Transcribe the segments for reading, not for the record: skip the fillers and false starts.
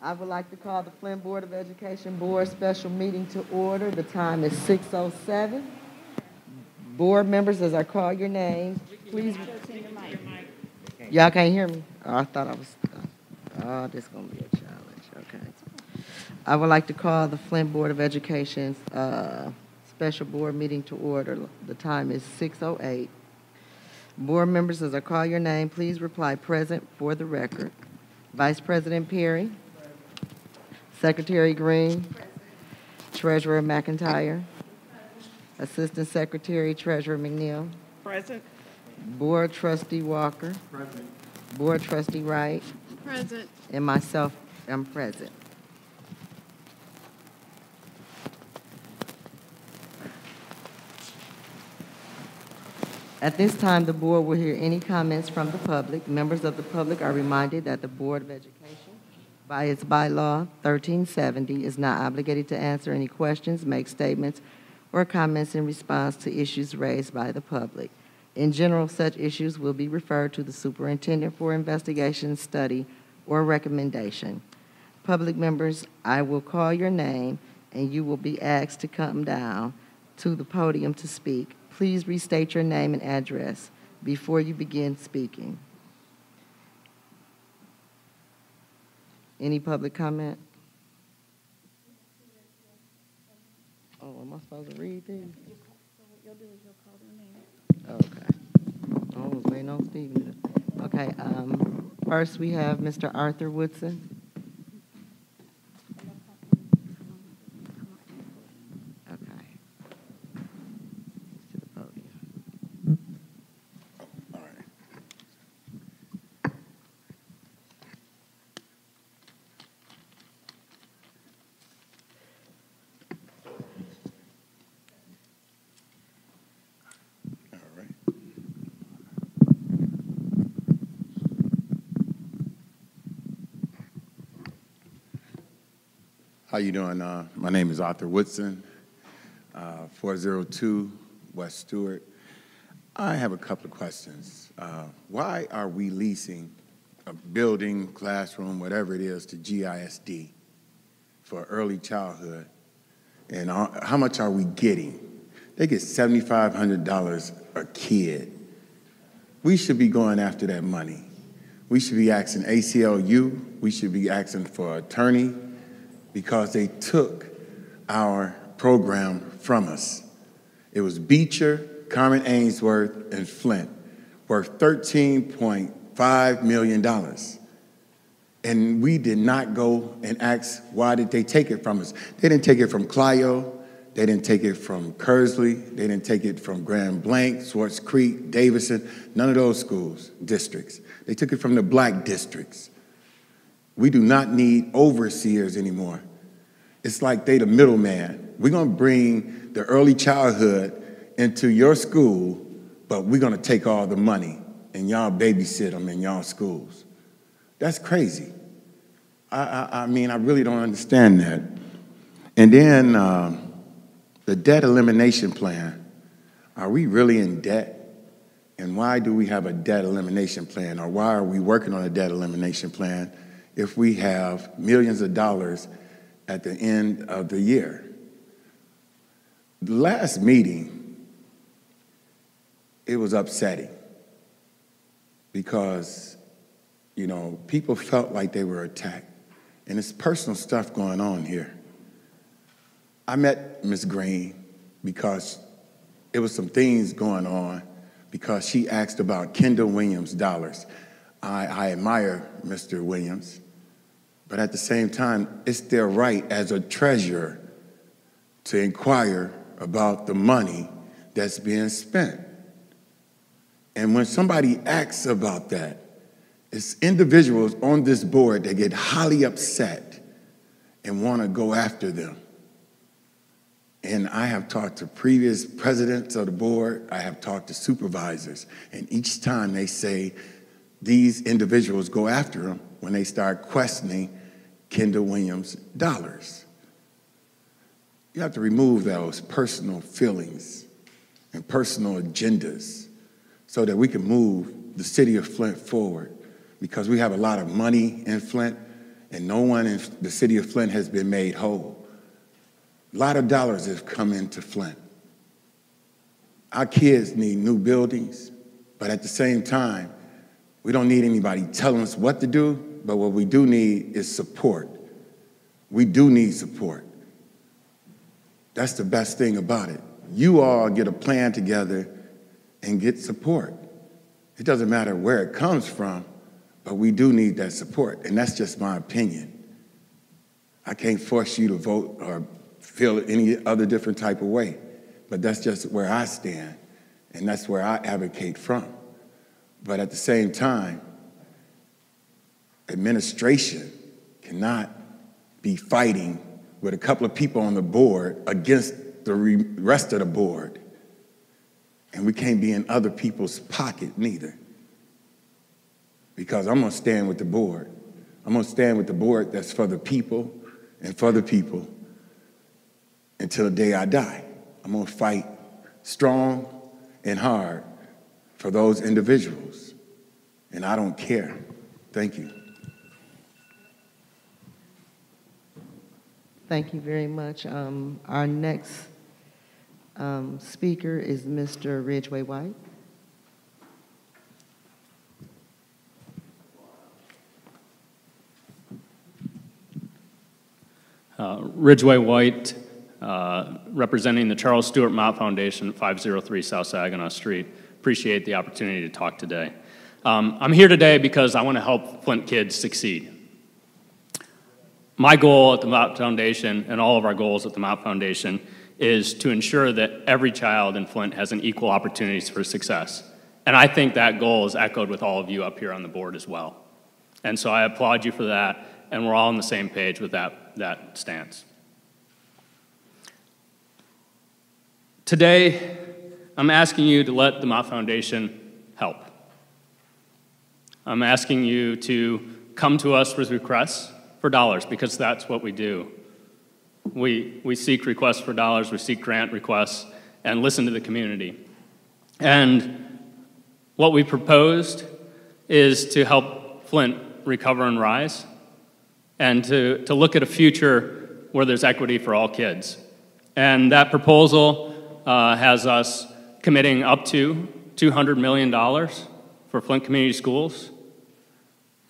I would like to call the Flint Board of Education Board special meeting to order. The time is 6:07. Board members, as I call your names, please. Y'all can't hear me? Oh, I thought I was. Oh, this is going to be a challenge. Okay. I would like to call the Flint Board of Education's special board meeting to order. The time is 6:08. Board members, as I call your name, please reply present for the record. Vice President Perry. Secretary Green. Treasurer McIntyre. Assistant Secretary Treasurer McNeil. Present. Board Trustee Walker. Present. Board Trustee Wright. Present. And myself am present. At this time, the board will hear any comments from the public. Members of the public are reminded that the Board of Education, by its bylaw 1370, is not obligated to answer any questions, make statements, or comments in response to issues raised by the public. In general, such issues will be referred to the superintendent for investigation, study, or recommendation. Public members, I will call your name, and you will be asked to come down to the podium to speak. Please restate your name and address before you begin speaking. Any public comment? Oh, am I supposed to read these? What you'll do is you'll call their name. Okay. I was waiting on Stephen. Okay, first we have Mr. Arthur Woodson. Okay. To the podium. All right. All right. How you doing? My name is Arthur Woodson, 402 West Stewart. I have a couple of questions. Why are we leasing a building, classroom, whatever it is, to GISD for early childhood? And how much are we getting? They get $7,500 a kid. We should be going after that money. We should be asking ACLU. We should be asking for attorney, because they took our program from us. It was Beecher, Carmen Ainsworth, and Flint, worth $13.5 million. And we did not go and ask, why did they take it from us? They didn't take it from Clio. They didn't take it from Kersley. They didn't take it from Grand Blanc, Swartz Creek, Davison, none of those schools, districts. They took it from the black districts. We do not need overseers anymore. It's like they the middleman. We're going to bring the early childhood into your school, but we're going to take all the money and y'all babysit them in y'all schools. That's crazy. I mean, I really don't understand that. And then the debt elimination plan. Are we really in debt? And why do we have a debt elimination plan? Or why are we working on a debt elimination plan if we have millions of dollars at the end of the year? The last meeting, it was upsetting because, you know, people felt like they were attacked. And it's personal stuff going on here. I met Ms. Green because it was some things going on because she asked about Kendall Williams' dollars. I admire Mr. Williams, but at the same time, it's their right as a treasurer to inquire about the money that's being spent. And when somebody asks about that, it's individuals on this board that get highly upset and want to go after them. And I have talked to previous presidents of the board, I have talked to supervisors, and each time they say these individuals go after them when they start questioning Kendall Williams' dollars. You have to remove those personal feelings and personal agendas so that we can move the city of Flint forward, because we have a lot of money in Flint and no one in the city of Flint has been made whole. A lot of dollars have come into Flint. Our kids need new buildings, but at the same time, we don't need anybody telling us what to do, but what we do need is support. We do need support. That's the best thing about it. You all get a plan together and get support. It doesn't matter where it comes from, but we do need that support, and that's just my opinion. I can't force you to vote or feel any other different type of way, but that's just where I stand, and that's where I advocate from. But at the same time, administration cannot be fighting with a couple of people on the board against the rest of the board. And we can't be in other people's pocket neither. Because I'm gonna stand with the board. I'm gonna stand with the board that's for the people and for the people until the day I die. I'm gonna fight strong and hard for those individuals. And I don't care. Thank you. Thank you very much. Our next speaker is Mr. Ridgway White. Ridgway White, representing the Charles Stewart Mott Foundation, 503 South Saginaw Street. Appreciate the opportunity to talk today. I'm here today because I want to help Flint kids succeed. My goal at the Mott Foundation, and all of our goals at the Mott Foundation, is to ensure that every child in Flint has an equal opportunities for success. And I think that goal is echoed with all of you up here on the board as well. And so I applaud you for that, and we're all on the same page with that stance. Today, I'm asking you to let the Mott Foundation help. I'm asking you to come to us with requests for dollars, because that's what we do. We seek requests for dollars, we seek grant requests, and listen to the community. And what we proposed is to help Flint recover and rise, and to look at a future where there's equity for all kids. And that proposal has us committing up to $200 million for Flint Community Schools.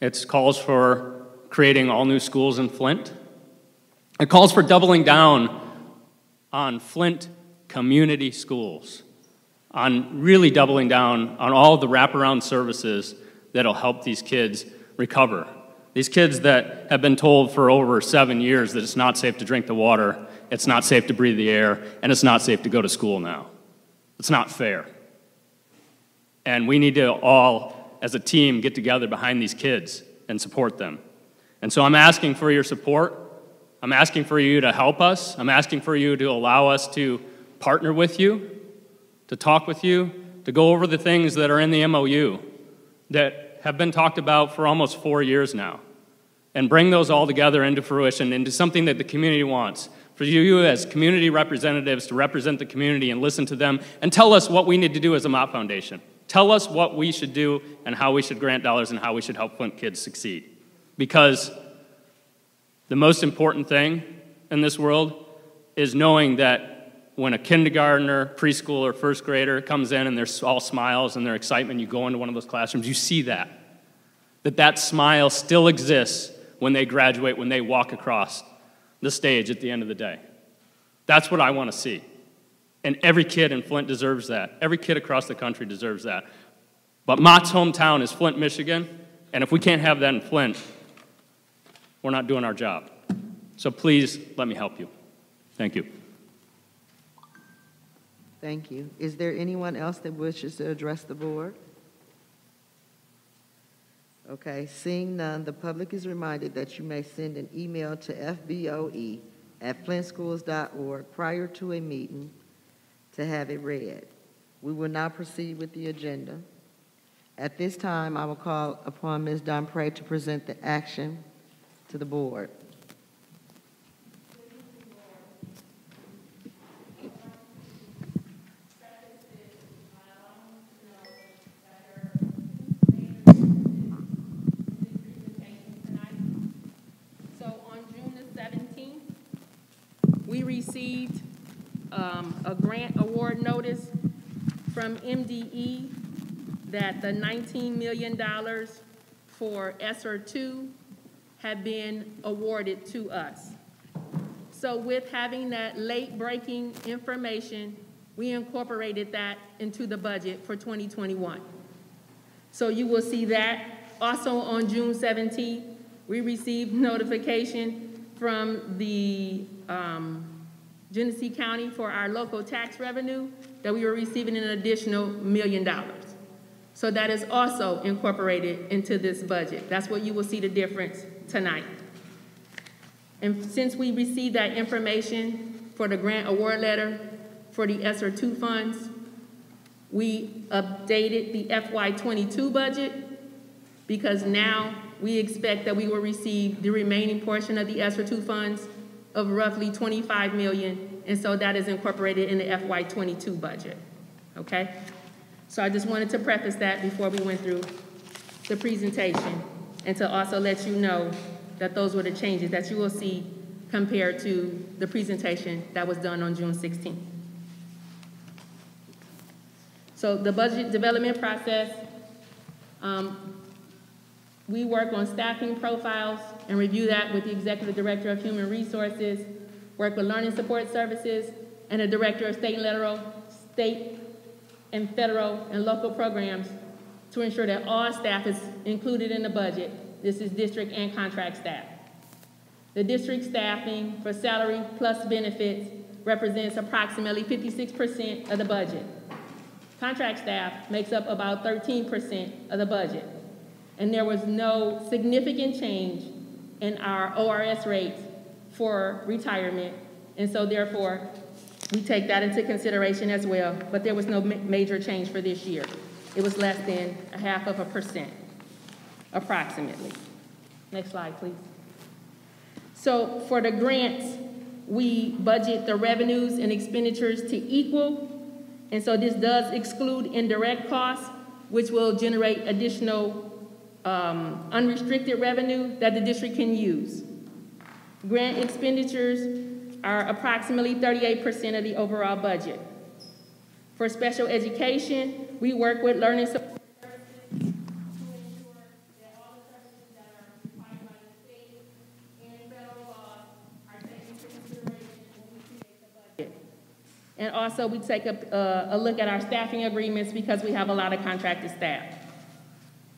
It calls for creating all new schools in Flint. It calls for doubling down on Flint community schools, on really doubling down on all the wraparound services that'll help these kids recover. These kids that have been told for over 7 years that it's not safe to drink the water, it's not safe to breathe the air, and it's not safe to go to school now. It's not fair. And we need to all, as a team, get together behind these kids and support them. And so I'm asking for your support. I'm asking for you to help us. I'm asking for you to allow us to partner with you, to talk with you, to go over the things that are in the MOU that have been talked about for almost 4 years now, and bring those all together into fruition, into something that the community wants. For you as community representatives to represent the community and listen to them and tell us what we need to do as a Mott Foundation. Tell us what we should do and how we should grant dollars and how we should help Flint kids succeed. Because the most important thing in this world is knowing that when a kindergartner, preschooler, first grader comes in and they're all smiles and their excitement, you go into one of those classrooms, you see that smile still exists when they graduate, when they walk across the stage at the end of the day. That's what I want to see. And every kid in Flint deserves that. Every kid across the country deserves that. But Mott's hometown is Flint, Michigan, and if we can't have that in Flint, we're not doing our job. So please let me help you. Thank you. Thank you. Is there anyone else that wishes to address the board? Okay, seeing none, the public is reminded that you may send an email to FBOE@flintschools.org prior to a meeting to have it read. We will now proceed with the agenda. At this time, I will call upon Ms. Domprey to present the action to the board. we received a grant award notice from MDE that the $19 million for ESSER 2 had been awarded to us. So with having that late-breaking information, we incorporated that into the budget for 2021. So you will see that. Also on June 17th, we received notification from the Genesee County for our local tax revenue that we were receiving an additional $1 million. So that is also incorporated into this budget. That's what you will see the difference tonight. And since we received that information for the grant award letter for the ESSER 2 funds, we updated the FY22 budget because now we expect that we will receive the remaining portion of the ESSER 2 funds of roughly $25 million, and so that is incorporated in the FY22 budget, okay? So I just wanted to preface that before we went through the presentation, and to also let you know that those were the changes that you will see compared to the presentation that was done on June 16th. So the budget development process, we work on staffing profiles and review that with the Executive Director of Human Resources, work with Learning Support Services, and the Director of State and Federal and Local Programs to ensure that all staff is included in the budget. This is district and contract staff. The district staffing for salary plus benefits represents approximately 56% of the budget. Contract staff makes up about 13% of the budget. And there was no significant change in our ORS rates for retirement. And so therefore, we take that into consideration as well, but there was no major change for this year. It was less than 0.5%, approximately. Next slide, please. So for the grants, we budget the revenues and expenditures to equal. And so this does exclude indirect costs, which will generate additional unrestricted revenue that the district can use. Grant expenditures are approximately 38% of the overall budget. For special education, we work with learning support services to ensure that all the services that are required by the state and federal law are taken into consideration when we create the budget. And also, we take a look at our staffing agreements because we have a lot of contracted staff.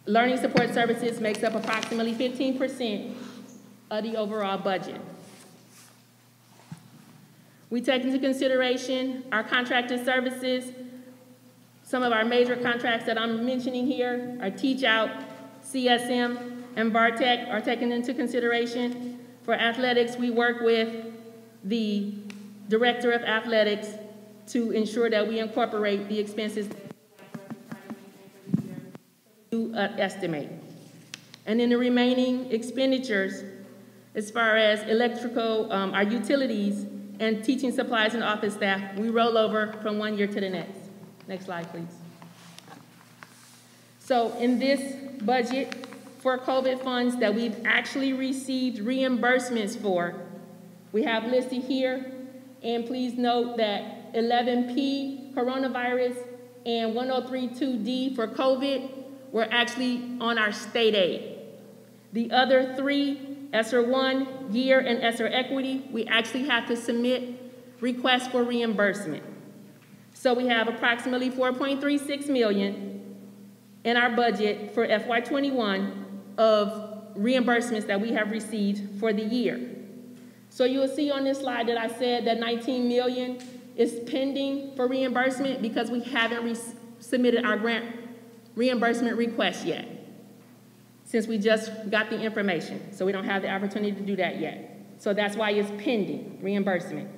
Learning support services makes up approximately 15% of the overall budget. We take into consideration our contracted services. Some of our major contracts that I'm mentioning here are Teach Out, CSM, and VARTEC are taken into consideration. For athletics, we work with the Director of Athletics to ensure that we incorporate the expenses to estimate. And then the remaining expenditures, as far as electrical, our utilities, and teaching supplies and office staff, we roll over from one year to the next. Next slide, please. So in this budget for COVID funds that we've actually received reimbursements for, we have listed here, and please note that 11P, coronavirus, and 1032D for COVID were actually on our state aid. The other three, ESSER 1, Gear, and ESSER Equity, we actually have to submit requests for reimbursement. So we have approximately $4.36 million in our budget for FY21 of reimbursements that we have received for the year. So you will see on this slide that I said that $19 million is pending for reimbursement because we haven't submitted our grant reimbursement request yet, since we just got the information. So we don't have the opportunity to do that yet. So that's why it's pending reimbursement.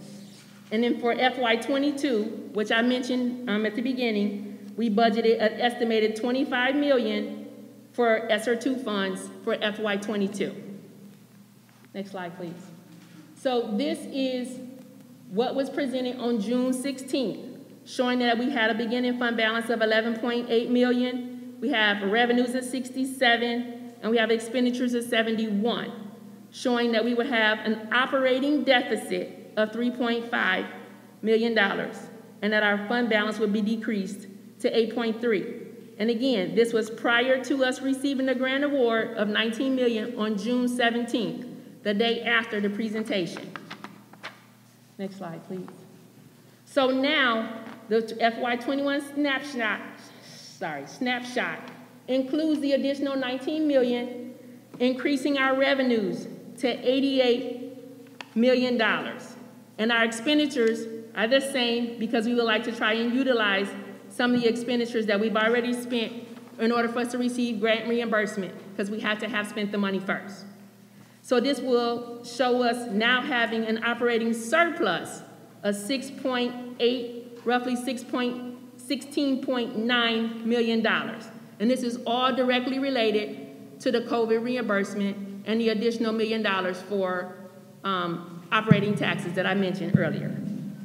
And then for FY22, which I mentioned at the beginning, we budgeted an estimated $25 million for ESSER 2 funds for FY22. Next slide, please. So this is what was presented on June 16th, showing that we had a beginning fund balance of $11.8 million. We have revenues of 67, and we have expenditures of 71, showing that we would have an operating deficit of $3.5 million, and that our fund balance would be decreased to 8.3. And again, this was prior to us receiving the grant award of $19 million on June 17th, the day after the presentation. Next slide, please. So now, the FY21 snapshot includes the additional $19 million, increasing our revenues to $88 million. And our expenditures are the same because we would like to try and utilize some of the expenditures that we've already spent in order for us to receive grant reimbursement, because we have to have spent the money first. So this will show us now having an operating surplus of roughly $16.9 million. And this is all directly related to the COVID reimbursement and the additional $1 million for operating taxes that I mentioned earlier.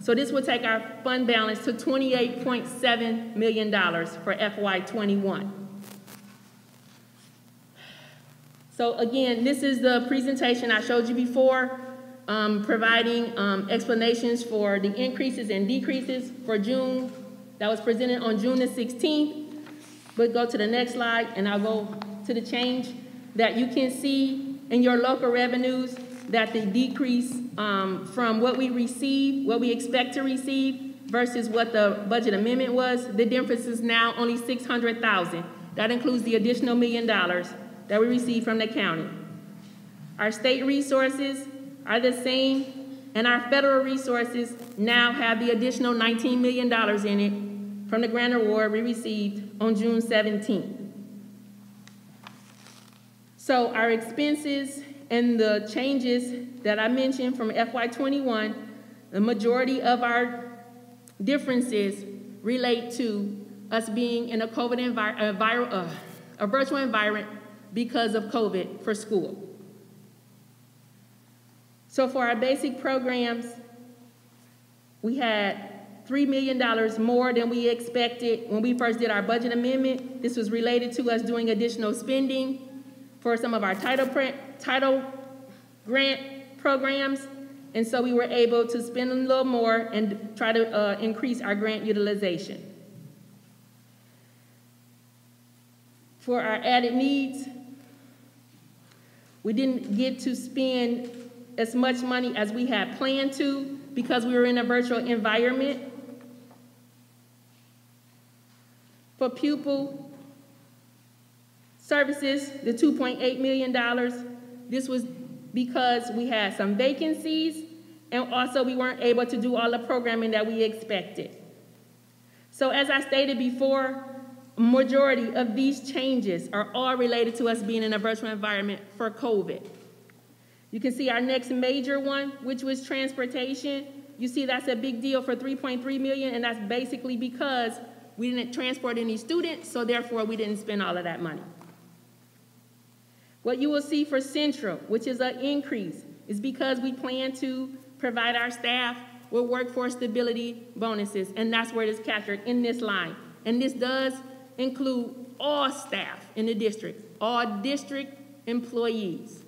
So this will take our fund balance to $28.7 million for FY21. So again, this is the presentation I showed you before, providing explanations for the increases and decreases for June. That was presented on June the 16th. But go to the next slide, and I'll go to the change that you can see in your local revenues, that the decrease from what we receive, what we expect to receive, versus what the budget amendment was, the difference is now only $600,000. That includes the additional $1 million that we received from the county. Our state resources are the same, and our federal resources now have the additional $19 million in it from the grant award we received on June 17th. So our expenses and the changes that I mentioned from FY21, the majority of our differences relate to us being in a COVID a virtual environment because of COVID for school. So for our basic programs, we had $3 million more than we expected when we first did our budget amendment. This was related to us doing additional spending for some of our title grant programs, and so we were able to spend a little more and try to increase our grant utilization. For our added needs, we didn't get to spend as much money as we had planned to because we were in a virtual environment. For pupil services, the $2.8 million, this was because we had some vacancies, and also we weren't able to do all the programming that we expected. So as I stated before, a majority of these changes are all related to us being in a virtual environment for COVID. You can see our next major one, which was transportation. You see that's a big deal for $3.3 million, and that's basically because we didn't transport any students, so therefore we didn't spend all of that money. What you will see for Central, which is an increase, is because we plan to provide our staff with workforce stability bonuses, and that's where it is captured in this line. And this does include all staff in the district, all district employees,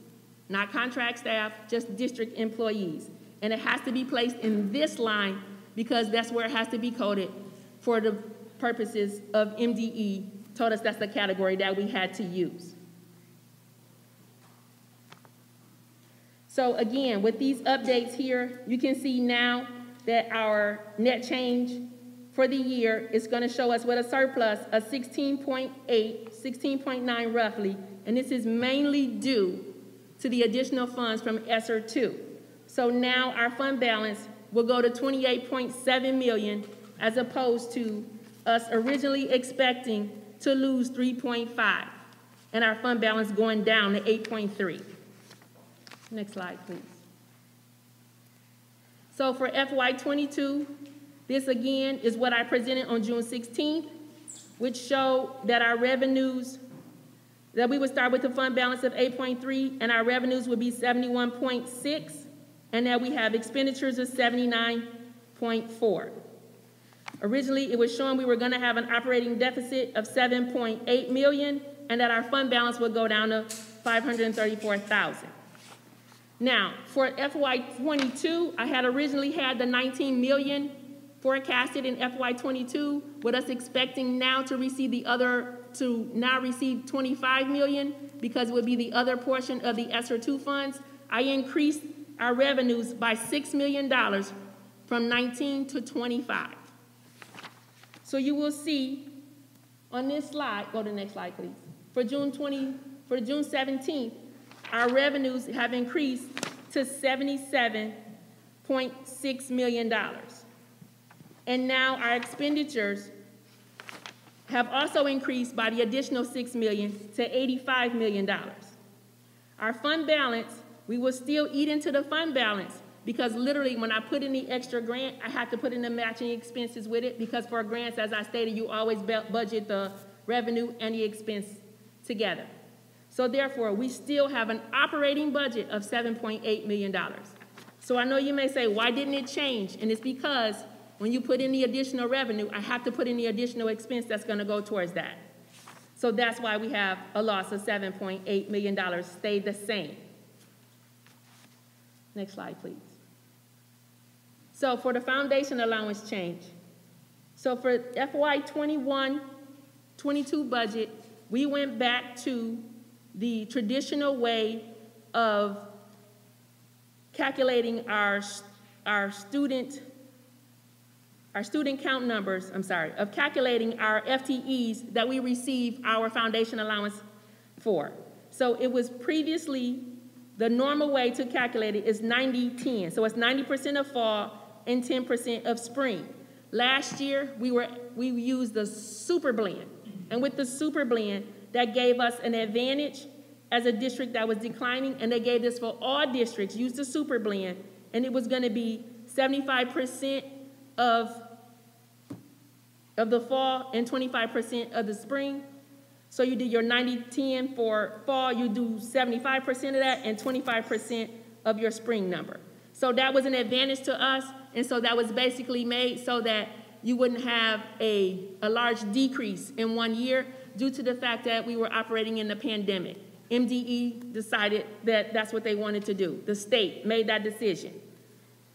not contract staff, just district employees. And it has to be placed in this line because that's where it has to be coded for the purposes of MDE, told us that's the category that we had to use. So again, with these updates here, you can see now that our net change for the year is going to show us with a surplus of 16.9 roughly, and this is mainly due to the additional funds from ESSER 2. So now our fund balance will go to $28.7 million as opposed to us originally expecting to lose 3.5, and our fund balance going down to 8.3. Next slide, please. So for FY22, this again is what I presented on June 16th, which showed that our revenues, that we would start with a fund balance of 8.3, and our revenues would be 71.6, and that we have expenditures of 79.4. Originally, it was showing we were going to have an operating deficit of 7.8 million, and that our fund balance would go down to 534,000. Now, for FY22, I had originally had the 19 million forecasted in FY22, with us expecting now to receive receive 25 million because it would be the other portion of the ESSER 2 funds. I increased our revenues by $6 million from 19 to 25. So you will see on this slide, go to the next slide, please. For June 17th, our revenues have increased to $77.6 million. And now our expenditures have also increased by the additional $6 million to $85 million. Our fund balance, we will still eat into the fund balance because literally when I put in the extra grant, I have to put in the matching expenses with it because for grants, as I stated, you always budget the revenue and the expense together. So therefore, we still have an operating budget of $7.8 million. So I know you may say, why didn't it change? And it's because when you put in the additional revenue, I have to put in the additional expense that's going to go towards that. So that's why we have a loss of $7.8 million, stayed the same. Next slide, please. So for the foundation allowance change, so for FY21-22 budget, we went back to the traditional way of calculating our student count numbers, of calculating our FTEs that we receive our foundation allowance for. So it was previously, the normal way to calculate it is 90-10. So it's 90% of fall and 10% of spring. Last year, we used the super blend. And with the super blend, that gave us an advantage as a district that was declining, and they gave this for all districts, use the super blend, and it was gonna be 75% of the fall and 25% of the spring. So you do your 90-10 for fall, you do 75% of that and 25% of your spring number. So that was an advantage to us, and so that was basically made so that you wouldn't have a large decrease in 1 year due to the fact that we were operating in the pandemic. MDE decided that that's what they wanted to do. The state made that decision.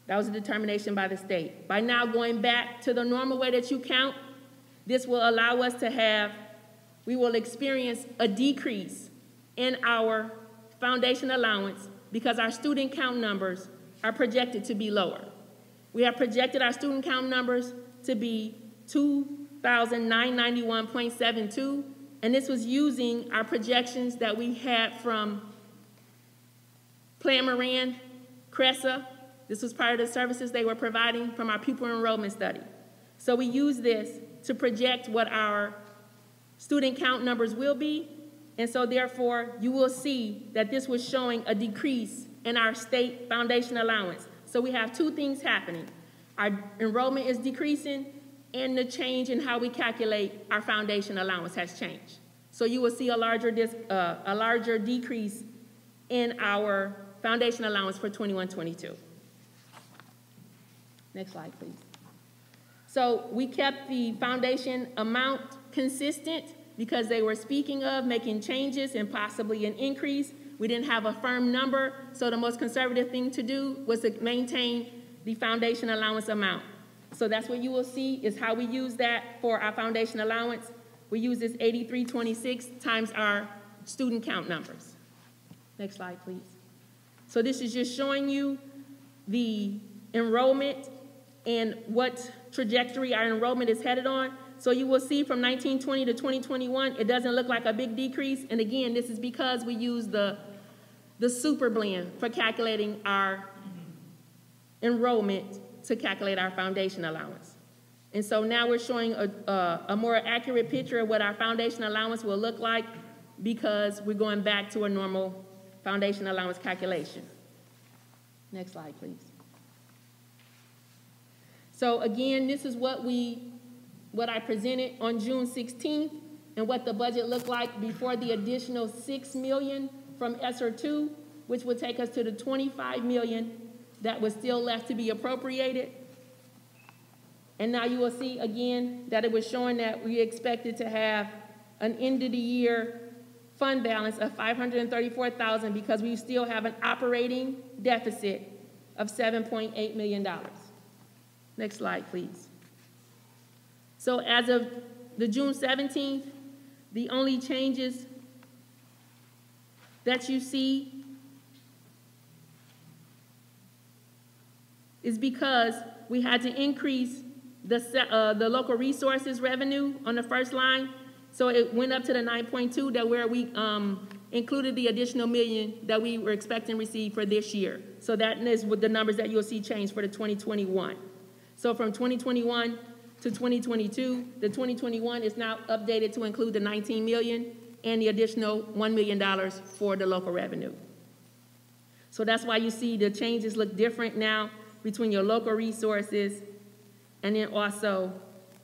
That was a determination by the state. By now going back to the normal way that you count, this will allow us to we will experience a decrease in our foundation allowance because our student count numbers are projected to be lower. We have projected our student count numbers to be 2,991.72, and this was using our projections that we had from Plan Moran, CRESA. This was part of the services they were providing from our pupil enrollment study. So we use this to project what our student count numbers will be, and so therefore you will see that this was showing a decrease in our state foundation allowance. So we have two things happening. Our enrollment is decreasing, and the change in how we calculate our foundation allowance has changed. So you will see a larger decrease in our foundation allowance for 21-22. Next slide, please. So we kept the foundation amount consistent because they were speaking of making changes and possibly an increase. We didn't have a firm number, so the most conservative thing to do was to maintain the foundation allowance amount. So that's what you will see is how we use that for our foundation allowance. We use this 8326 times our student count numbers. Next slide, please. So this is just showing you the enrollment and what trajectory our enrollment is headed on. So you will see from 1920 to 2021, it doesn't look like a big decrease. And again, this is because we use the super blend for calculating our enrollment to calculate our foundation allowance. And so now we're showing a more accurate picture of what our foundation allowance will look like because we're going back to a normal foundation allowance calculation. Next slide, please. So again, this is what I presented on June 16th and what the budget looked like before the additional $6 million from ESSER 2, which would take us to the $25 million that was still left to be appropriated. And now you will see again that it was showing that we expected to have an end of the year fund balance of $534,000 because we still have an operating deficit of $7.8 million. Next slide, please. So as of the June 17th, the only changes that you see is because we had to increase the local resources revenue on the first line. So it went up to the 9.2 that where we included the additional million that we were expecting to receive for this year. So that is with the numbers that you'll see change for the 2021. So from 2021 to 2022, the 2021 is now updated to include the 19 million and the additional $1 million for the local revenue. So that's why you see the changes look different now between your local resources, and then also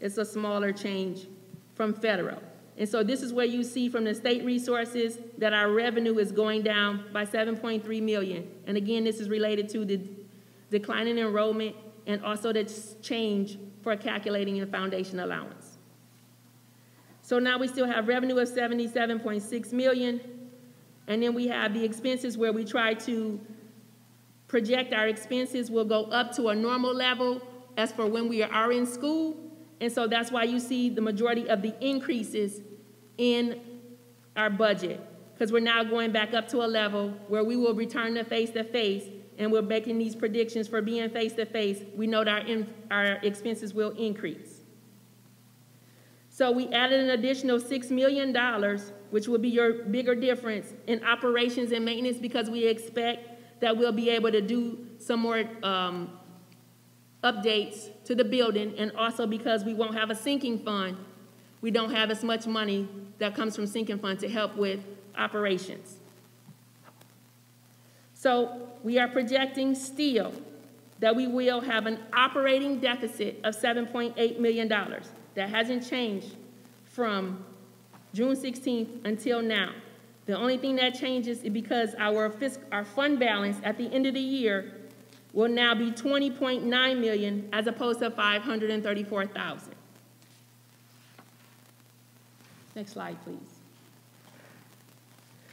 it's a smaller change from federal. And so this is where you see from the state resources that our revenue is going down by 7.3 million. And again, this is related to the decline in enrollment and also the change for calculating the foundation allowance. So now we still have revenue of 77.6 million, and then we have the expenses where we try to project our expenses will go up to a normal level as for when we are in school. And so that's why you see the majority of the increases in our budget, because we're now going back up to a level where we will return to face-to-face, and we're making these predictions for being face-to-face. We know that our expenses will increase. So we added an additional $6 million, which will be your bigger difference in operations and maintenance, because we expect that we'll be able to do some more updates to the building, and also because we won't have a sinking fund, we don't have as much money that comes from sinking fund to help with operations. So we are projecting still that we will have an operating deficit of $7.8 million. That hasn't changed from June 16th until now. The only thing that changes is because our fund balance at the end of the year will now be $20.9 million as opposed to $534,000. Next slide, please.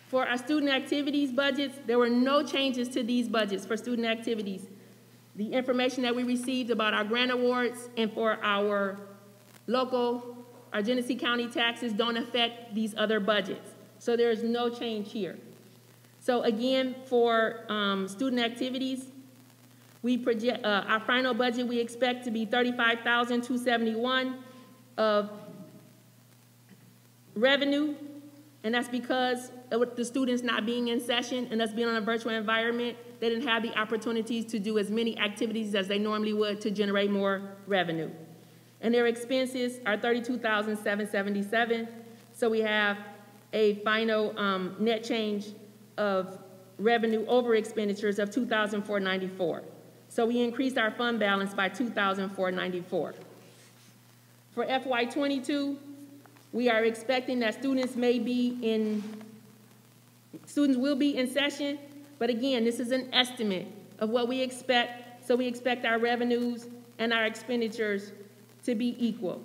For our student activities budgets, there were no changes to these budgets for student activities. The information that we received about our grant awards and for our Genesee County taxes don't affect these other budgets. So there is no change here. So again, for student activities, we project our final budget we expect to be $35,271 of revenue, and that's because with the students not being in session and us being on a virtual environment, they didn't have the opportunities to do as many activities as they normally would to generate more revenue. And their expenses are $32,777. So we have a final net change of revenue over expenditures of $2,494. So we increased our fund balance by $2,494. For FY22, we are expecting that students will be in session, but again, this is an estimate of what we expect. So we expect our revenues and our expenditures to be equal.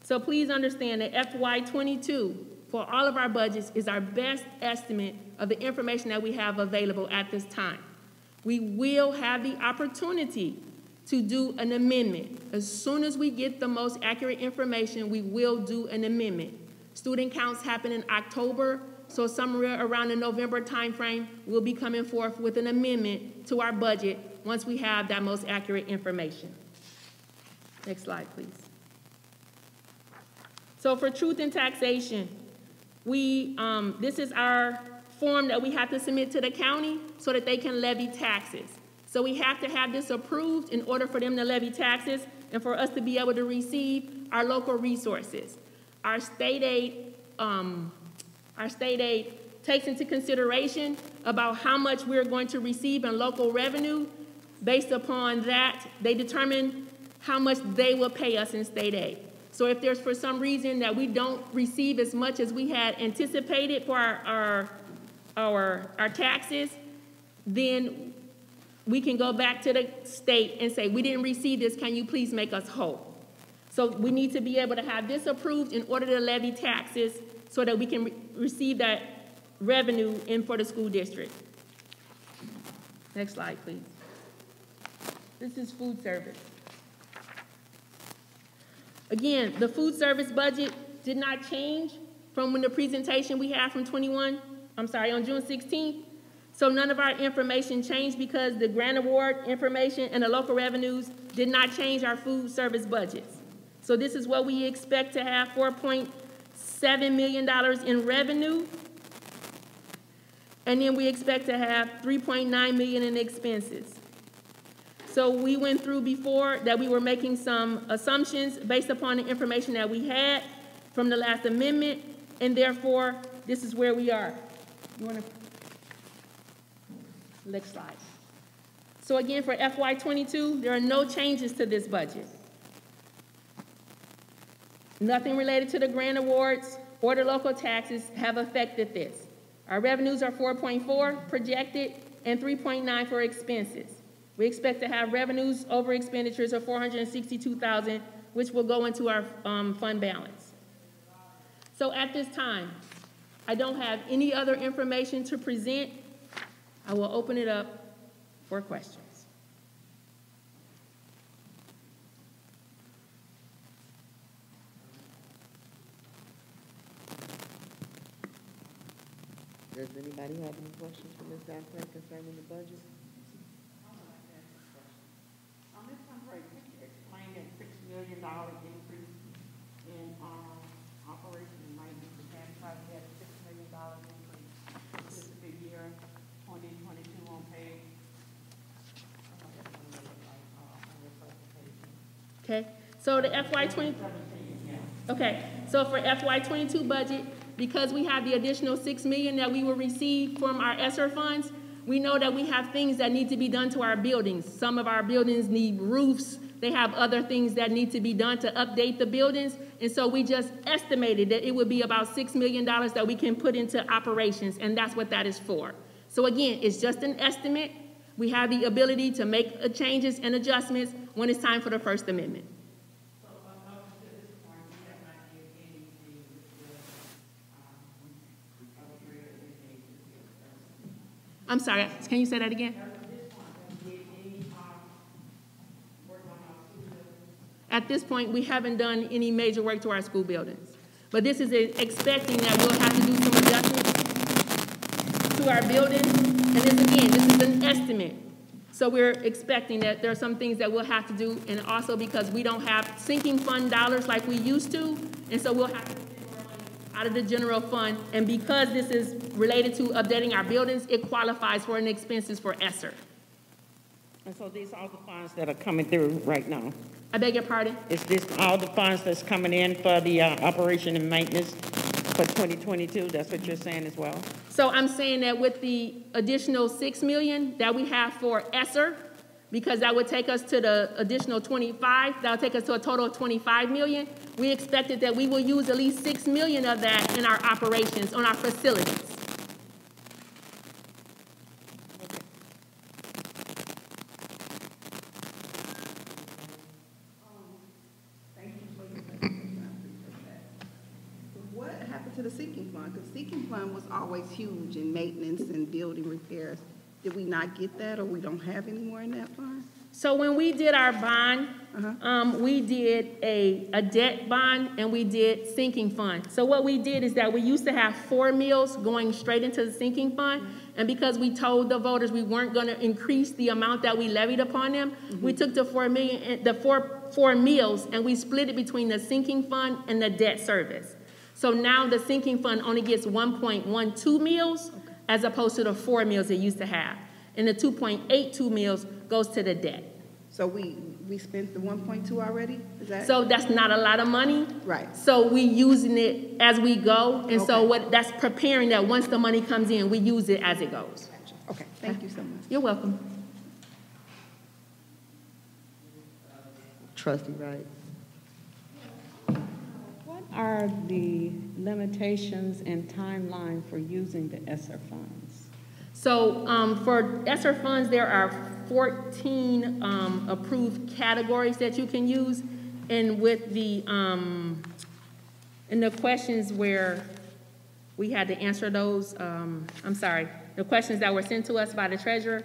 So please understand that FY22 for all of our budgets is our best estimate of the information that we have available at this time. We will have the opportunity to do an amendment. As soon as we get the most accurate information, we will do an amendment. Student counts happen in October, so somewhere around the November timeframe, we'll be coming forth with an amendment to our budget once we have that most accurate information. Next slide, please. So for truth in taxation, this is our form that we have to submit to the county so that they can levy taxes. So we have to have this approved in order for them to levy taxes and for us to be able to receive our local resources. Our state aid takes into consideration about how much we're going to receive in local revenue. Based upon that, they determine how much they will pay us in state aid. So if there's for some reason that we don't receive as much as we had anticipated for our taxes, then we can go back to the state and say, we didn't receive this, can you please make us whole? So we need to be able to have this approved in order to levy taxes so that we can receive that revenue in for the school district. Next slide, please. This is food service. Again, the food service budget did not change from when the presentation we had from on June 16th. So none of our information changed because the grant award information and the local revenues did not change our food service budgets. So this is what we expect to have: $4.7 million in revenue. And then we expect to have $3.9 million in expenses. So we went through before that we were making some assumptions based upon the information that we had from the last amendment, and therefore, this is where we are. You want to? Next slide. So again, for FY22, there are no changes to this budget. Nothing related to the grant awards or the local taxes have affected this. Our revenues are 4.4 projected and 3.9 for expenses. We expect to have revenues over expenditures of $462,000, which will go into our fund balance. So at this time, I don't have any other information to present. I will open it up for questions. Does anybody have any questions for Ms. Van concerning the budget? On this one, right, could you explain that $6 million increase in operation and maintenance? The cash price had a $6 million increase. This is the year 2022 on page. Okay, so the FY20. Okay, so for FY22 budget, because we have the additional $6 million that we will receive from our ESSER funds, we know that we have things that need to be done to our buildings. Some of our buildings need roofs. They have other things that need to be done to update the buildings. And so we just estimated that it would be about $6 million that we can put into operations, and that's what that is for. So again, it's just an estimate. We have the ability to make changes and adjustments when it's time for the First Amendment. I'm sorry, can you say that again? At this point, we haven't done any major work to our school buildings. But this is expecting that we'll have to do some adjustments to our buildings. And this is an estimate. So we're expecting that there are some things that we'll have to do, and also because we don't have sinking fund dollars like we used to, and so we'll have to out of the general fund, and because this is related to updating our buildings, it qualifies for an expenses for ESSER. And so these are all the funds that are coming through right now? I beg your pardon? Is this all the funds that's coming in for the operation and maintenance for 2022? That's what you're saying as well? So I'm saying that with the additional $6 million that we have for ESSER, because that would take us to the additional 25, that would take us to a total of 25 million. We expected that we will use at least 6 million of that in our operations, on our facilities. Thank you for your presentation. I appreciate that. What happened to the sinking fund? Because sinking fund was always huge in maintenance and building repairs. Did we not get that, or we don't have any more in that fund? So when we did our bond, we did a debt bond, and we did sinking fund. So what we did is that we used to have 4 meals going straight into the sinking fund, and because we told the voters we weren't going to increase the amount that we levied upon them, we took the 4 meals and we split it between the sinking fund and the debt service. So now the sinking fund only gets 1.12 meals, as opposed to the 4 meals it used to have. And the 2.82 meals goes to the debt. So we spent the 1.2 already? Is that? So that's not a lot of money. Right. So we using it as we go. And so that's preparing that once the money comes in, we use it as it goes. Okay, thank you so much. You're welcome. Trustee Wright. What are the limitations and timeline for using the ESSER funds? So for ESSER funds, there are 14 approved categories that you can use. And with the, in the questions where We had to answer those, the questions that were sent to us by the treasurer.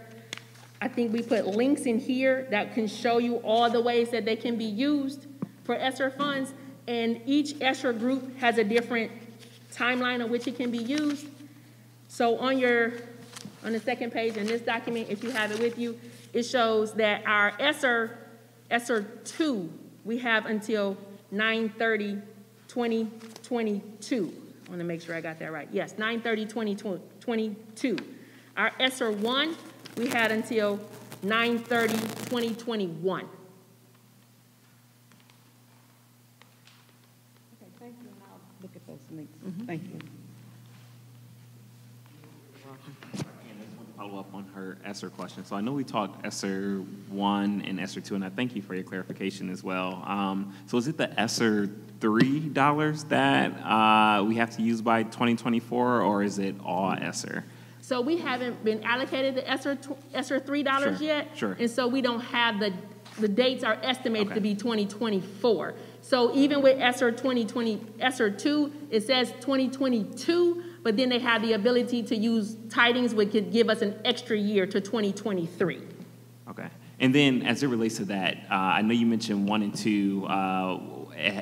I think we put links in here that can show you all the ways that they can be used for ESSER funds, and each ESSER group has a different timeline on which it can be used. So on the second page in this document, if you have it with you, it shows that our ESSER 2, we have until 9/30/2022. I want to make sure I got that right. Yes, 9/30/2022. Our ESSER 1, we had until 9/30/2021. Okay, thank you, and I'll look at those links. Thank you. Follow up on her ESSER question. So I know we talked ESSER 1 and ESSER 2, and I thank you for your clarification as well. So is it the ESSER $3 that we have to use by 2024, or is it all ESSER? So we haven't been allocated the ESSER $3 yet. Sure. And so we don't have the dates are estimated Okay. to be 2024. So even with ESSER 2, it says 2022, but then they have the ability to use tidings, which could give us an extra year to 2023. Okay. And then as it relates to that, I know you mentioned 1 and 2,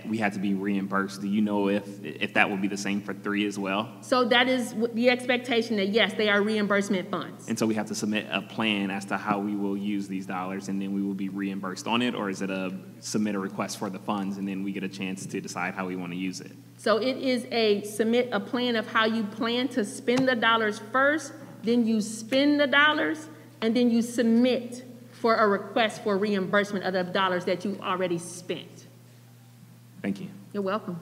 we had to be reimbursed. Do you know if that will be the same for 3 as well? So that is the expectation that, yes, they are reimbursement funds. And so we have to submit a plan as to how we will use these dollars, and then we will be reimbursed on it, or is it submit a request for the funds and then we get a chance to decide how we want to use it? So it is submit a plan of how you plan to spend the dollars first, then you spend the dollars, and then you submit for a request for reimbursement of the dollars that you already spent. Thank you. You're welcome.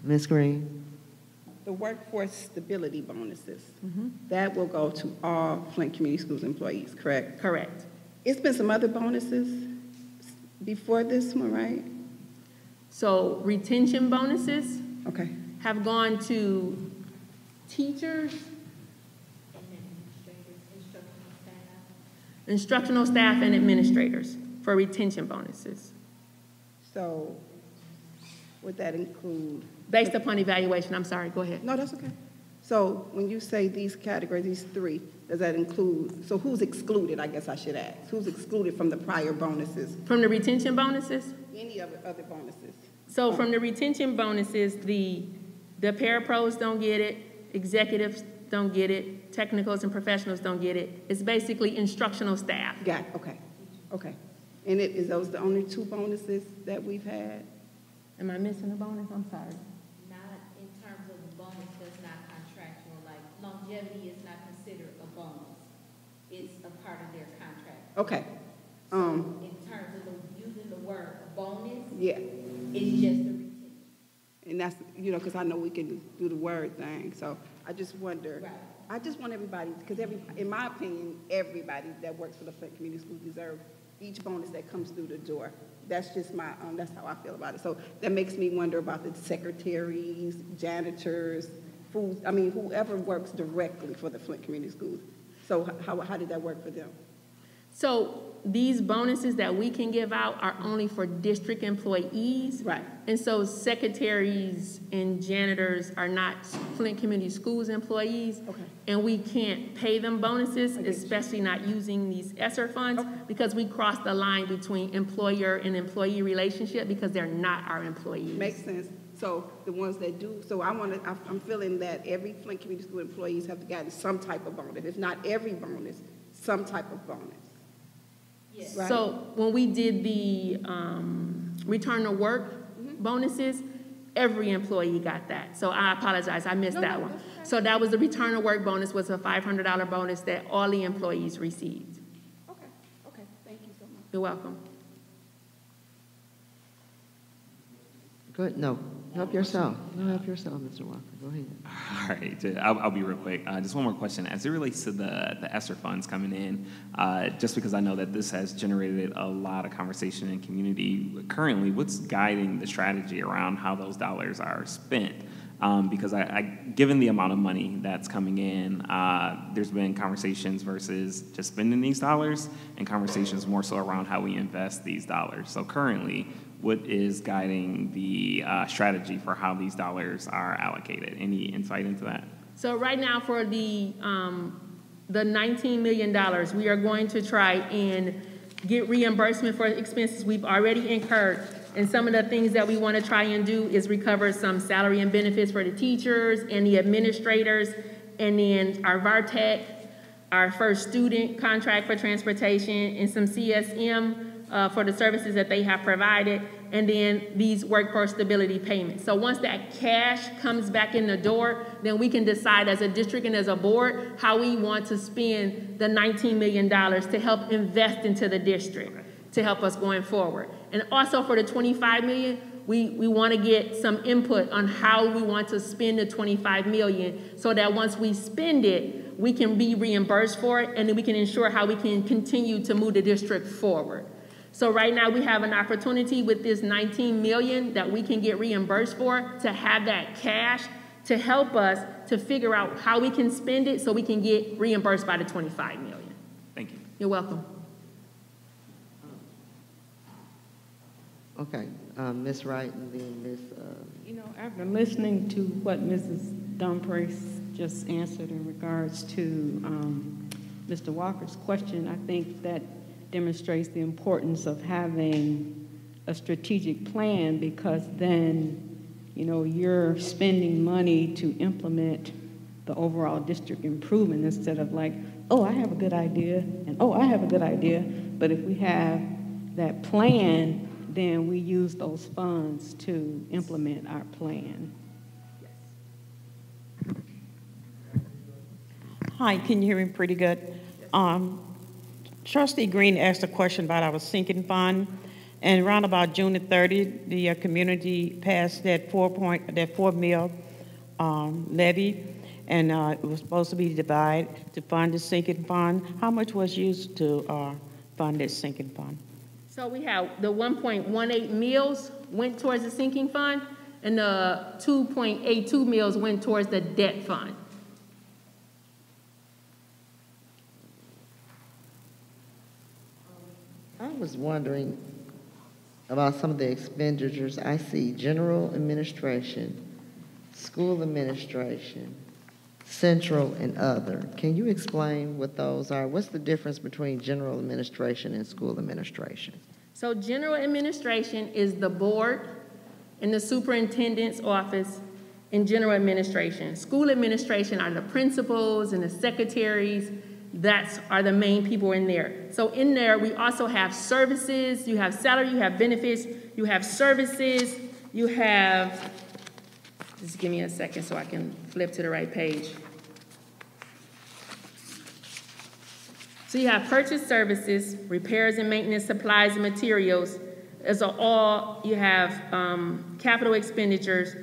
Ms. Green? The workforce stability bonuses, that will go to all Flint Community Schools employees, correct? Correct. It's been some other bonuses before this one, right? So retention bonuses Okay. have gone to teachers, instructional staff, and administrators for retention bonuses, So would that include? based upon evaluation. I'm sorry, go ahead. No, that's okay. So when you say these categories, these 3, does that include, so who's excluded, I guess I should ask? Who's excluded from the prior bonuses? From the retention bonuses? Any other bonuses? So from the retention bonuses, the parapros don't get it, executives don't get it, technicals and professionals don't get it. It's basically instructional staff. Got it, okay, okay. And is those the only 2 bonuses that we've had? Am I missing a bonus? I'm sorry. Not in terms of the bonus that's not contractual, like longevity is not considered a bonus. It's a part of their contract. Okay. In terms of using the word bonus, Yeah, it's just a retention. and that's, because I know we can do the word thing, so I just wonder. Right. I just want everybody, because in my opinion, everybody that works for the Flint Community Schools deserves each bonus that comes through the door. That's just that's how I feel about it. So that makes me wonder about the secretaries, janitors, whoever works directly for the Flint Community Schools. So how did that work for them? So these bonuses that we can give out are only for district employees. Right. And so secretaries and janitors are not Flint Community Schools employees. Okay. And we can't pay them bonuses, I get you. especially not using these ESSER funds, Okay. because we cross the line between employer and employee relationship because they're not our employees. Makes sense. So the ones that do, so I'm feeling that every Flint Community School employees have gotten some type of bonus. If not every bonus, some type of bonus. Yes. Right. So when we did the return to work bonuses, every employee got that. So I apologize, I missed that one. that's okay. So that was the return to work bonus, was a $500 bonus that all the employees received. Okay, thank you so much. You're welcome. Good, no, help yourself. No, help yourself, Mr. Walker, go ahead. All right, I'll be real quick. Just one more question. As it relates to the ESSER funds coming in, just because I know that this has generated a lot of conversation in community currently, what's guiding the strategy around how those dollars are spent? Because given the amount of money that's coming in, there's been conversations versus just spending these dollars and conversations more so around how we invest these dollars. So currently, what is guiding the strategy for how these dollars are allocated? Any insight into that? So right now for the $19 million, we are going to try and get reimbursement for expenses we've already incurred. And some of the things that we want to try and do is recover some salary and benefits for the teachers and the administrators, and then our VARTEC, our first student contract for transportation, and some CSM for the services that they have provided, and then these workforce stability payments. So once that cash comes back in the door, then we can decide as a district and as a board how we want to spend the $19 million to help invest into the district, to help us going forward. And also for the $25 million, we want to get some input on how we want to spend the $25 million so that once we spend it, we can be reimbursed for it, and then we can ensure how we can continue to move the district forward. So right now we have an opportunity with this $19 million that we can get reimbursed for to have that cash to help us to figure out how we can spend it so we can get reimbursed by the $25 million. Thank you. You're welcome. Okay, Ms. Wright and then Ms. You know, after listening to what Mrs. Dumfries just answered in regards to Mr. Walker's question, I think that demonstrates the importance of having a strategic plan, because then, you know, you're spending money to implement the overall district improvement instead of like, oh, I have a good idea, and oh, I have a good idea. But if we have that plan, then we use those funds to implement our plan. Hi, can you hear me pretty good? Trustee Green asked a question about our sinking fund, and around about June the 30th, the community passed that $4 million levy, and it was supposed to be divided to fund the sinking fund. How much was used to fund this sinking fund? So we have the 1.18 mils went towards the sinking fund, and the 2.82 mils went towards the debt fund. I was wondering about some of the expenditures. I see general administration, school administration, central, and other. Can you explain what those are? What's the difference between general administration and school administration? So general administration is the board and the superintendent's office in general administration. School administration are the principals and the secretaries. That are the main people in there. So in there, we also have services, you have salary, you have benefits, you have services, you have, just give me a second so I can flip to the right page. So you have purchase services, repairs and maintenance, supplies and materials. As all, you have capital expenditures,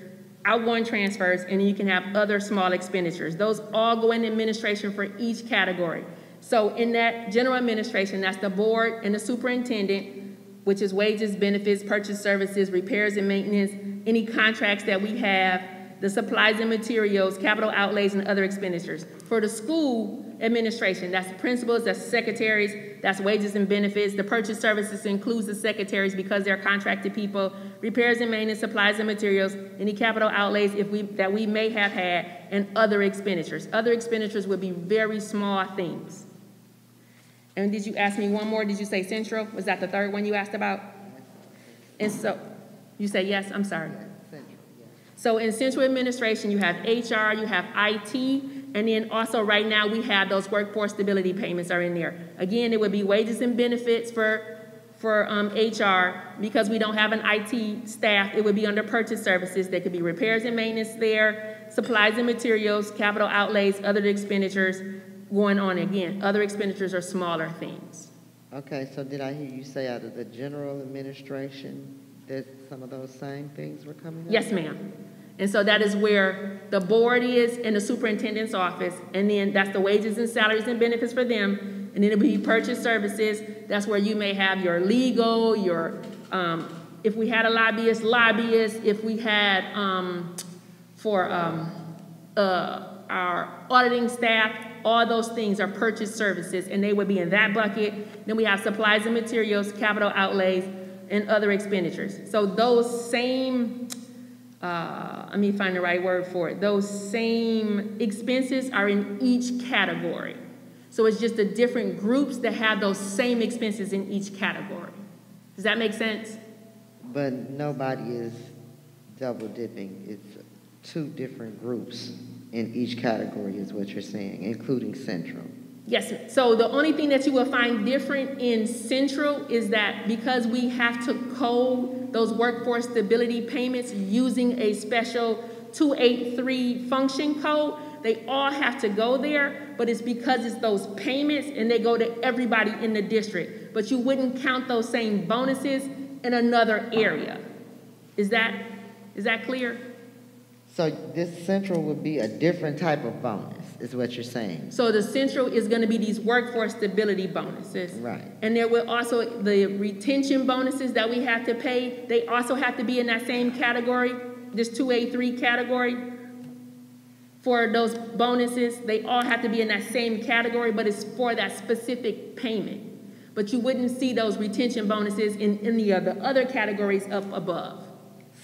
outgoing transfers, and you can have other small expenditures. Those all go in administration for each category. So in that general administration, that's the board and the superintendent, which is wages, benefits, purchase services, repairs and maintenance, any contracts that we have, the supplies and materials, capital outlays, and other expenditures. For the school administration, that's the principals, that's the secretaries, that's wages and benefits. The purchase services includes the secretaries because they're contracted people, repairs and maintenance, supplies and materials, any capital outlays that we may have had, and other expenditures. Other expenditures would be very small things. And did you ask me one more? Did you say central? Was that the third one you asked about? And so, you say yes? I'm sorry. So in central administration, you have HR, you have IT, and then also right now we have those workforce stability payments are in there. Again, it would be wages and benefits for HR. Because we don't have an IT staff, it would be under purchase services. There could be repairs and maintenance there, supplies and materials, capital outlays, other expenditures going on. Again, other expenditures are smaller things. Okay, so did I hear you say out of the general administration that some of those same things were coming up? Yes, ma'am. And so that is where the board is in the superintendent's office, and then that's the wages and salaries and benefits for them, and then it'll be purchase services. That's where you may have your legal, your, if we had a lobbyist, if we had our auditing staff, all those things are purchase services, and they would be in that bucket. Then we have supplies and materials, capital outlays, and other expenditures. So those same, let me find the right word for it. Those same expenses are in each category. So it's just the different groups that have those same expenses in each category. Does that make sense? But nobody is double dipping. It's two different groups in each category is what you're saying, including Central. Yes, so the only thing that you will find different in Central is that because we have to code those workforce stability payments using a special 283 function code, they all have to go there, but it's because it's those payments and they go to everybody in the district. But you wouldn't count those same bonuses in another area. Is that clear? So this Central would be a different type of bonus, is what you're saying. So the Central is going to be these workforce stability bonuses. Right. And there will also, the retention bonuses that we have to pay, they also have to be in that same category, this 2A3 category. For those bonuses, they all have to be in that same category, but it's for that specific payment. But you wouldn't see those retention bonuses in any of the other categories up above.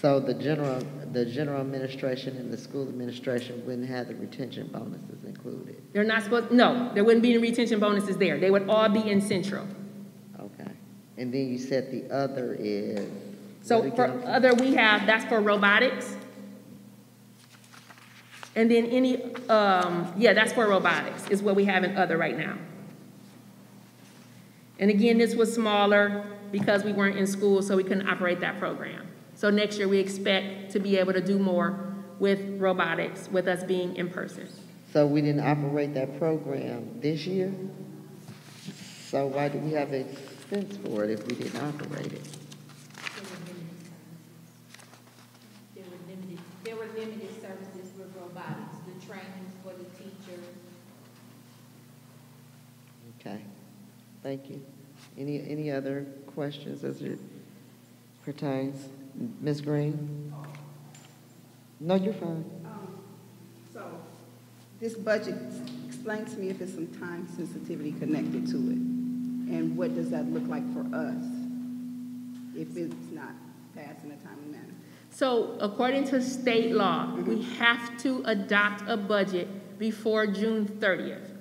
So the general administration and the school administration wouldn't have the retention bonuses included? They're not supposed, no, there wouldn't be any retention bonuses there. They would all be in Central. Okay. And then you said the other is? So for other, we have, that's for robotics. And then any, yeah, that's for robotics is what we have in other right now. And again, this was smaller because we weren't in school, so we couldn't operate that program. So next year, we expect to be able to do more with robotics, with us being in person. So we didn't operate that program this year? So why do we have expense for it if we didn't operate it? There were limited services with robotics, the trainings for the teachers. Okay, thank you. Any other questions as it pertains? Ms. Green? No, you're fine. So this budget, explain to me if there's some time sensitivity connected to it. And what does that look like for us if it's not passed in a timely manner? So according to state law, we have to adopt a budget before June 30th.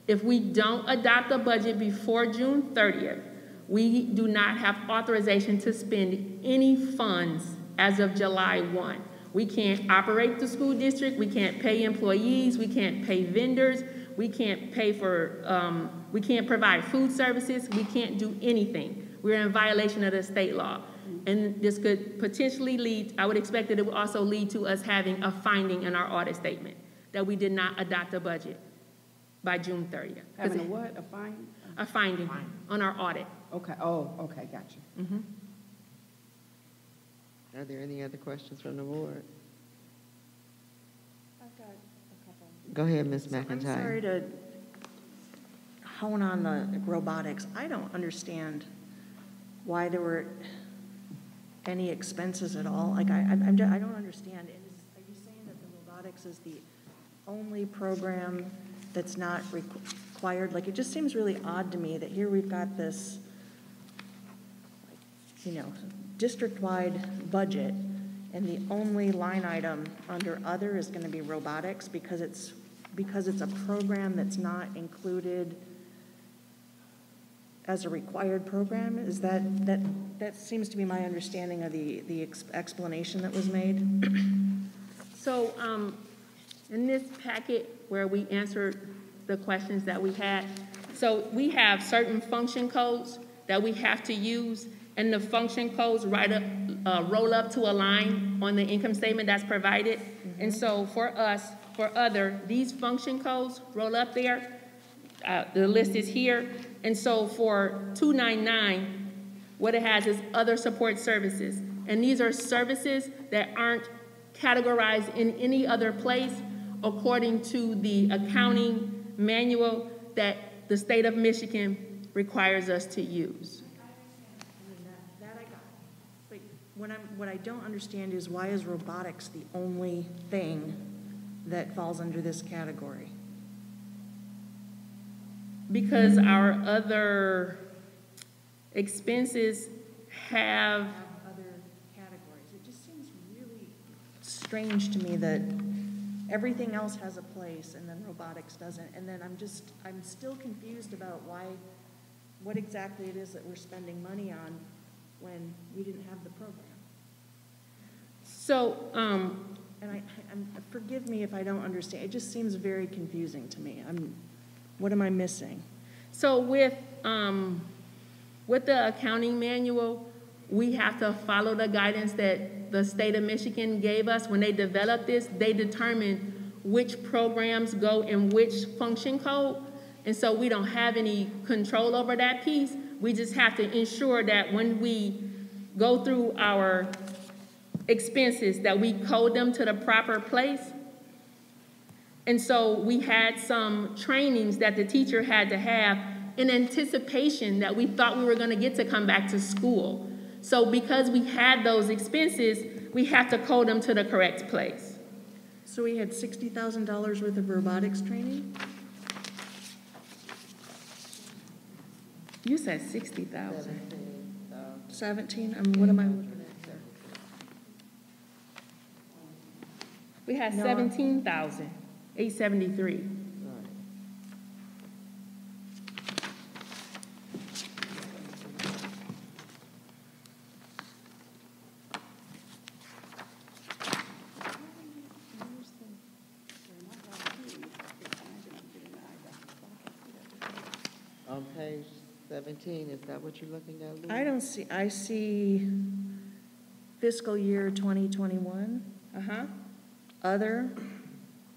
If we don't adopt a budget before June 30th, we do not have authorization to spend any funds as of July 1. We can't operate the school district, we can't pay employees, we can't pay vendors, we can't pay for, we can't provide food services, we can't do anything. We're in violation of the state law. And this could potentially lead, I would expect that it would also lead to us having a finding in our audit statement that we did not adopt a budget by June 30th. Having a what, a fine? A finding on our audit. Okay, oh, okay, gotcha. Mm-hmm. Are there any other questions from the board? I've got a couple. Go ahead, Ms. I'm McIntyre. sorry to hone on the robotics. I don't understand why there were any expenses at all. Like, I don't understand. Are you saying that the robotics is the only program that's not required? Like, it just seems really odd to me that here we've got this, you know, district-wide budget, and the only line item under other is going to be robotics because it's a program that's not included as a required program. Is that seems to be my understanding of the explanation that was made? So in this packet where we answered the questions that we had, so we have certain function codes that we have to use, and the function codes roll up to a line on the income statement that's provided. Mm-hmm. And so for us, these function codes roll up there. The list is here. And so for 299, what it has is other support services. And these are services that aren't categorized in any other place according to the accounting manual that the state of Michigan requires us to use. That I got. But what I don't understand is why is robotics the only thing that falls under this category? Because our other expenses have, other categories. It just seems really strange to me that everything else has a place and then robotics doesn't. And then I'm still confused about what exactly it is that we're spending money on when we didn't have the program. so, And forgive me if I don't understand. It just seems very confusing to me. What am I missing? so with the accounting manual, we have to follow the guidance that the state of Michigan gave us. When they developed this, they determined which programs go in which function code. And so we don't have any control over that piece. We just have to ensure that when we go through our expenses, that we code them to the proper place. And so we had some trainings that the teacher had to have in anticipation that we thought we were going to get to come back to school. So because we had those expenses, we have to code them to the correct place. So we had $60,000 worth of robotics training? You said 60,000. 17? What am I looking at there? We had No. 17,873. On page 17, is that what you're looking at, Lou? I see fiscal year 2021, other,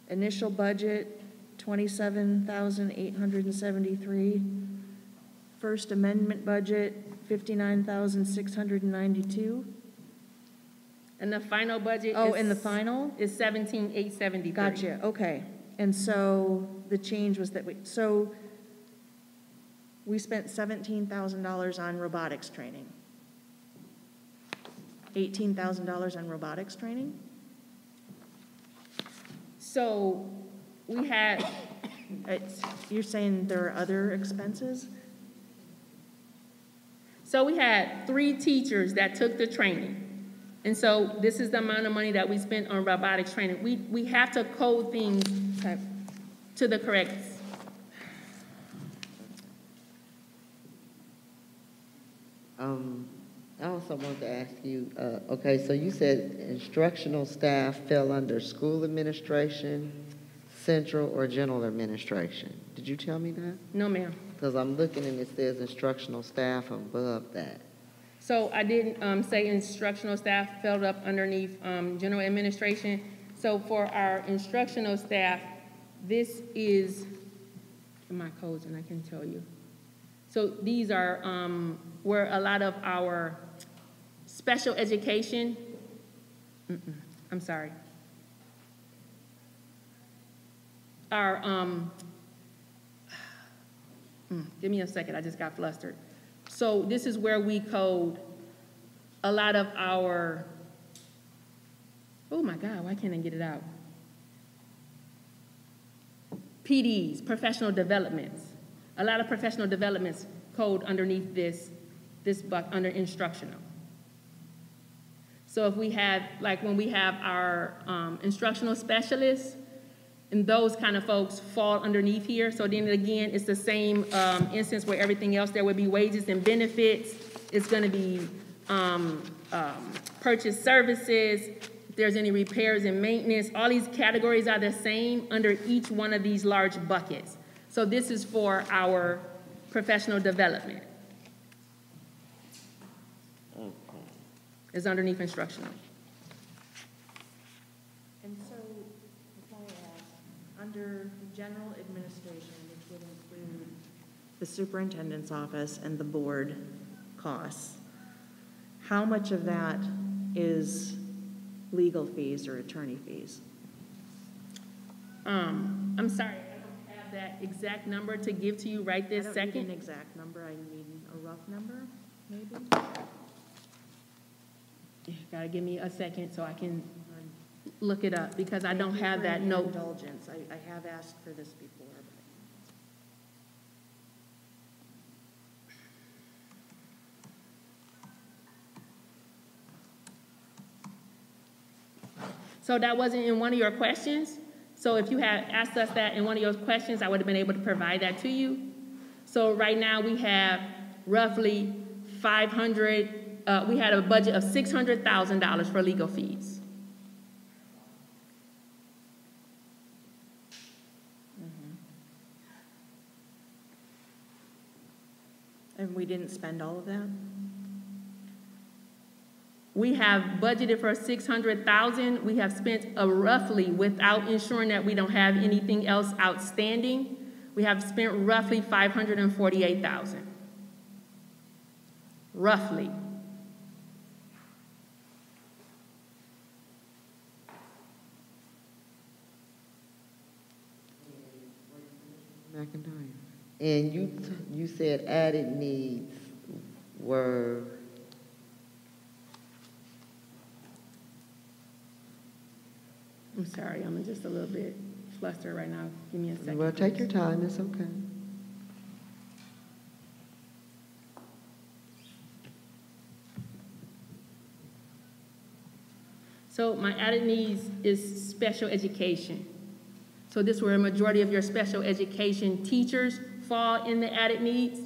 initial budget, 27,873, First Amendment budget, 59,692. And the final budget Oh, and the final? is 17,873. Gotcha, okay. And so the change was that we spent $17,000 on robotics training. $18,000 on robotics training? So we had, You're saying there are other expenses? so we had 3 teachers that took the training. And so this is the amount of money that we spent on robotics training. We have to code things to the correct. I also want to ask you, okay, so you said instructional staff fell under school administration, central, or general administration. Did you tell me that? No, ma'am. Because I'm looking and it says instructional staff above that. So I didn't say instructional staff fell up underneath general administration. So for our instructional staff, this is my codes, and I can tell you. So these are where a lot of our special education, I'm sorry. Our, give me a second, I just got flustered. So this is where we code a lot of our, oh my God, why can't I get it out? PDs, professional developments. A lot of professional developments code underneath this bucket under instructional. So if we have, like when we have our instructional specialists, and those kind of folks fall underneath here. So then again, it's the same instance where everything else, there would be wages and benefits. It's gonna be purchase services. If there's any repairs and maintenance, all these categories are the same under each one of these large buckets. So this is for our professional development. Okay. It's underneath instructional. And so, if I ask, under general administration, which would include the superintendent's office and the board costs, how much of that is legal fees or attorney fees? I'm sorry, I don't have that exact number to give to you right this I don't need second. an exact number, I need a rough number, maybe? You gotta give me a second so I can look it up, because I don't have that Thank you for note. your indulgence, I have asked for this before. So that wasn't in one of your questions. So if you had asked us that in one of your questions, I would have been able to provide that to you. So right now we have roughly 500, we had a budget of $600,000 for legal fees. And we didn't spend all of that? We have budgeted for $600,000. We have spent roughly, without ensuring that we don't have anything else outstanding, we have spent roughly $548,000. Roughly. McIntyre. And you said added needs were, I'm sorry, I'm just a little bit flustered right now. Give me a second. well, take please. your time, it's okay. So my added needs is special education. So this where a majority of your special education teachers fall in the added needs.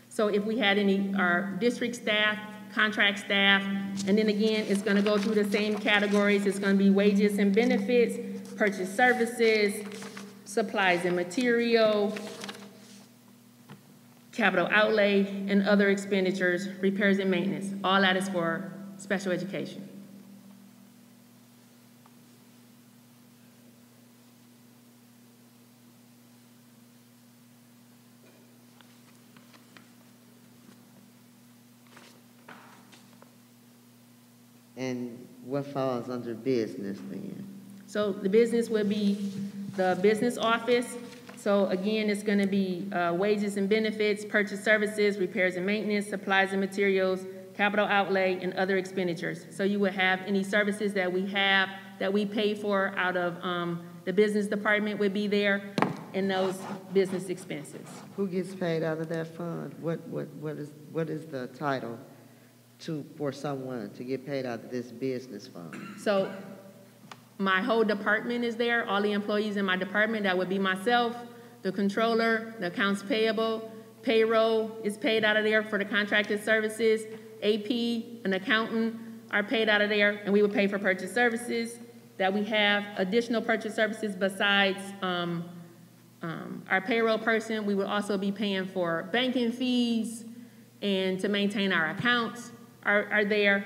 So if we had any, our district staff, contract staff, and then again, it's gonna go through the same categories. It's gonna be wages and benefits, purchase services, supplies and material, capital outlay, and other expenditures, repairs and maintenance. All that is for special education. And what falls under business then? So the business would be the business office. So again, it's gonna be wages and benefits, purchase services, repairs and maintenance, supplies and materials, capital outlay, and other expenditures. So you would have any services that we have, that we pay for out of the business department would be there, and those business expenses. Who gets paid out of that fund? What is the title for someone to get paid out of this business fund? So my whole department is there, all the employees in my department, that would be myself, the controller, the accounts payable, payroll is paid out of there for the contracted services, AP, an accountant are paid out of there, and we would pay for purchase services that we have, additional purchase services besides our payroll person. We would also be paying for banking fees and to maintain our accounts are there.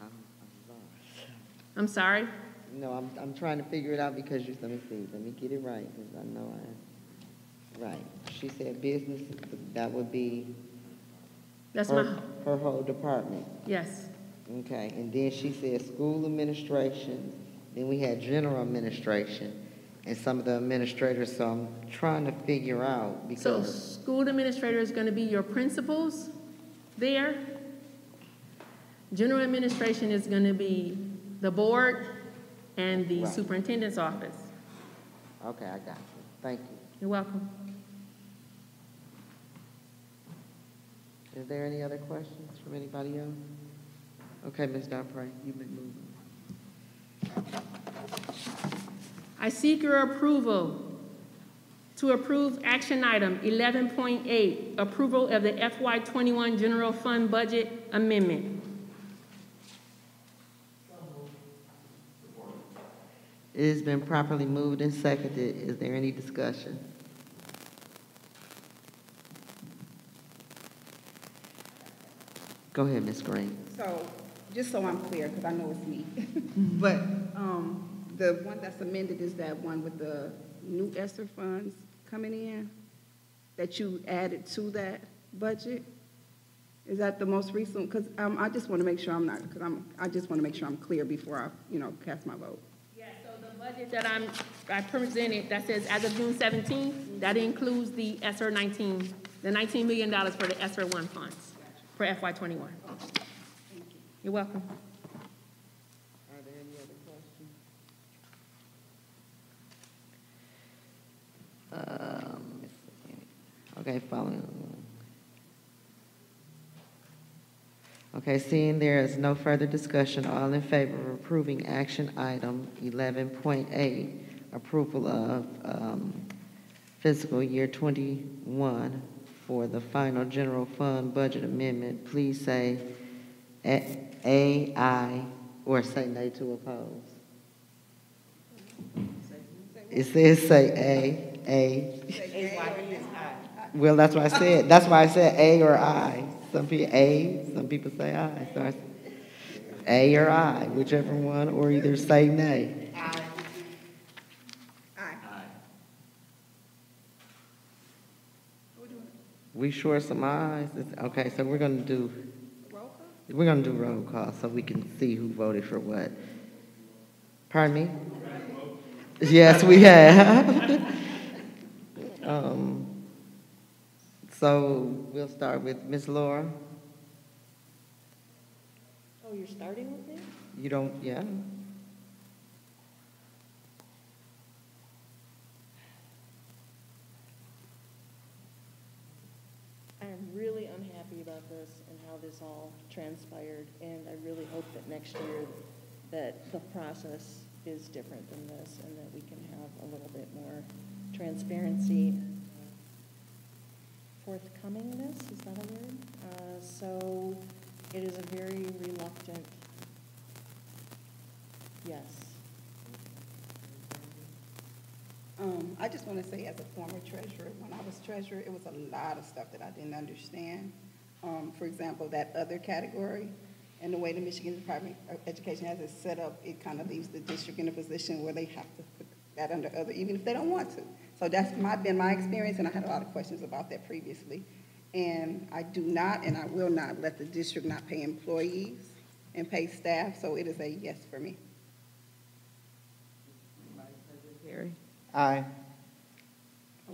I'm lost. I'm sorry? No, I'm trying to figure it out because let me see, let me get it right, because I know right. She said business, that would be That's her whole department. Yes. Okay, and then she said school administration, then we had general administration, and some of the administrators, so I'm trying to figure out So because. school administrator is gonna be your principals there. General administration is gonna be the board and the Right. superintendent's office. Okay, I got you. Thank you. You're welcome. Is there any other questions from anybody else? Okay, Ms. Dupre, you may move on. I seek your approval to approve action item 11.8, approval of the FY21 general fund budget amendment. It has been properly moved and seconded. Is there any discussion? Go ahead, Ms. Green. So, just so I'm clear, because I know it's me, but the one that's amended is that one with the new ESSER funds coming in, that you added to that budget? Is that the most recent? Because I just want to make sure I'm not, because I just want to make sure I'm clear before I, cast my vote. Yeah, so the budget that I presented, that says as of June 17th, that includes the ESSER 19, the $19 million for the ESSER 1 funds for FY21. You're welcome. Are there any other questions? Okay, following. Okay, seeing there is no further discussion, all in favor of approving action item 11.8, approval of fiscal year 21 for the final general fund budget amendment, please say aye, or say nay to oppose. It says say A. Well, that's what I said. That's why I said A or I. Some people A, some people say I. So I said A or I, whichever one, or either say nay. Aye. We short some ayes. Okay, so we're gonna do roll call so we can see who voted for what. Pardon me? Yes, we have. So we'll start with Ms. Laura. Oh, you're starting with me? You don't, yeah. I'm really unhappy about this and how this all transpired, and I really hope that next year that the process is different than this and that we can have a little bit more transparency. Forthcomingness, is that a word? So it is a very reluctant yes. I just want to say, as a former treasurer, when I was treasurer, it was a lot of stuff that I didn't understand. For example, that other category, and the way the Michigan Department of Education has it set up, it kind of leaves the district in a position where they have to put that under other, even if they don't want to. So that's been my experience, and I had a lot of questions about that previously. And I do not, and I will not, let the district not pay employees and pay staff, so it is a yes for me. Gary? Aye.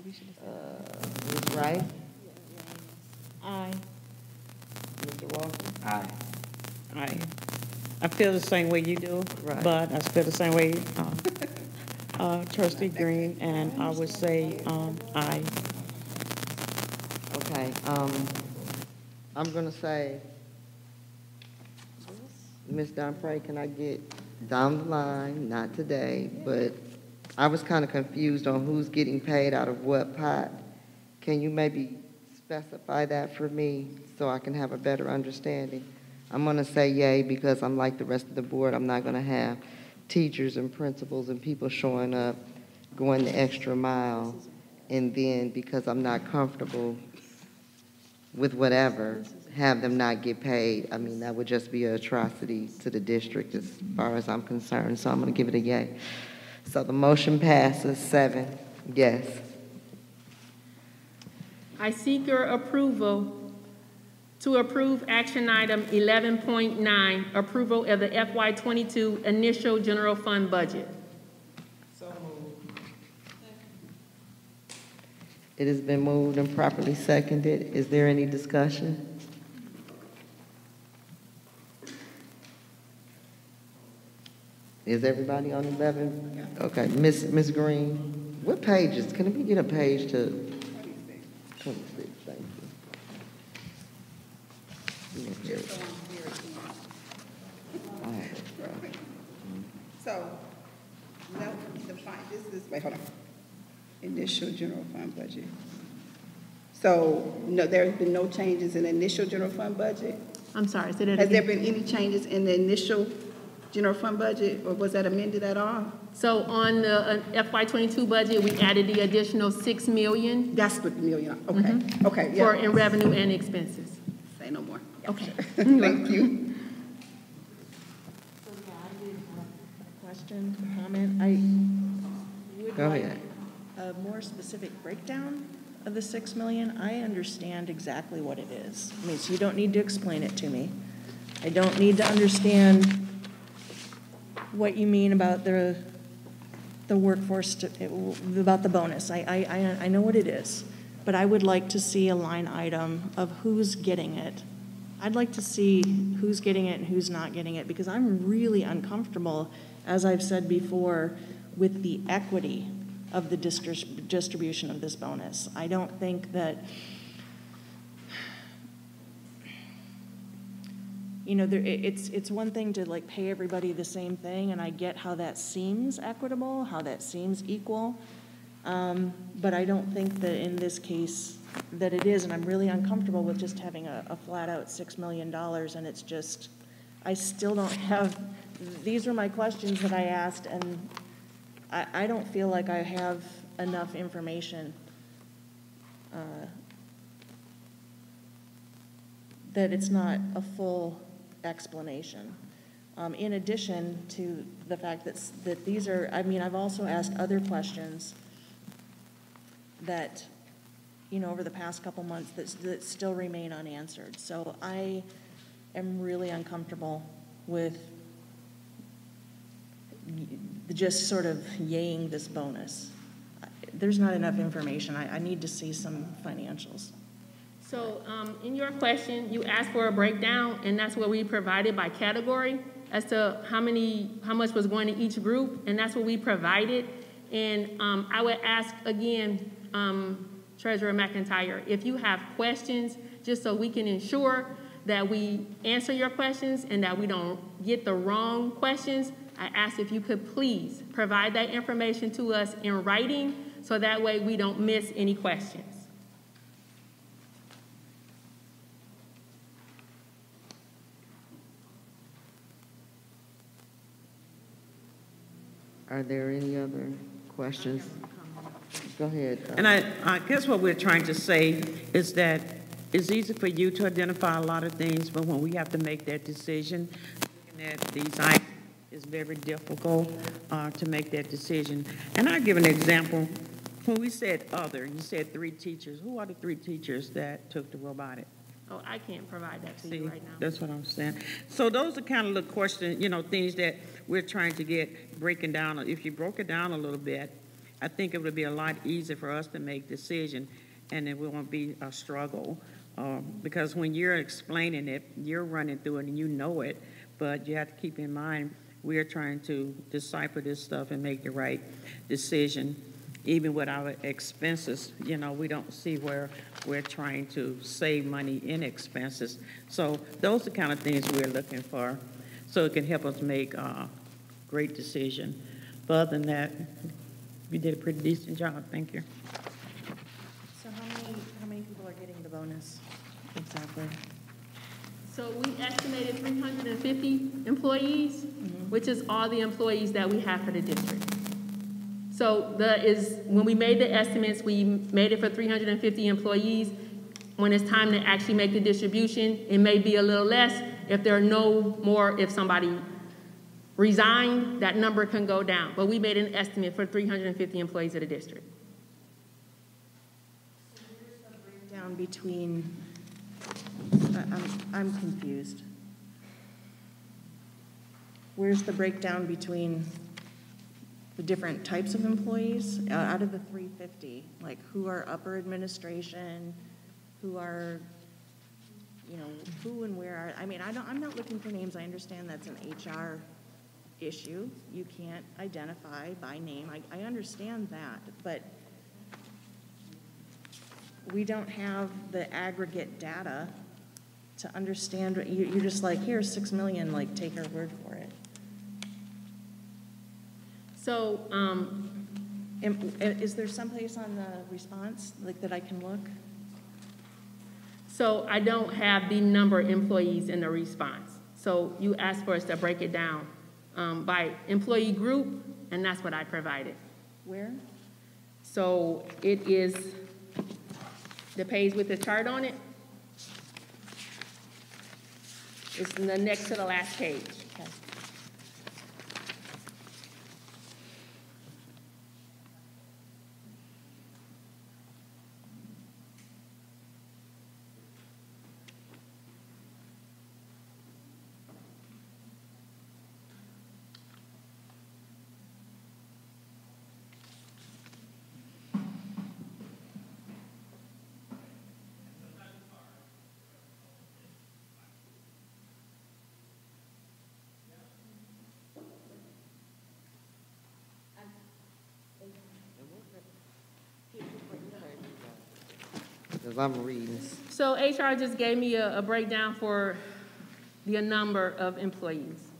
Ms. Wright? Aye. Mr. Walker? Aye. I feel the same way you do, Right. but I feel the same way Trustee Green, and I would say aye. Okay, I'm gonna say, Ms. Domprey, can I get down the line, not today, but I was kind of confused on who's getting paid out of what pot. Can you maybe specify that for me so I can have a better understanding? I'm gonna say yay because I'm like the rest of the board. I'm not gonna have teachers and principals and people showing up, going the extra mile, and then because I'm not comfortable with whatever, have them not get paid. I mean, that would just be an atrocity to the district as far as I'm concerned, so I'm gonna give it a yay. So the motion passes 7 yes. I seek your approval to approve action item 11.9, approval of the FY22 initial general fund budget. It has been moved and properly seconded. Is there any discussion? Is everybody on 11? Okay, Ms. Green, what pages? Can we get a page to 26? Thank you. Here. I have it, right. So, no, wait, hold on. Initial general fund budget. So, no, there's been no changes in the initial general fund budget? I'm sorry, say that Has there again. been any changes in the initial general fund budget, or was that amended at all? So on the FY22 budget, we added the additional $6 million That's what the million, okay, okay, yeah. for in revenue and expenses. Say no more. Okay. Thank you. Question, comment? I would Go like ahead. a more specific breakdown of the $6 million. I understand exactly what it is. I mean, so you don't need to explain it to me. I don't need to understand what you mean about the workforce, about the bonus. I know what it is, but I would like to see a line item of who's getting it. I'd like to see who's getting it and who's not getting it, because I'm really uncomfortable, as I've said before, with the equity of the distribution of this bonus. I don't think that, you know, it's one thing to like pay everybody the same thing, and I get how that seems equitable, how that seems equal, but I don't think that in this case that it is, and I'm really uncomfortable with just having a flat-out $6 million, and it's just, I still don't have, these are my questions that I asked, and I don't feel like I have enough information that it's not a full explanation. In addition to the fact that these are, I mean, I've also asked other questions that, you know, over the past couple months that still remain unanswered. So I am really uncomfortable with just sort of yaying this bonus. There's not enough information. I need to see some financials. So in your question, you asked for a breakdown, and that's what we provided by category as to how much was going to each group, and that's what we provided. And I would ask again, Treasurer McIntyre, if you have questions, just so we can ensure that we answer your questions and that we don't get the wrong questions, I ask if you could please provide that information to us in writing, so that way we don't miss any questions. Are there any other questions? Go ahead. And I guess what we're trying to say is that it's easy for you to identify a lot of things, but when we have to make that decision, looking at these items, it's very difficult to make that decision. And I'll give an example. When we said other, you said 3 teachers. Who are the 3 teachers that took the robotic? Oh, I can't provide that to you right now. That's what I'm saying. So those are kind of the questions, you know, things that we're trying to get breaking down. If you broke it down a little bit, I think it would be a lot easier for us to make decision, and it won't be a struggle. Because when you're explaining it, you're running through it and you know it, but you have to keep in mind we're trying to decipher this stuff and make the right decision. Even with our expenses, you know, we don't see where we're trying to save money in expenses. So those are the kind of things we're looking for, so it can help us make a great decision. But other than that, you did a pretty decent job. Thank you. So how many people are getting the bonus exactly? So we estimated 350 employees, which is all the employees that we have for the district. So when we made the estimates, we made it for 350 employees. When it's time to actually make the distribution, it may be a little less. If there are no more, if somebody resigned, that number can go down. But we made an estimate for 350 employees of the district. So where's the breakdown between, I'm confused. Where's the breakdown between the different types of employees out of the 350? Like, who are upper administration, who are, you know, who and where are, I mean, I'm not looking for names. I understand that's an HR issue. You can't identify by name. I understand that, but we don't have the aggregate data to understand what you're just like, here's $6 million, like, take our word for it. So, is there someplace on the response like that I can look? So I don't have the number of employees in the response. So you asked for us to break it down by employee group, and that's what I provided. Where? So it is the page with the chart on it. It's in the next to the last page. Okay. Because I'm reading. So HR just gave me a breakdown for the number of employees.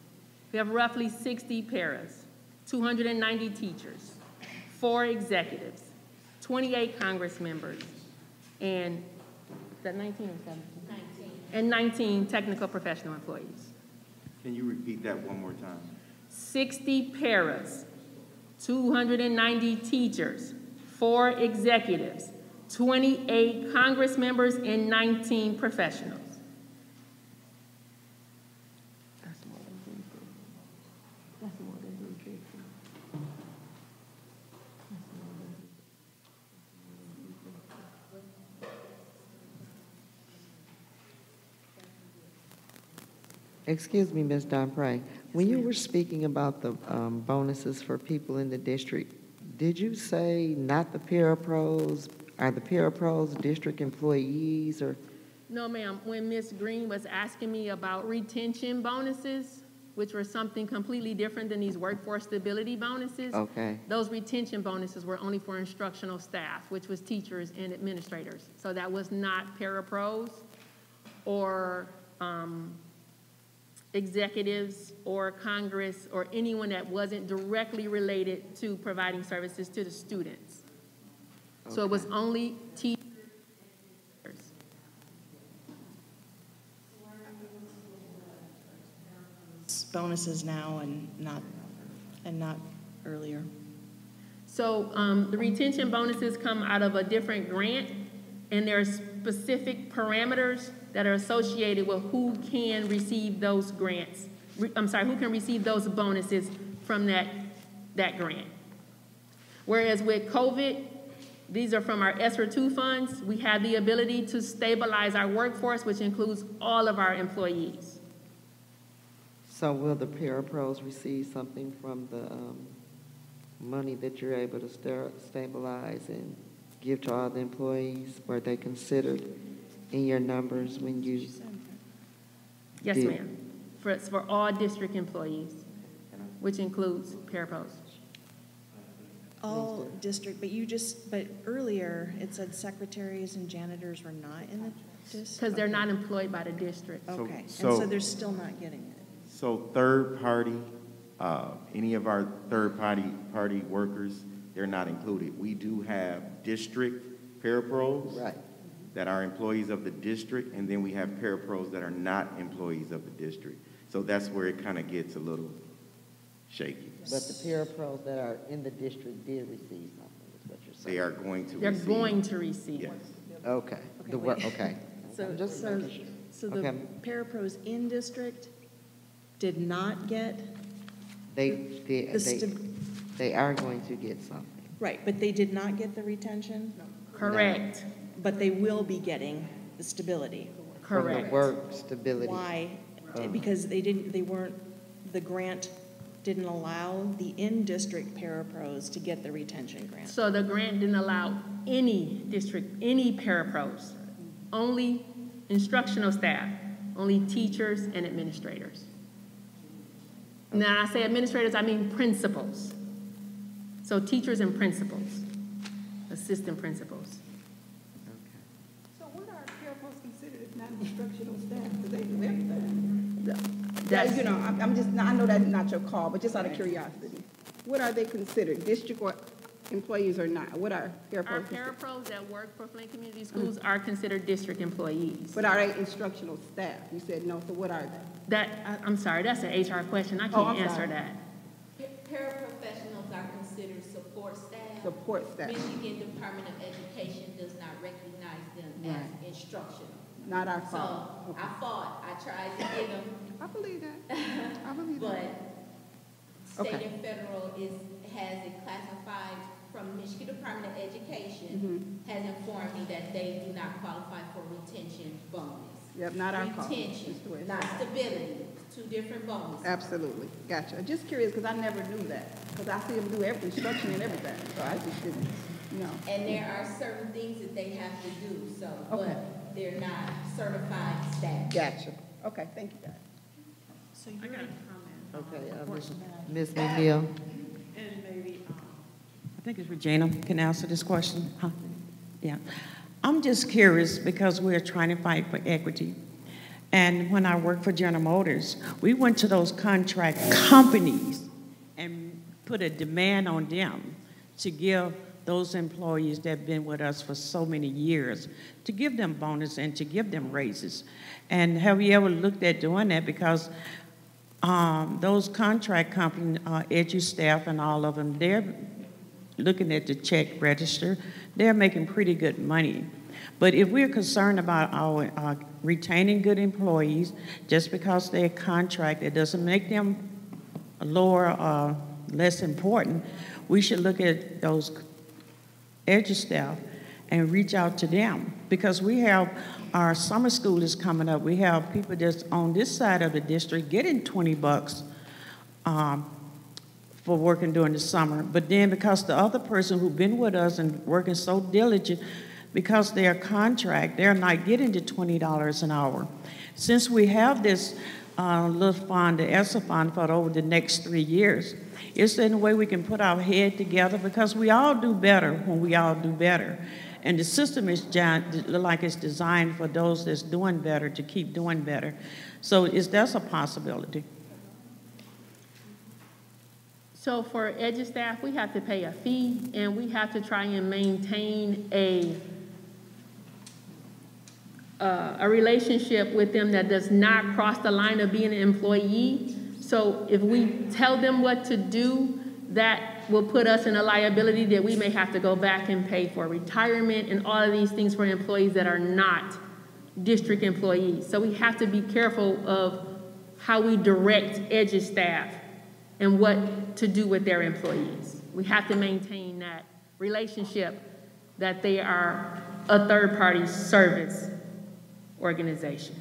We have roughly 60 paras, 290 teachers, 4 executives, 28 Congress members, and is that 19 or 17? 19. And 19 technical professional employees. Can you repeat that one more time? 60 paras, 290 teachers, 4 executives, 28 Congress members, and 19 professionals. That's more than 350. That's more than 350. Excuse me, Ms. Donpray. When you were speaking about the bonuses for people in the district, did you say not the parapros? Are the parapros district employees or? No, ma'am. When Ms. Green was asking me about retention bonuses, which were something completely different than these workforce stability bonuses, Okay. those retention bonuses were only for instructional staff, which was teachers and administrators. So that was not parapros or executives or Congress or anyone that wasn't directly related to providing services to the students. Okay. So it was only teachers. Bonuses now and not earlier. So the retention bonuses come out of a different grant, and there are specific parameters that are associated with who can receive those grants. Who can receive those bonuses from that grant. Whereas with COVID, these are from our ESSER 2 funds. We have the ability to stabilize our workforce, which includes all of our employees. So will the parapros receive something from the money that you're able to stabilize and give to all the employees? Were they considered in your numbers when you? Yes, ma'am. For all district employees, which includes parapros. All district, but earlier it said secretaries and janitors were not in the district? Because they're not employed by the district. Okay, and so they're still not getting it. So third party, any of our third party workers, they're not included. We do have district parapros. Right. That are employees of the district, and then we have parapros that are not employees of the district. So that's where it kind of gets a little shaky. But the parapros that are in the district did receive something, is what you're saying? They are going to They're receive. going to receive. Yes. Okay. Okay. So the Okay. parapros in district did not get? They are going to get something. Right, but they did not get the retention? Correct. But they will be getting the stability. Correct. From the work stability. Why? Because the grant didn't allow the in-district parapros to get the retention grant. So the grant didn't allow any parapros, only instructional staff, only teachers and administrators. Now, I say administrators, I mean principals. So teachers and principals, assistant principals. So what are parapros considered if not instructional staff? Because they do everything. That's, You know, I know that's not your call, but just out of curiosity. What are they considered, district or employees or not? What are parapros our considered? parapros that work for Flint Community Schools are considered district employees. But are they instructional staff? You said no, so what are they? I'm sorry, that's an HR question. I Oh, can't I'm answer sorry. that. Paraprofessionals are considered support staff. Support staff. Michigan Department of Education does not recognize them as instructional. Not our So fault. Okay. I tried to get them, I believe that. I believe but that. state Okay. and federal has it classified from Michigan Department of Education, has informed me that they do not qualify for retention bonus. Yep, not our call. Retention, Just the way it's not done. stability, two different bonuses. Absolutely. Gotcha. Just curious, because I never knew that. Because I see them do every instruction and everything. So I just didn't know. And there are certain things that they have to do, so, Okay. but they're not certified staff. Gotcha. Okay, thank you, guys. So you're, Okay, Ms. McNeil? And maybe, I think it's Regina can answer this question. Huh? Yeah. I'm just curious because we're trying to fight for equity. And when I worked for General Motors, we went to those contract companies and put a demand on them to give those employees that have been with us for so many years, to give them bonus and to give them raises. And have you ever looked at doing that? Because those contract companies, EduStaff and all of them, they're looking at the check register. They're making pretty good money. But if we're concerned about our retaining good employees, just because they're contracted doesn't make them lower or less important. We should look at those EduStaff and reach out to them, because we have our summer school is coming up. We have people just on this side of the district getting $20 for working during the summer. But then because the other person who's been with us and working so diligent, because their contract, they're not getting to $20 an hour. Since we have this little fund, the ESSA fund, for over the next 3 years, is there any way we can put our head together? Because we all do better when we all do better. And the system is like it's designed for those that's doing better to keep doing better. So that's a possibility. So for EduStaff, we have to pay a fee, and we have to try and maintain a relationship with them that does not cross the line of being an employee. So if we tell them what to do, that will put us in a liability that we may have to go back and pay for retirement and all of these things for employees that are not district employees. So we have to be careful of how we direct EduStaff and what to do with their employees. We have to maintain that relationship that they are a third-party service organization.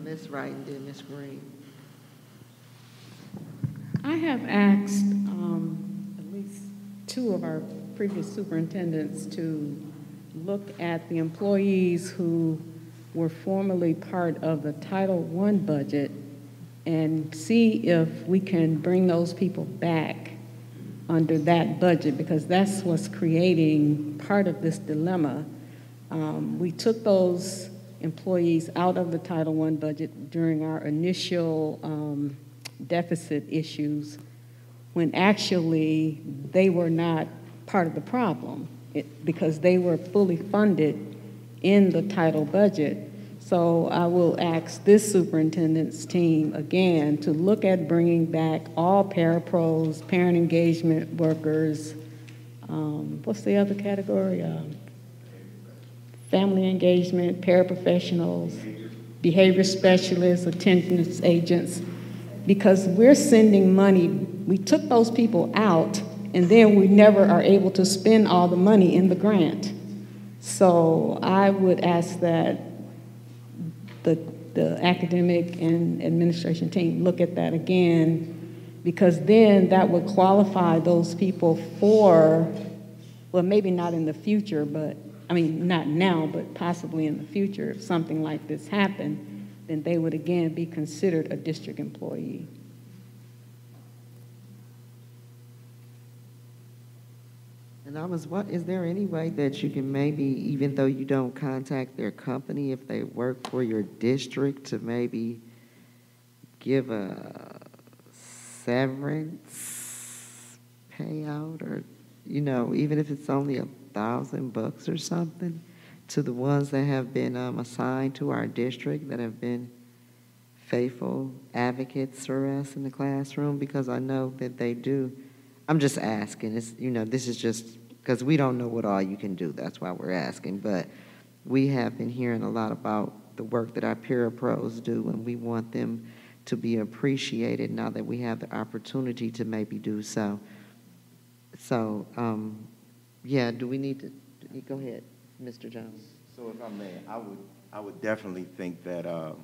Ms. Wright and then Ms. Green. I have asked at least 2 of our previous superintendents to look at the employees who were formerly part of the Title I budget and see if we can bring those people back under that budget, because that's what's creating part of this dilemma. We took those employees out of the Title I budget during our initial deficit issues, when actually they were not part of the problem because they were fully funded in the title budget. So I will ask this superintendent's team again to look at bringing back all parapros, parent engagement workers, what's the other category? Family engagement, paraprofessionals, behavior specialists, attendance agents, because we're sending money. We took those people out, and then we never are able to spend all the money in the grant. So I would ask that the academic and administration team look at that again, because then that would qualify those people for, well, maybe not in the future, but I mean, not now, but possibly in the future, if something like this happened, then they would again be considered a district employee. And is there any way that you can maybe, even though you don't contact their company, if they work for your district, to maybe give a severance payout, or, even if it's only $1,000 or something, to the ones that have been assigned to our district, that have been faithful advocates for us in the classroom, because I know that they do. I'm just asking. It's, this is just because we don't know what all you can do. That's why we're asking. But we have been hearing a lot about the work that our parapros do, and we want them to be appreciated now that we have the opportunity to maybe do so. So, yeah, do we need to go ahead, Mr. Jones? So if I may, I would definitely think that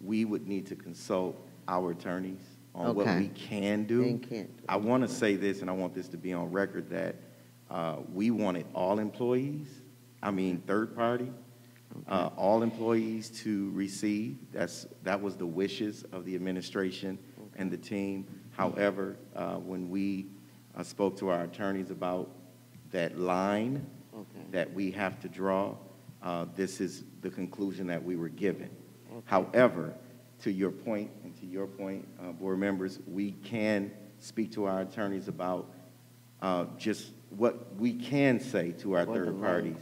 we would need to consult our attorneys on what we can do. I want to say this, and I want this to be on record, that we wanted all employees, third party, all employees to receive. That was the wishes of the administration and the team. However, when we spoke to our attorneys about that line, that we have to draw. This is the conclusion that we were given. However, to your point, and to your point, board members, we can speak to our attorneys about just what we can say to our third parties,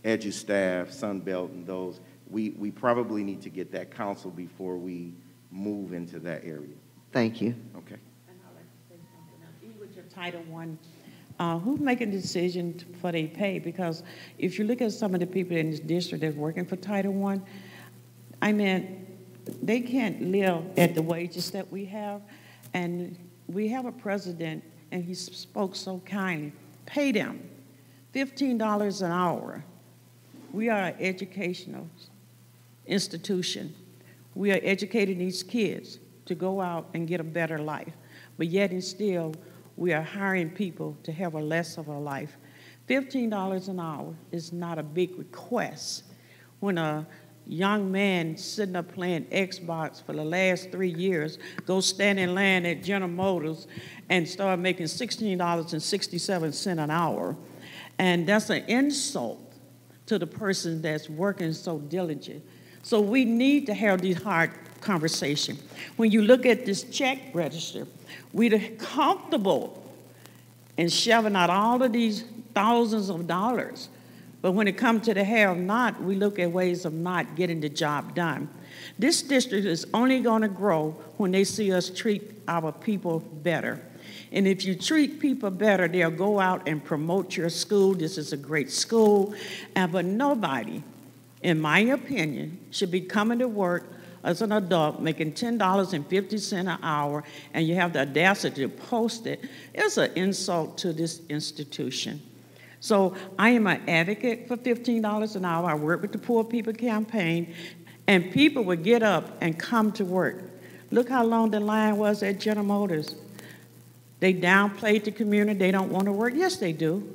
EduStaff, Sunbelt, and those. We probably need to get that counsel before we move into that area. Thank you. Okay. And I'd like to say something else. Even with your Title I, who's making the decision for their pay? Because if you look at some of the people in this district that's working for Title I mean, they can't live at the wages that we have. And we have a president, and he spoke so kindly. Pay them $15 an hour. We are an educational institution. We are educating these kids to go out and get a better life. But yet and still, we are hiring people to have a less of a life. $15 an hour is not a big request. When a young man sitting up playing Xbox for the last 3 years goes stand in line at General Motors and start making $16.67 an hour, and that's an insult to the person that's working so diligent. So we need to have these hard conversations. When you look at this check register, we're comfortable in shoving out all of these thousands of dollars. But when it comes to the have-not, we look at ways of not getting the job done. This district is only going to grow when they see us treat our people better. And if you treat people better, they'll go out and promote your school. This is a great school. But nobody, in my opinion, should be coming to work as an adult making $10.50 an hour, and you have the audacity to post it. It's an insult to this institution. So I am an advocate for $15 an hour. I work with the Poor People Campaign, and people would get up and come to work. Look how long the line was at General Motors. They downplayed the community. They don't want to work. Yes, they do.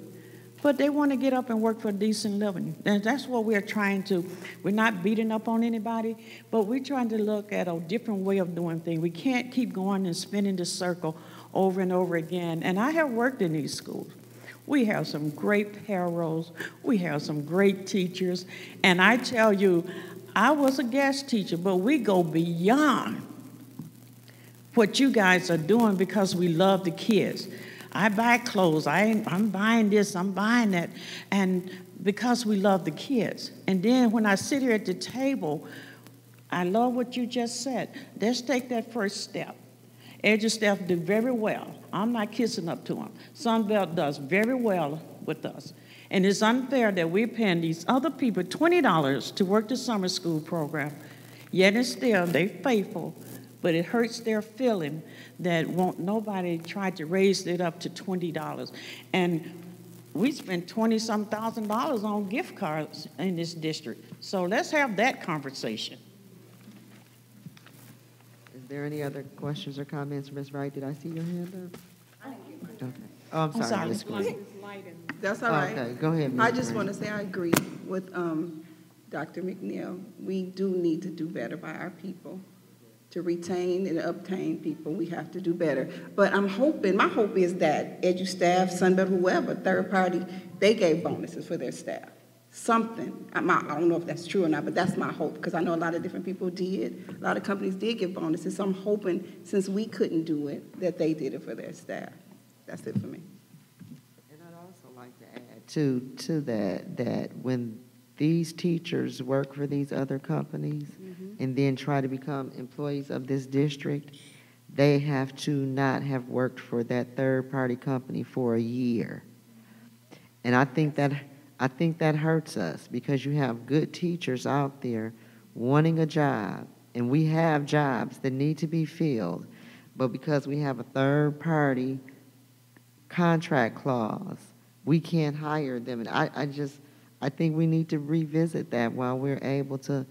But they want to get up and work for a decent living. And that's what we're trying to. We're not beating up on anybody, but we're trying to look at a different way of doing things. We can't keep going and spinning the circle over and over again. And I have worked in these schools. We have some great payrolls. We have some great teachers. And I tell you, I was a guest teacher, but we go beyond what you guys are doing because we love the kids. I buy clothes, I'm buying this, I'm buying that, and because we love the kids. And then when I sit here at the table, I love what you just said. Let's take that first step. EduStaff do very well. I'm not kissing up to them. Sunbelt does very well with us. And it's unfair that we're paying these other people $20 to work the summer school program, yet and still they're faithful. But it hurts their feeling that won't nobody tried to raise it up to $20. And we spent $20-some thousand on gift cards in this district. So let's have that conversation. Is there any other questions or comments, Ms. Wright? Did I see your hand up? Okay. Oh, I'm sorry, Ms. Green. That's all right. Okay, go ahead, Ms. I just Green. want to say I agree with Dr. McNeil. We do need to do better by our people. To retain and obtain people, we have to do better. But I'm hoping, my hope is that EduStaff, Sunbelt, whoever, third party, they gave bonuses for their staff. Something. I don't know if that's true or not, but that's my hope, because I know a lot of different people did. A lot of companies did give bonuses, so I'm hoping, since we couldn't do it, that they did it for their staff. That's it for me. And I'd also like to add to that when these teachers work for these other companies and then try to become employees of this district, they have to not have worked for that third-party company for a year. And I think that hurts us, because you have good teachers out there wanting a job, and we have jobs that need to be filled, but because we have a third-party contract clause, we can't hire them. And I think we need to revisit that while we're able to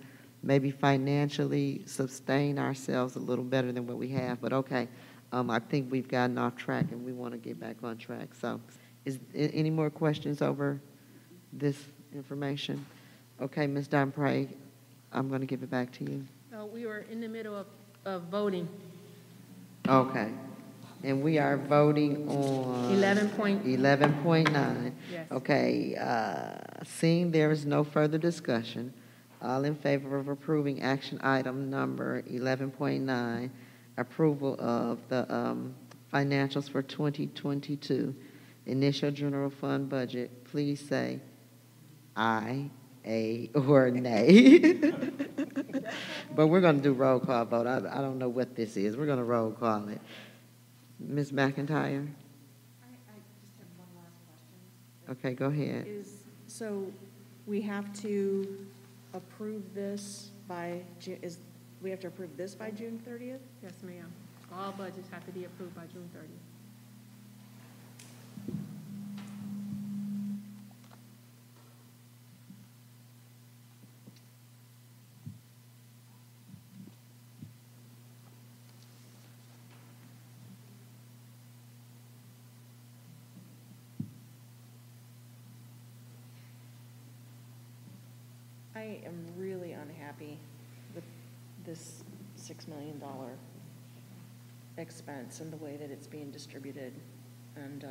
maybe financially sustain ourselves a little better than what we have. But okay, I think we've gotten off track and we want to get back on track. So is any more questions over this information? Okay, Ms. Domprey, I'm going to give it back to you. We were in the middle of voting. Okay. And we are voting on 11.9. Yes. Okay, seeing there is no further discussion, all in favor of approving action item number 11.9, approval of the financials for 2022, initial general fund budget, please say aye, a, or nay. But we're going to do roll call vote. I don't know what this is. We're going to roll call it. Ms. McIntyre? I just have one last question. Okay, go ahead. So we have to approve this by, we have to approve this by June 30th? Yes, ma'am. All budgets have to be approved by June 30th. I am really unhappy with this $6 million expense and the way that it's being distributed. And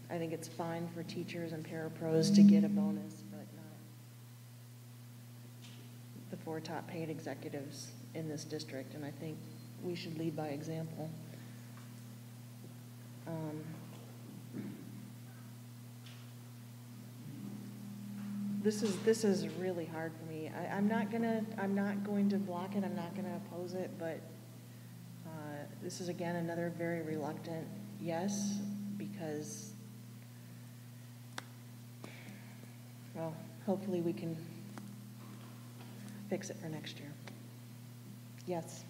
I think it's fine for teachers and parapros to get a bonus, but not the 4 top paid executives in this district. And I think we should lead by example. This is really hard for me. I'm not going to block it. I'm not gonna oppose it, but this is again another very reluctant yes, because, well, hopefully we can fix it for next year. Yes.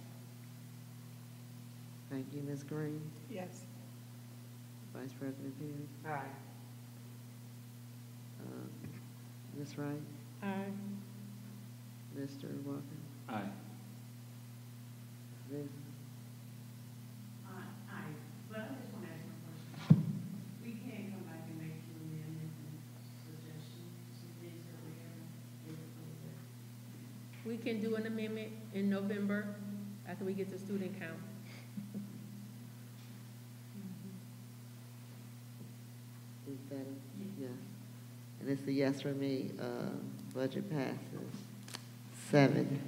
Thank you, Ms. Green. Yes. Vice President Peters. Aye. Ms. Wright? Aye. Mr. Walker? Aye. Ms. Aye, but I just want to ask my question. We can't come back and make some amendments and suggestions, some things that we have. We can do an amendment in November after we get the student count. Is that a yes? And it's a yes for me. Budget passes. 7,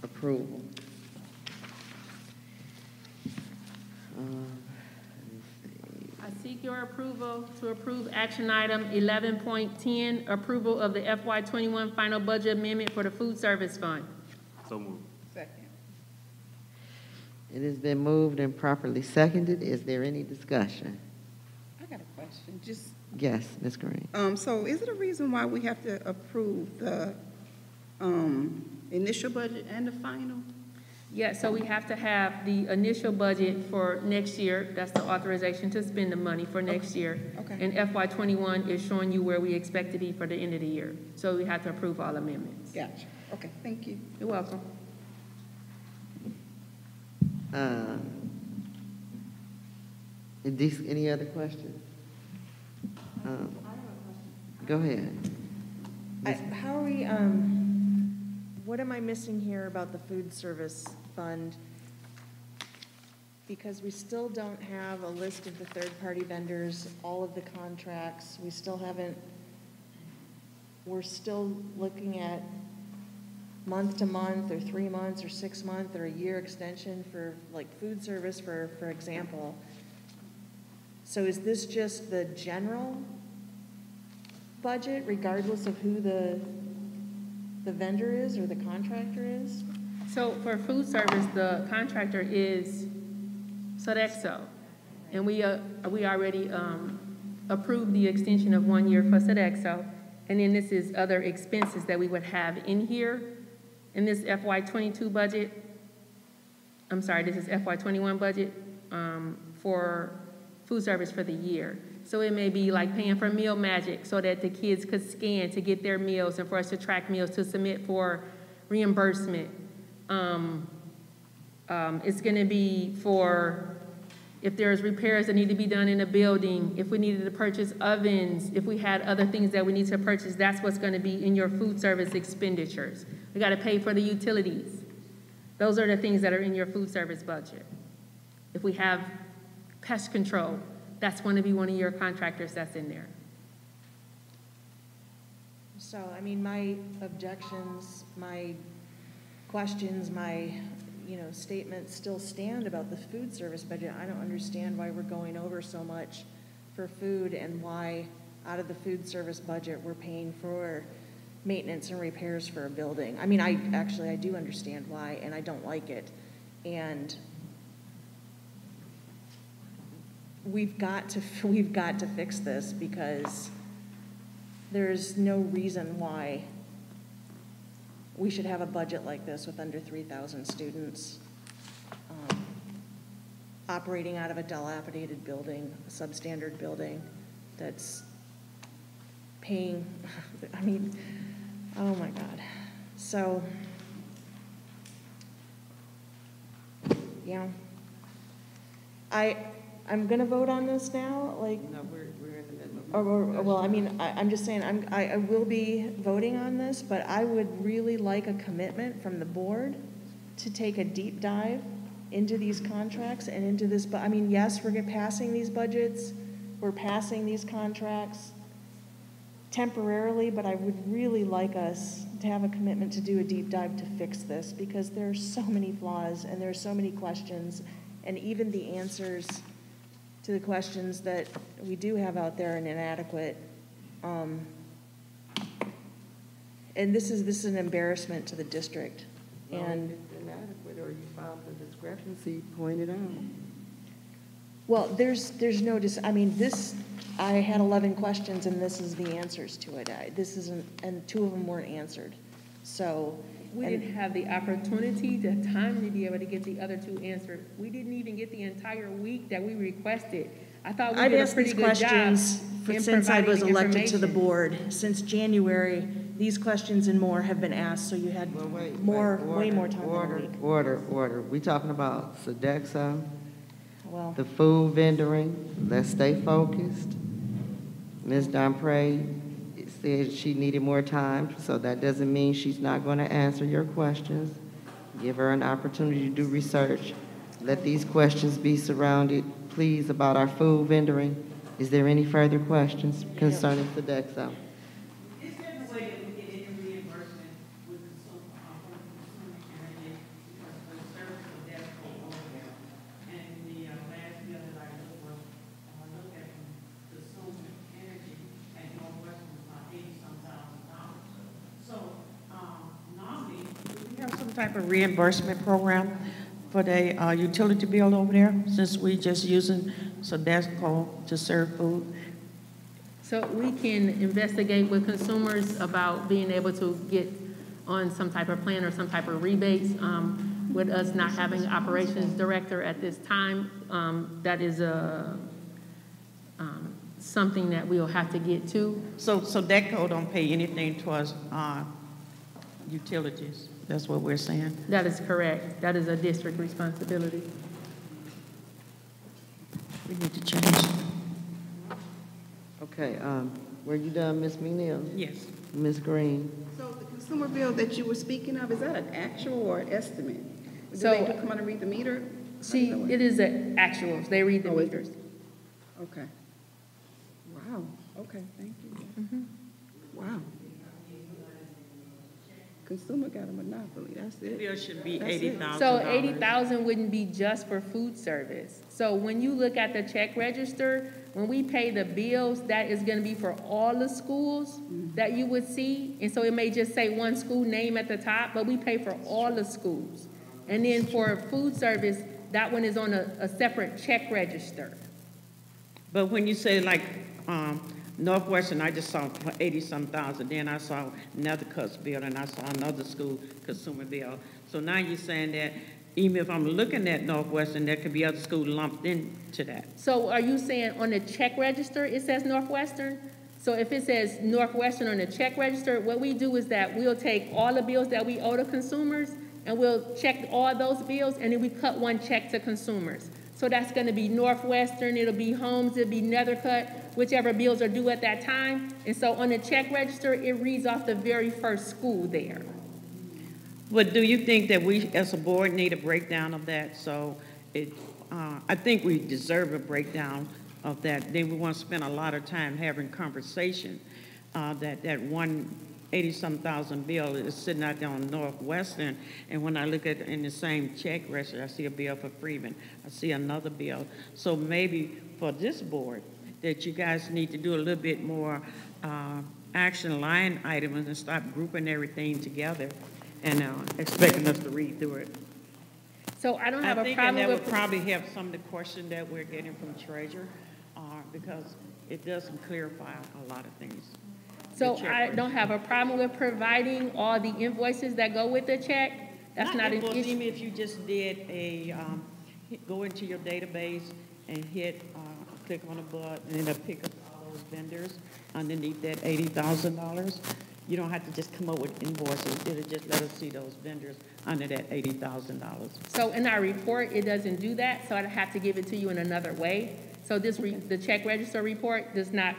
approval. I seek your approval to approve action item 11.10, approval of the FY21 final budget amendment for the food service fund. So moved. Second. It has been moved and properly seconded. Is there any discussion? I got a question. Just, Yes, Ms. Green. so is it a reason why we have to approve the initial budget and the final? Yeah, so we have to have the initial budget for next year. That's the authorization to spend the money for next year. Okay. And FY21 is showing you where we expect to be for the end of the year. So we have to approve all amendments. Gotcha. Okay, thank you. You're welcome. Any other questions? Go ahead. How are we, what am I missing here about the food service fund? Because we still don't have a list of the third-party vendors, all of the contracts. We still haven't, we're still looking at month to month or 3 months or 6 month or a year extension for like food service, for example. So is this just the general budget regardless of who the vendor is or the contractor is? So for food service, the contractor is Sodexo. And we already approved the extension of 1 year for Sodexo. And then this is other expenses that we would have in here in this FY22 budget. I'm sorry, this is FY21 budget for food service for the year. So it may be like paying for Meal Magic so that the kids could scan to get their meals and for us to track meals to submit for reimbursement. It's going to be for If there's repairs that need to be done in a building, if we needed to purchase ovens, if we had other things that we need to purchase, that's what's gonna be in your food service expenditures. We gotta pay for the utilities. Those are the things that are in your food service budget. If we have pest control, that's gonna be one of your contractors that's in there. So, I mean, my objections, my questions, my, statements still stand about the food service budget. I don't understand why we're going over so much for food and why out of the food service budget we're paying for maintenance and repairs for a building. I mean, I do understand why, and I don't like it. And we've got to fix this, because there's no reason why we should have a budget like this with under 3,000 students, operating out of a dilapidated building, a substandard building that's paying, I mean, oh my God. So, I'm gonna vote on this now, like. No, we're in the middle of. Well, I mean, I'm just saying, I will be voting on this, but I would really like a commitment from the board to take a deep dive into these contracts and into this, but I mean, yes, we're passing these budgets, we're passing these contracts temporarily, but I would really like us to have a commitment to do a deep dive to fix this, because there are so many flaws and there are so many questions, and even the answers to the questions that we do have out there are inadequate. And this is an embarrassment to the district. Well, And if it's inadequate or you found the discrepancy, point it out. well, there's no I had 11 questions and this is the answers to it. And 2 of them weren't answered. So We didn't have the opportunity, the time to be able to get the other 2 answered. We didn't even get the entire week that we requested. I thought we I've did a asked pretty these good job questions in since I was providing elected to the information. board. Since January, these questions and more have been asked, so you had way more time than a week. Order. We talking about Sodexo, Well, the food vendoring. Let's stay focused. Ms. Domprey said she needed more time, so that doesn't mean she's not going to answer your questions. Give her an opportunity to do research. Let these questions be surrounded, please, about our food vendoring. Is there any further questions concerning Sodexo? Is there a way that we get any reimbursement with consumer energy, because the service of that over there? And the last bill that I looked at from consumer energy at Northwestern was about $80-some thousand. So, normally, We have some type of reimbursement program for the utility bill over there, since we just using Sodexo to serve food. So we can investigate with consumers about being able to get on some type of plan or some type of rebates. With us not having an operations director at this time, that is something that we'll have to get to. So Sodexo don't pay anything towards utilities. That's what we're saying. That is correct. That is a district responsibility. We need to change. Okay, were you done, Ms. McNeil? Yes. Ms. Green? So the consumer bill that you were speaking of, is that an actual or an estimate? Do So- they come out and read the meter? See, it is an actual. They read the meters. Okay. Wow, okay, thank you. Wow. Consumer got a monopoly, that's it. Bill should be That's it. $80,000. So 80,000 wouldn't be just for food service. So when you look at the check register, when we pay the bills, that is gonna be for all the schools that you would see. And so it may just say one school name at the top, but we pay for all the schools. And then for food service, that one is on a separate check register. But when you say like Northwestern, I just saw for 80-some thousand. Then I saw another CUS bill, and I saw another school consumer bill. So now you're saying that even if I'm looking at Northwestern, there could be other schools lumped into that. So are you saying on the check register, it says Northwestern? So if it says Northwestern on the check register, what we do is that we'll take all the bills that we owe to consumers, and we'll check all those bills, and then we cut one check to consumers. So that's gonna be Northwestern, it'll be Holmes, it'll be Nethercutt, whichever bills are due at that time. And so on the check register, it reads off the very first school there. But do you think that we, as a board, need a breakdown of that? So I think we deserve a breakdown of that. Then we want to spend a lot of time having conversation. That 180-some thousand bill is sitting out there on Northwestern, and when I look at in the same check register, I see a bill for Freeman. I see another bill. So maybe for this board, that you guys need to do a little bit more action line items and stop grouping everything together and expecting us to read through it. So I don't have a problem that with. would probably have some of the question that we're getting from treasurer, because it doesn't clarify a lot of things. So I don't have a problem with providing all the invoices that go with the check. That's not an issue. Even if you just did go into your database and hit, click on a button, and it'll pick up all those vendors underneath that $80,000. You don't have to just come up with invoices. It'll just let us see those vendors under that $80,000. So in our report, it doesn't do that, so I'd have to give it to you in another way. So the check register report does not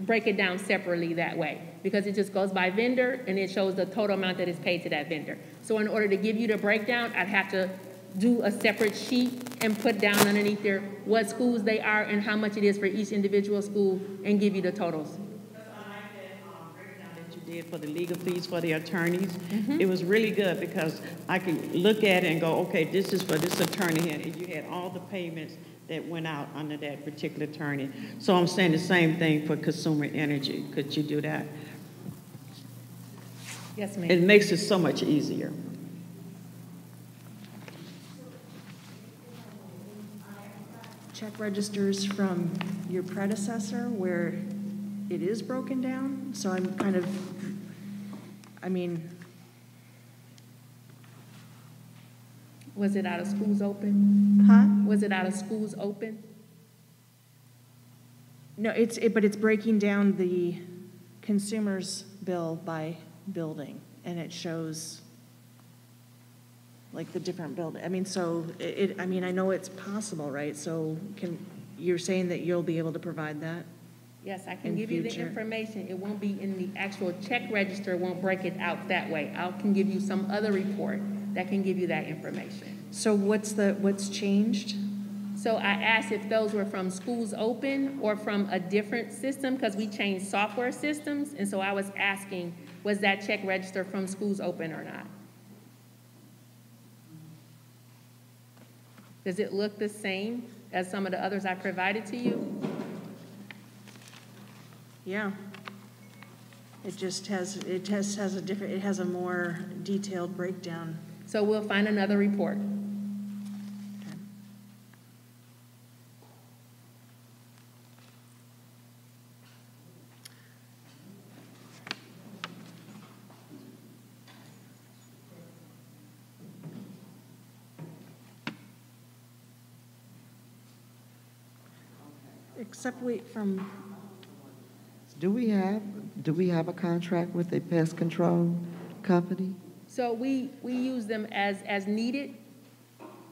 break it down separately that way, because it just goes by vendor and it shows the total amount that is paid to that vendor. So in order to give you the breakdown, I'd have to do a separate sheet and put down underneath there what schools they are and how much it is for each individual school and give you the totals. Did for the legal fees for the attorneys. It was really good because I could look at it and go, okay, this is for this attorney here, and you had all the payments that went out under that particular attorney. So I'm saying the same thing for consumer energy. Could you do that? Yes, ma'am. It makes it so much easier. Check registers from your predecessor where it is broken down, so I'm kind of, Was it out of schools open? Huh? Was it out of schools open? No, but it's breaking down the consumer's bill by building, and it shows like the different building. So I know it's possible, right? So you're saying that you'll be able to provide that? Yes, I can give you the information. It won't be in the actual check register, won't break it out that way. I can give you some other report that can give you that information. So what's changed? So I asked if those were from schools open or from a different system, because we changed software systems, and so I was asking, was that check register from schools open or not? Does it look the same as some of the others I provided to you? Yeah. It has a more detailed breakdown. So we'll find another report. Okay. Except from. Do we have a contract with a pest control company? So we use them as needed.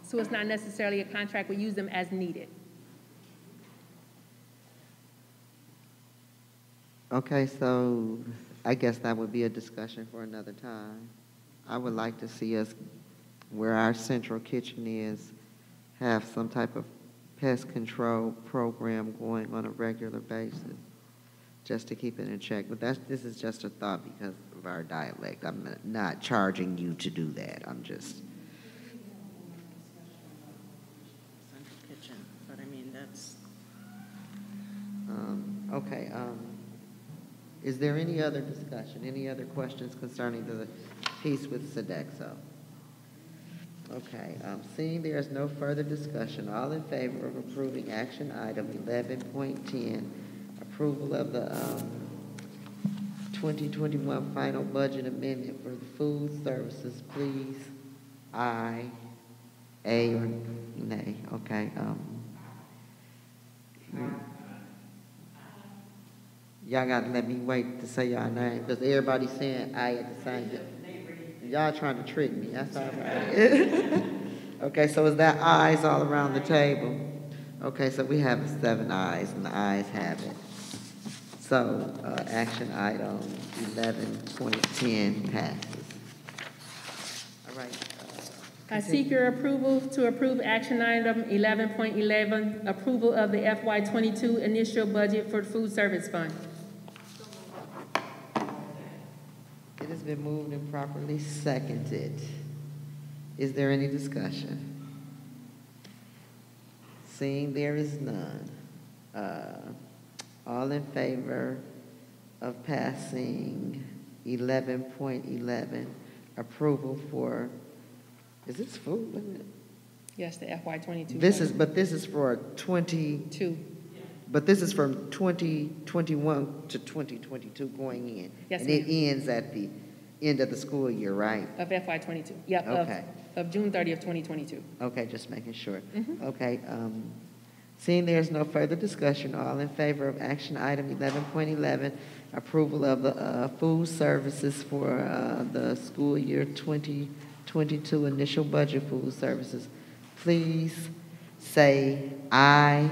So it's not necessarily a contract. We use them as needed. Okay, so I guess that would be a discussion for another time. I would like to see us, where our central kitchen is, have some type of pest control program going on a regular basis, just to keep it in check. But this is just a thought because of our dialect. I'm not charging you to do that. I'm just. Central kitchen, but that's. Okay. Is there any other discussion? Any other questions concerning the piece with Sodexo? Okay. Seeing there is no further discussion, all in favor of approving action item 11.10. Approval of the 2021 final budget amendment for the food services, please. Aye. A or nay? Okay. Y'all got to let me wait to say y'all name because everybody's saying aye at the same time. Y'all trying to trick me. That's all right. Okay, so is that ayes all around the table? Okay, so we have 7 ayes, and the ayes have it. So, action item 11.10 passes. All right. I seek your approval to approve action item 11.11, approval of the FY22 initial budget for food service fund. It has been moved and properly seconded. Is there any discussion? Seeing there is none. All in favor of passing 11.11, approval for, is this food limit? Yes, the FY22. But this is for 22. But this is from 2021 to 2022 going in. Yes, and it ends at the end of the school year, right? Of FY22. Yep. Okay. Of June 30th, 2022. Okay, just making sure. Okay, seeing there's no further discussion, all in favor of action item 11.11, approval of the food services for the school year 2022 initial budget food services, please say aye.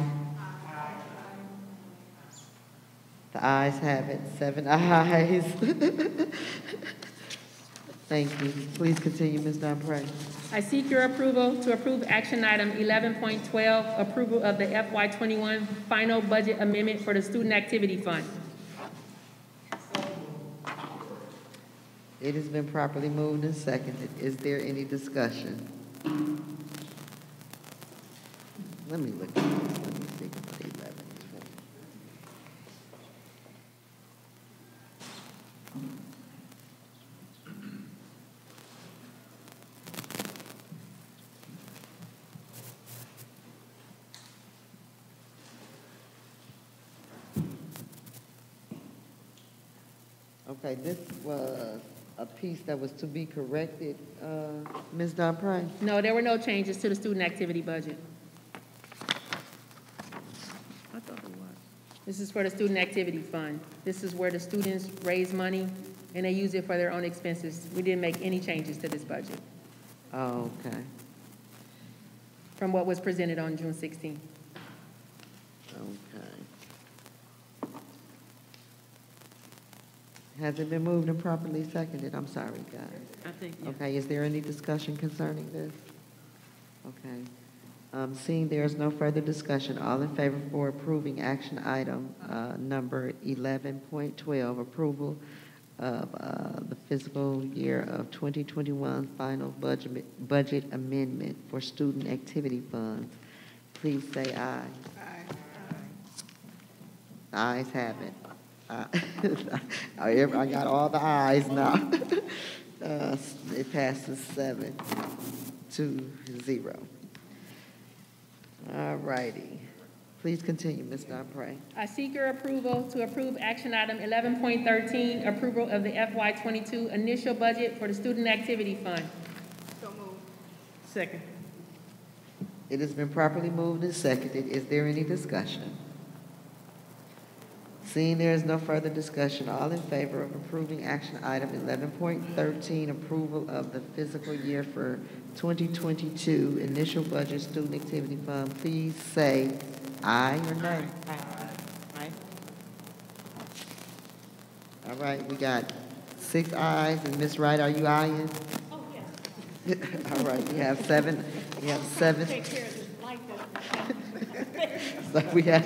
The ayes have it, 7 ayes. Thank you. Please continue, Ms. Dunpray. I seek your approval to approve action item 11.12, approval of the FY21 final budget amendment for the Student Activity Fund. It has been properly moved and seconded. Is there any discussion? Let me look at this. Let me think about 11. Okay, this was a piece that was to be corrected, Ms. Dunpray? No, there were no changes to the student activity budget. I thought it was. This is for the Student Activity Fund. This is where the students raise money and they use it for their own expenses. We didn't make any changes to this budget Oh, okay. from what was presented on June 16th. Okay. Has it been moved and properly seconded? I'm sorry, guys. I think, yeah. Okay, is there any discussion concerning this? Okay. Seeing there is no further discussion, all in favor for approving action item number 11.12, approval of the fiscal year of 2021 final budget amendment for student activity funds, please say aye. Aye. Ayes have it. I got all the ayes now. It passes 7-0. All righty. Please continue, Ms. Dunpray. I seek your approval to approve action item 11.13, approval of the FY22 initial budget for the Student Activity Fund. So moved. Second. It has been properly moved and seconded. Is there any discussion? Seeing there is no further discussion, all in favor of approving action item 11.13, approval of the fiscal year for 2022 initial budget student activity fund, please say aye or nay. Aye. All right, we got 6 ayes, and Ms. Wright, are you eyeing? Oh, yes. All right, we have 7. We have 7. Take care of this light that So we have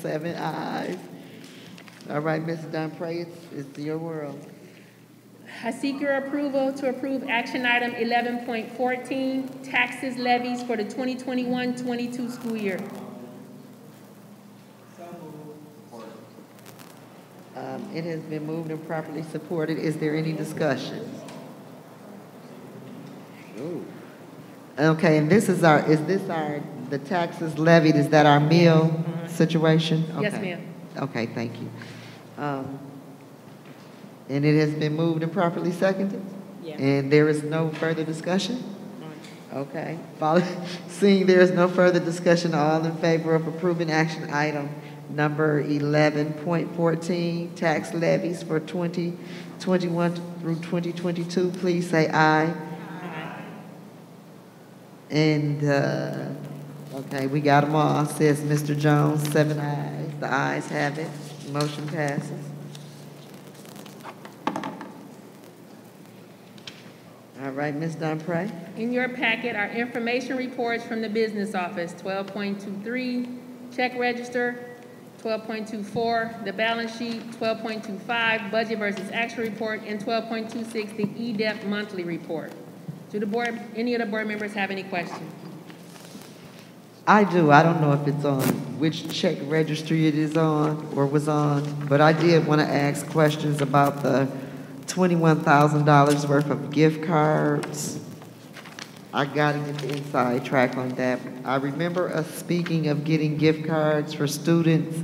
7 ayes. All right, Ms. Dunpray, it's your world. I seek your approval to approve action item 11.14, taxes levies for the 2021-22 school year. It has been moved and properly supported. Is there any discussion? Ooh. Okay, and this is the taxes levied, is that our meal situation? Yes, Okay. ma'am. Okay, thank you. And it has been moved and properly seconded? Yeah. And there is no further discussion? Okay. Seeing there is no further discussion, all in favor of approving action item number 11.14, tax levies for 2021 through 2022, please say aye. Aye. And, okay, we got them all, says Mr. Jones, 7 ayes. The ayes have it. Motion passes. All right, Ms. Dunpray. In your packet are information reports from the business office, 12.23, check register, 12.24, the balance sheet, 12.25, budget versus actual report, and 12.26, the EDEP monthly report. Do the board, any of the board members have any questions? I do. I don't know if it's on which check registry it is on or was on, but I did want to ask questions about the $21,000 worth of gift cards. I got to get the inside track on that. I remember us speaking of getting gift cards for students,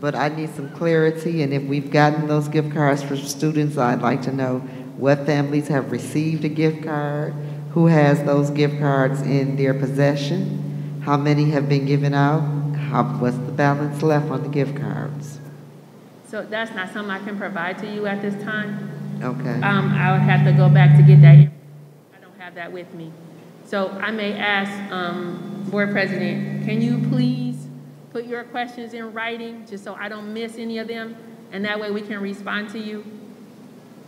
but I need some clarity, and if we've gotten those gift cards for students, I'd like to know what families have received a gift card, who has those gift cards in their possession, how many have been given out, what's the balance left on the gift cards. So that's not something I can provide to you at this time. Okay. I would have to go back to get that. I don't have that with me. So I may ask, Board President, can you please put your questions in writing, just so I don't miss any of them, and that way we can respond to you?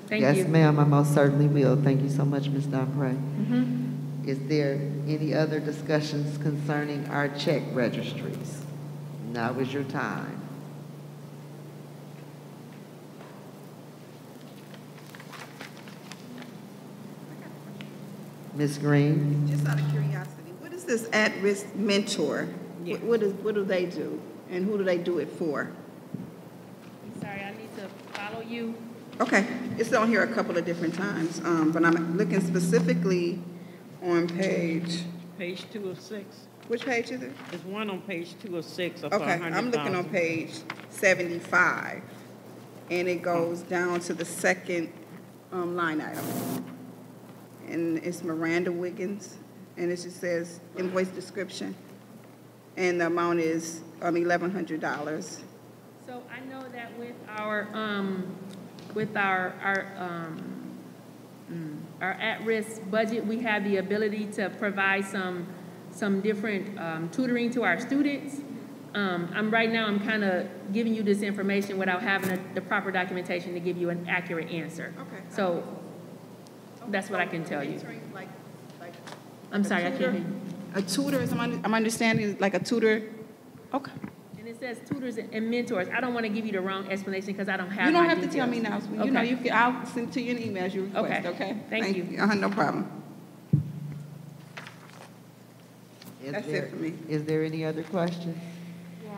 Thank you. Yes, ma'am, I most certainly will. Thank you so much, Ms. Dunpray. Mm-hmm. Is there any other discussions concerning our check registries? Now is your time. Ms. Green? Just out of curiosity, what is this at-risk mentor? What do they do? And who do they do it for? I'm sorry, I need to follow you. Okay, it's on here a couple of different times, but I'm looking specifically on page 2 of 6. Which page is it? There's one on page 2 of 6 of Okay, I'm looking on page 75, and it goes down to the second line item. And it's Miranda Wiggins, and it just says invoice description, and the amount is $1,100. So I know that with our at-risk budget, we have the ability to provide some different tutoring to our students. Right now I'm kind of giving you this information without having the proper documentation to give you an accurate answer. Okay. So that's what I can tell you. I'm sorry, I can't hear you. A tutor, I'm understanding, like a tutor. Okay. And it says tutors and mentors. I don't want to give you the wrong explanation because I don't have. You don't my have details. to tell me now. You know, you can. I'll send to you an email as you request. Okay. Thank you. No problem. That's it for me. Is there any other questions? Yeah,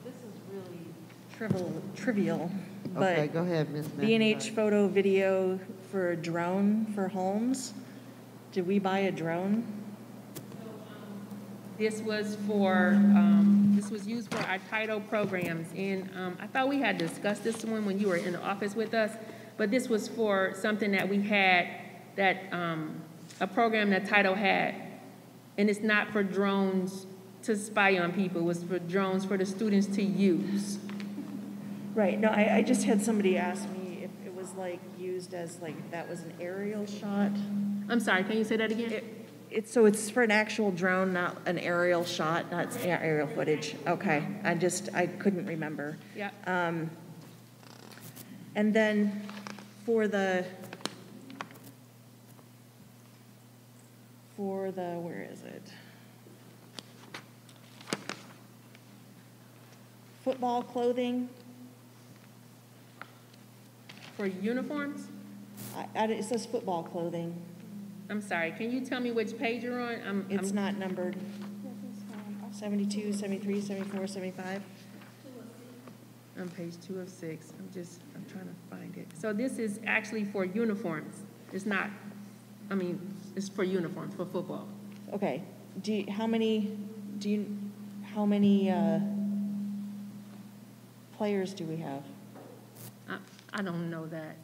this is really trivial, but Okay, go ahead, Ms. B&H photo video for a drone for homes. Did we buy a drone? This was used for our title programs, and I thought we had discussed this one when you were in the office with us, but this was for something that we had, a program that title had, and it's not for drones to spy on people, it was for drones for the students to use. Right, no, I just had somebody ask me if it was like used as like, that was an aerial shot. I'm sorry, can you say that again? So it's for an actual drone, not an aerial shot, not aerial footage. Okay, I couldn't remember. Yeah. And then for the, where is it? Football clothing. For uniforms? It says football clothing. I'm sorry, can you tell me which page you're on? It's not numbered. 72, 73, 74, 75. On page 2 of 6. I'm trying to find it. So this is actually for uniforms. It's not, it's for uniforms, for football. Okay. How many players do we have? I don't know that.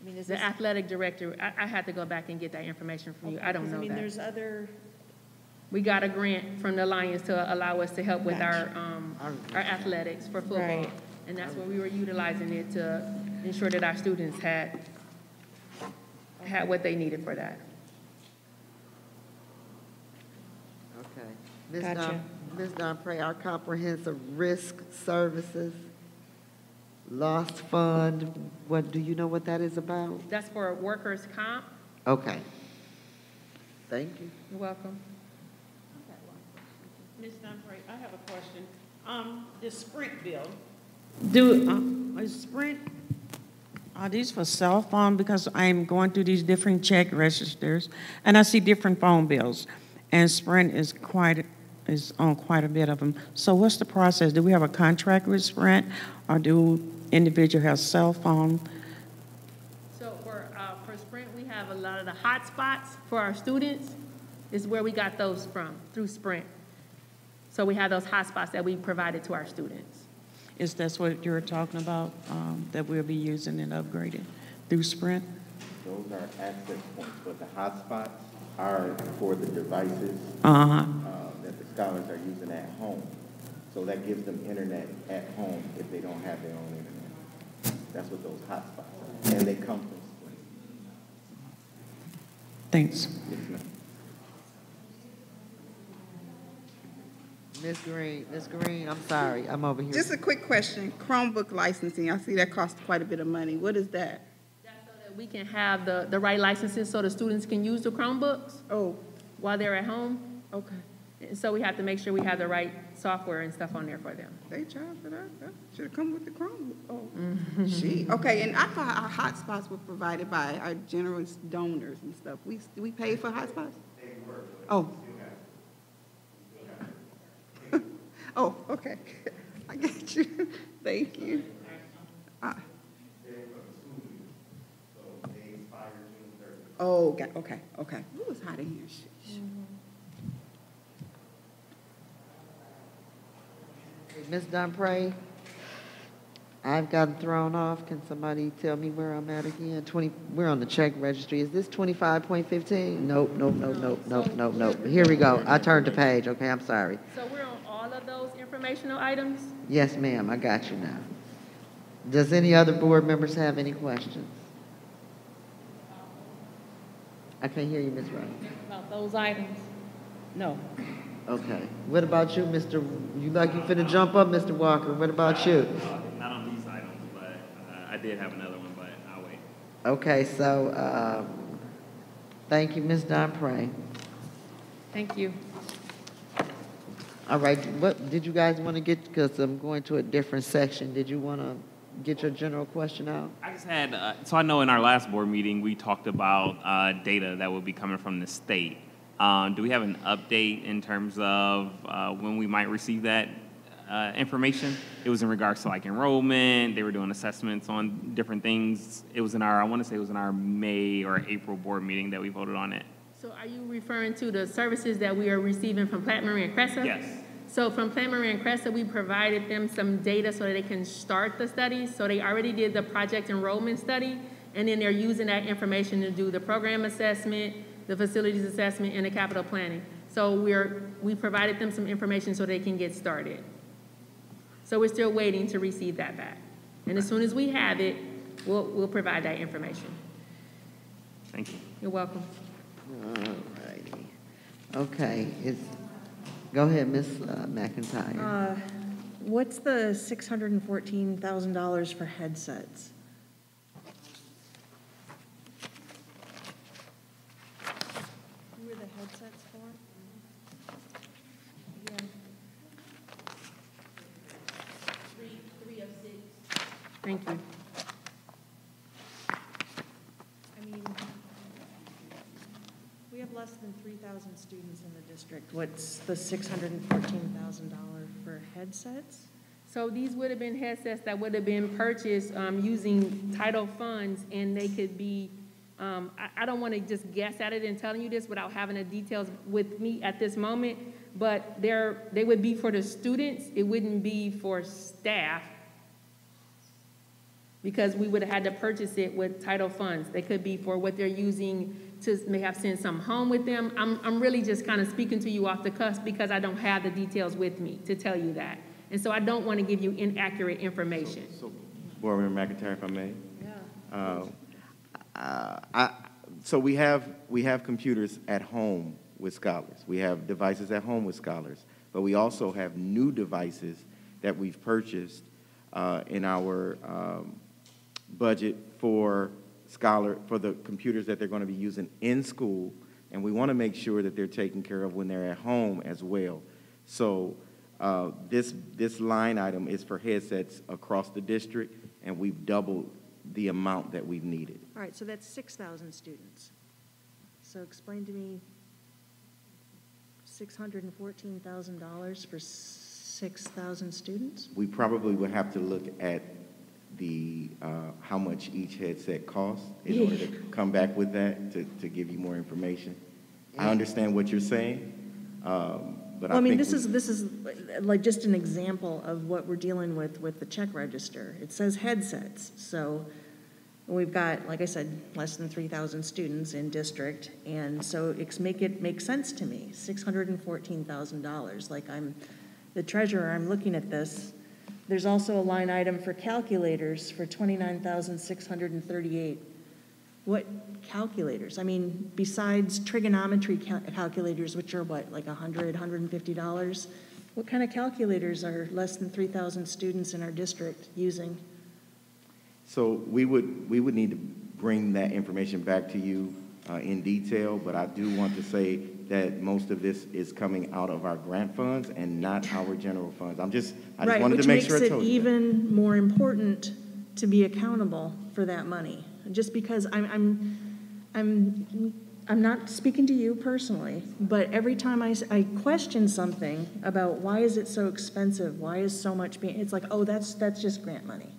I mean, The athletic director, I had to go back and get that information from you. I don't know that. There's other. We got a grant from the Lions to allow us to help with our athletics for football. Right. And that's where we were utilizing it to ensure that our students had what they needed for that. Gotcha. Ms. Donpre, our comprehensive risk services, lost fund, what, do you know what that is about? That's for workers' comp. Okay. Thank you. You're welcome. Ms. Dunphy, I have a question. The Sprint bill, is Sprint, are these for cell phone? Because I'm going through these different check registers, and I see different phone bills, and Sprint is on quite a bit of them. So what's the process? Do we have a contract with Sprint, or do individuals have cell phone? So for Sprint, we have a lot of the hotspots for our students. This is where we got those from, through Sprint. So we have those hotspots that we provided to our students. Is that what you're talking about, that we'll be using and upgrading through Sprint? Those are access points, but the hotspots are for the devices that the scholars are using at home. So that gives them internet at home if they don't have their own internet. That's what those hotspots are. And they come from Sprint. Thanks. Yes, ma'am. Ms. Green, I'm sorry, I'm over here. Just a quick question. Chromebook licensing, I see that costs quite a bit of money. What is that? That's so that we can have the right licenses so the students can use the Chromebooks while they're at home. Okay. And so we have to make sure we have the right software and stuff on there for them. They charge for that? That should have come with the Chromebook. Oh, gee. Okay, and I thought our hotspots were provided by our generous donors and stuff. We pay for hotspots? They were. Oh. Oh, okay. I get you. Thank you. Oh, okay. It was hot in here. Ms. Donpre, I've gotten thrown off. Can somebody tell me where I'm at again? We're on the check registry. Is this 25.15? Nope. Here we go. I turned the page. Okay, I'm sorry. So we're on all of those informational items? Yes, ma'am, I got you now. Does any other board members have any questions? I can't hear you, Ms. Wright. About those items? No. Okay. What about you, Mr. You like you finna jump up, Mr. Walker? What about you? Not on these items, but I did have another one, but I'll wait. Okay, so thank you, Ms. Donpre. Thank you. All right, what did you guys want to get, because I'm going to a different section. Did you want to get your general question out? I just had, so I know in our last board meeting, we talked about data that will be coming from the state. Do we have an update in terms of when we might receive that information? It was in regards to like enrollment. They were doing assessments on different things. It was in our, I want to say it was in our May or April board meeting that we voted on it. So are you referring to the services that we are receiving from Platte Marie and Cressa? Yes. So from Platte Marie and Cressa, we provided them some data so that they can start the studies. So they already did the project enrollment study, and then they're using that information to do the program assessment, the facilities assessment, and the capital planning. So we provided them some information so they can get started. So we're still waiting to receive that back. And as soon as we have it, we'll provide that information. Thank you. You're welcome. All righty. Okay, go ahead, Ms. McIntyre. What's the $614,000 for headsets? Who are the headsets for? Yeah. 3 of 6. Thank you. I mean, we have less than 3,000 students in the district. What's the $614,000 for headsets? So these would have been headsets that would have been purchased using title funds, and they could be, I don't want to just guess at it and telling you this without having the details with me at this moment, but they would be for the students. It wouldn't be for staff, because we would have had to purchase it with title funds. They could be for what they're using to may have sent some home with them. I'm really just kind of speaking to you off the cusp because I don't have the details with me to tell you that. And so I don't want to give you inaccurate information. So Board Member McIntyre, if I may. Yeah. So we have computers at home with scholars. We have devices at home with scholars. But we also have new devices that we've purchased in our budget for the computers that they're going to be using in school, and we want to make sure that they're taken care of when they're at home as well. So this line item is for headsets across the district, and we've doubled the amount that we've needed. All right, so that's 6,000 students. So explain to me $614,000 for 6,000 students? We probably would have to look at the how much each headset costs in order to come back with that to give you more information. I understand what you're saying, but well, I mean, this is like just an example of what we're dealing with the check register. It says headsets, so we've got, like I said, less than 3,000 students in district, and so it makes sense to me. $614,000. Like I'm the treasurer, I'm looking at this. There's also a line item for calculators for $29,638. What calculators? I mean, besides trigonometry calculators, which are what, like $100, $150? What kind of calculators are less than 3,000 students in our district using? So we would need to bring that information back to you in detail, but I do want to say that most of this is coming out of our grant funds and not our general funds. I just wanted to make sure I told you. Which makes it even more important to be accountable for that money. Just because I'm not speaking to you personally, but every time I question something about why is it so expensive, why is so much being, it's like, oh, that's just grant money.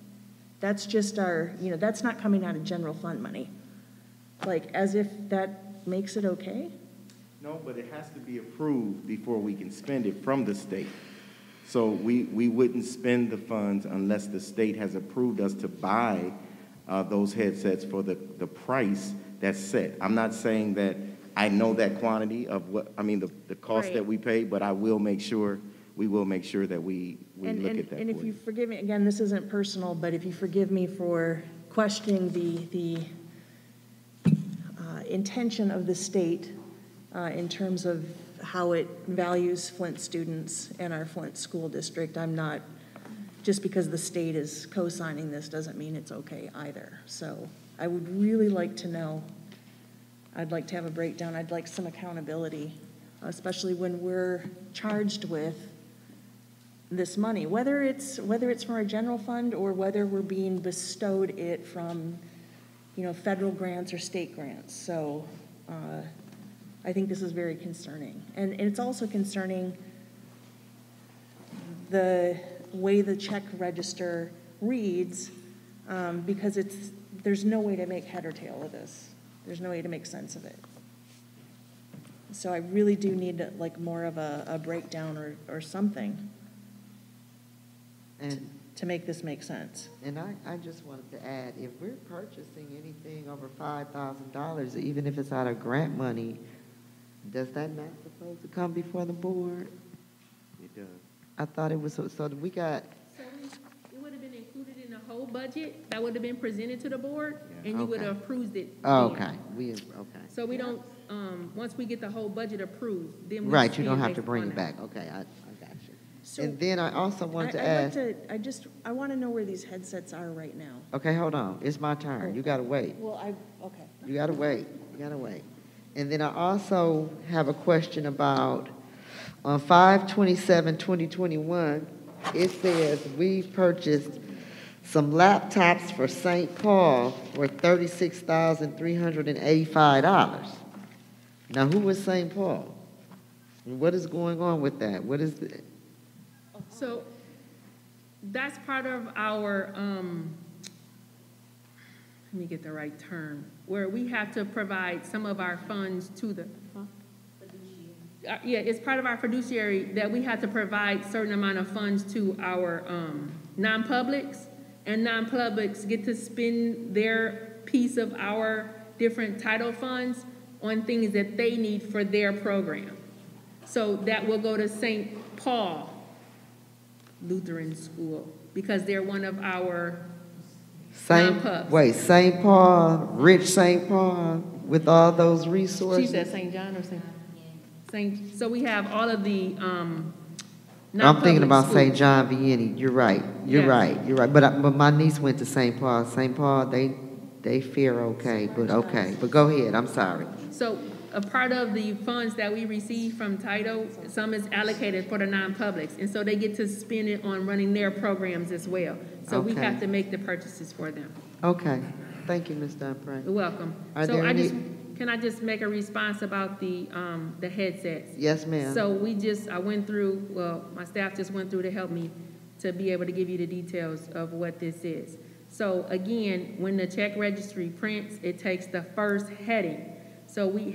That's just our, that's not coming out of general fund money. Like, as if that makes it okay? No, but it has to be approved before we can spend it from the state. So we wouldn't spend the funds unless the state has approved us to buy those headsets for the price that's set. I'm not saying that I know that quantity of the cost right. that we pay, but we will make sure that we look at that. And if you forgive me, again, this isn't personal, but if you forgive me for questioning the intention of the state in terms of how it values Flint students and our Flint school district, I'm not, just because the state is co-signing this doesn't mean it's okay either. So I would really like to know. I'd like to have a breakdown. I'd like some accountability, especially when we're charged with this money, whether it's from our general fund or whether we're being bestowed it from, federal grants or state grants. So I think this is very concerning. And it's also concerning the way the check register reads, because there's no way to make head or tail of this. There's no way to make sense of it. So I really do need more of a breakdown or something and to make this make sense. And I just wanted to add, if we're purchasing anything over $5,000, even if it's out of grant money, does that not supposed to come before the board? It does. I thought it was, so we got. So it would have been included in the whole budget, that would have been presented to the board, Yeah. and you would have approved it. Oh, then. okay, So we don't, once we get the whole budget approved, then we. Right, you don't spend have to based bring upon it that. back, okay, I got you. So And then I also wanted to ask. I want to know where these headsets are right now. Okay, hold on, it's my turn, you gotta wait. Well, okay. You gotta wait. And then I also have a question about, on 5/27/2021, it says we purchased some laptops for St. Paul for $36,385. Now, who was St. Paul? What is going on with that? What is the? So that's part of our, let me get the right term, where we have to provide some of our funds to the, it's part of our fiduciary that we have to provide certain amount of funds to our non-publics, and non-publics get to spend their piece of our different title funds on things that they need for their program. So that will go to St. Paul Lutheran School, because they're one of our non-pubs. Wait, St. Paul, rich St. Paul, with all those resources? She said St. John or St. So we have all of the, I'm non-public thinking about schools. St. John Vianney. You're right. You're Yes. right. You're right. But my niece went to St. Paul. St. Paul, they fare okay, but okay. But go ahead. I'm sorry. So a part of the funds that we receive from Title, some is allocated for the non-publics, and so they get to spend it on running their programs as well. So we Okay. have to make the purchases for them. Okay. Thank you, Ms. Dunphy. You're welcome. Are So there can I just make a response about the headsets? Yes, ma'am. So I went through, well, my staff just went through to help me to be able to give you the details of what this is. So again, when the check registry prints, it takes the first heading. So we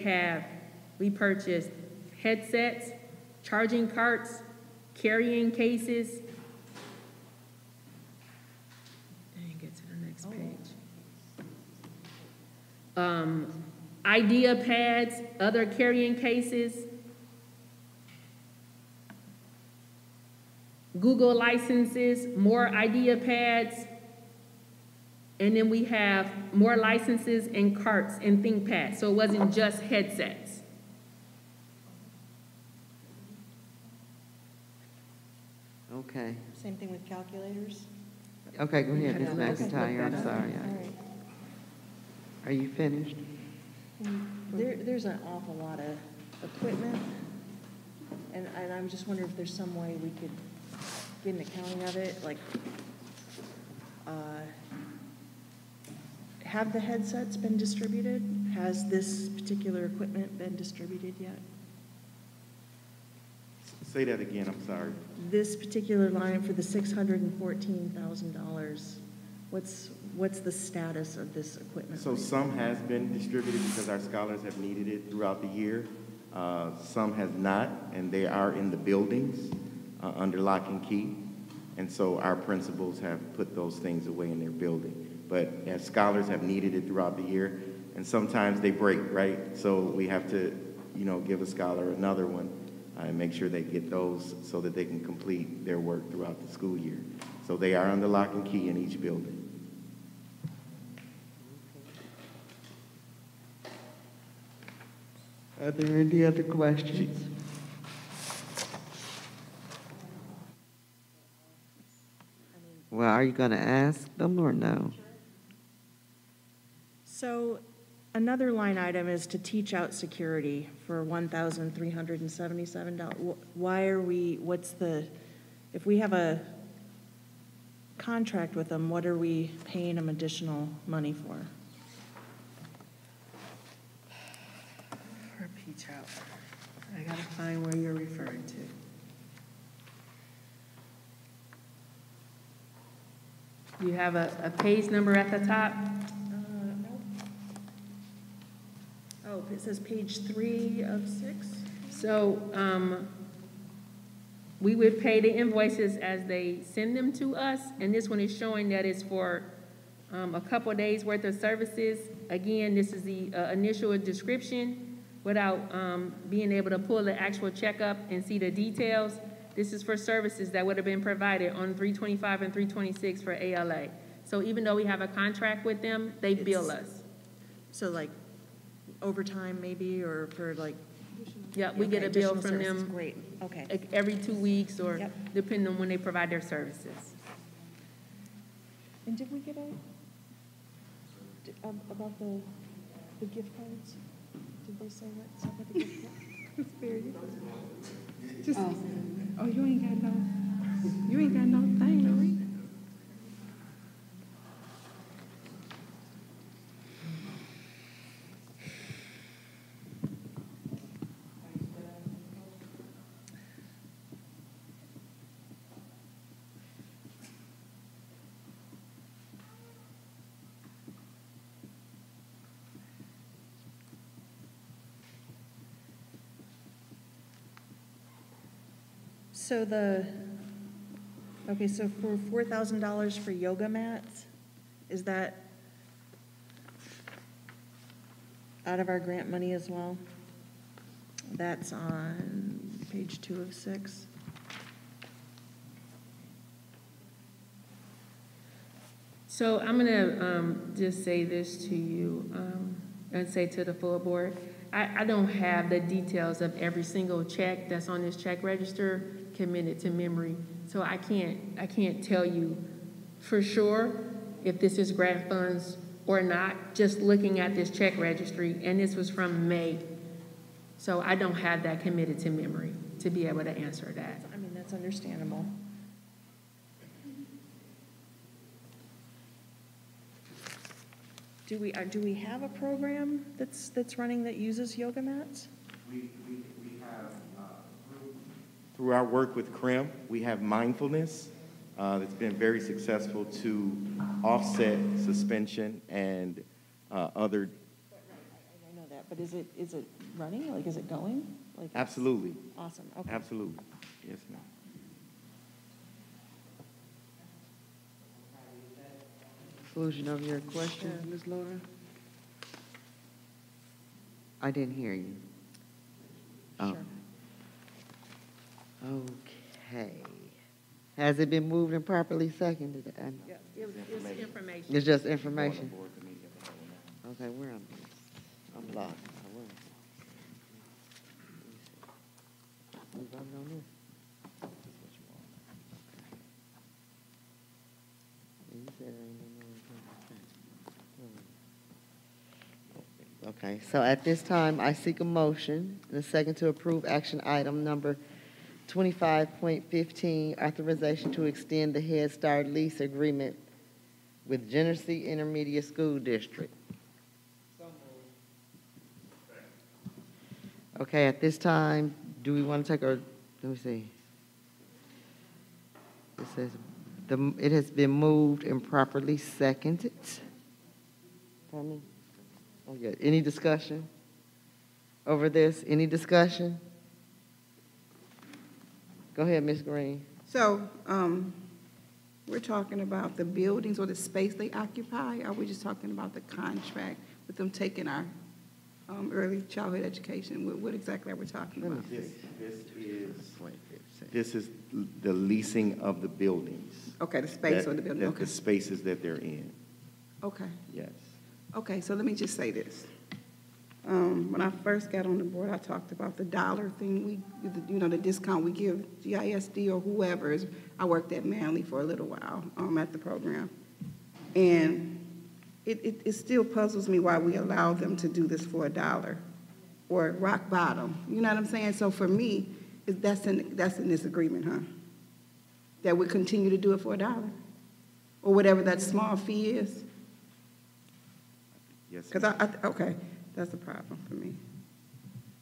purchased headsets, charging carts, carrying cases. And get to the next page. Idea pads, other carrying cases, Google licenses, more idea pads, and then we have more licenses and carts and ThinkPads. So it wasn't just headsets. Okay. Same thing with calculators? Okay, go ahead, Ms. Okay. McIntyre. I'm sorry. All right. Are you finished? There's an awful lot of equipment, and I'm just wondering if there's some way we could get an accounting of it, like, have the headsets been distributed? Has this particular equipment been distributed yet? Say that again, I'm sorry. This particular line for the $614,000, what's the status of this equipment? So some has been distributed because our scholars have needed it throughout the year. Some has not, and they are in the buildings under lock and key. And so our principals have put those things away in their building. But as scholars have needed it throughout the year, and sometimes they break, right? So we have to, give a scholar another one and make sure they get those so that they can complete their work throughout the school year. So they are under lock and key in each building. Are there any other questions? Well, are you going to ask them or no? So another line item is to teach out security for $1,377. Why are we, if we have a contract with them, what are we paying them additional money for? For teach out. I gotta find where you're referring to. You have a page number at the top? No. Oh, it says page 3 of 6? So, we would pay the invoices as they send them to us, and this one is showing that it's for a couple of days worth of services. Again, this is the initial description without being able to pull the actual checkup and see the details. This is for services that would have been provided on 325 and 326 for ALA. So even though we have a contract with them, they bill us. So like overtime maybe, or for like? Yeah, we get a bill from them. Great, okay. Every 2 weeks, or Yep. depending on when they provide their services. And did we get about the gift cards? Did they say what, something about the gift cards? Oh, you ain't got no thing to read. So so for $4,000 for yoga mats, is that out of our grant money as well? That's on page 2 of 6. So I'm gonna just say this to you and say to the full board. I don't have the details of every single check that's on this check register committed to memory. So I can't tell you for sure if this is grant funds or not, just looking at this check registry, and this was from May. So I don't have that committed to memory to be able to answer that. I mean, that's understandable. Do we have a program that's running that uses yoga mats? We have, through our work with CRIM, we have mindfulness that's been very successful to offset suspension and other. I know that, but is it running? Like, is it going? Like, Absolutely. Awesome. Okay. Absolutely. Yes, ma'am. Conclusion of your question, Ms. Laura? I didn't hear you. Oh. Okay. Has it been moved and properly seconded? Yeah, it's information. It's just information? Okay, where am I? I'm lost. We voted on this? You said there ain't no more. Okay, so at this time, I seek a motion and a second to approve action item number 25.15, authorization to extend the Head Start lease agreement with Genesee Intermediate School District. Okay, at this time, do we want to take a, let me see. It says, it has been moved and properly seconded. Pardon me? Oh, yeah. Any discussion over this? Any discussion? Go ahead, Ms. Green. So, we're talking about the buildings or the space they occupy? Or are we just talking about the contract with them taking our early childhood education? What exactly are we talking about? This is the leasing of the buildings. Okay, the space or the building, okay. The spaces that they're in. Okay. Yes. Okay, so let me just say this. When I first got on the board, I talked about the dollar thing. The discount we give GISD or whoever. I worked at Manly for a little while at the program. And it still puzzles me why we allow them to do this for $1 or rock bottom. You know what I'm saying? So for me, that's in this agreement, huh? That we continue to do it for $1 or whatever that small fee is. Yes. Because okay, that's the problem for me.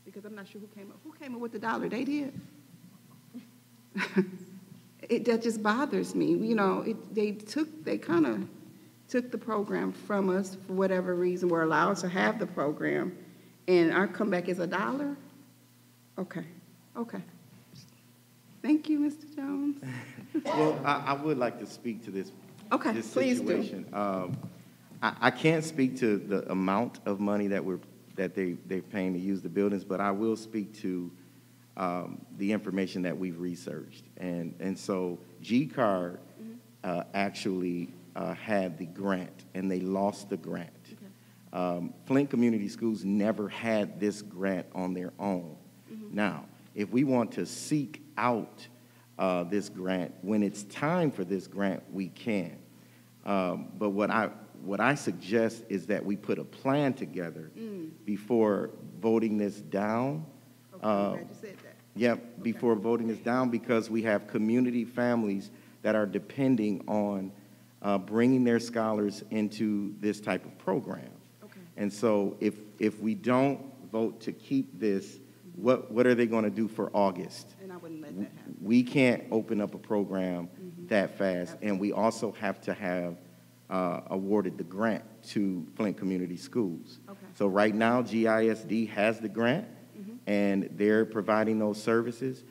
Because I'm not sure who came up with the $1. They did. That just bothers me. You know, they kind of took the program from us for whatever reason. We're allowed to have the program, and our comeback is $1. Okay. Thank you, Mr. Jones. Well, I would like to speak to this. Okay, this please situation. do. I can't speak to the amount of money that they're paying to use the buildings, but I will speak to the information that we've researched. And so G-Card actually had the grant, and they lost the grant. Okay. Flint Community Schools never had this grant on their own. Now, if we want to seek out this grant, when it's time for this grant, we can. But what I suggest is that we put a plan together before voting this down. Okay, I'm glad you said that. Yep, before voting this down, because we have community families that are depending on bringing their scholars into this type of program. Okay. And so if we don't vote to keep this, what are they going to do for August? And I wouldn't let that happen. We can't open up a program that fast, and we also have to have awarded the grant to Flint Community Schools. Okay. So right now, GISD has the grant, and they're providing those services.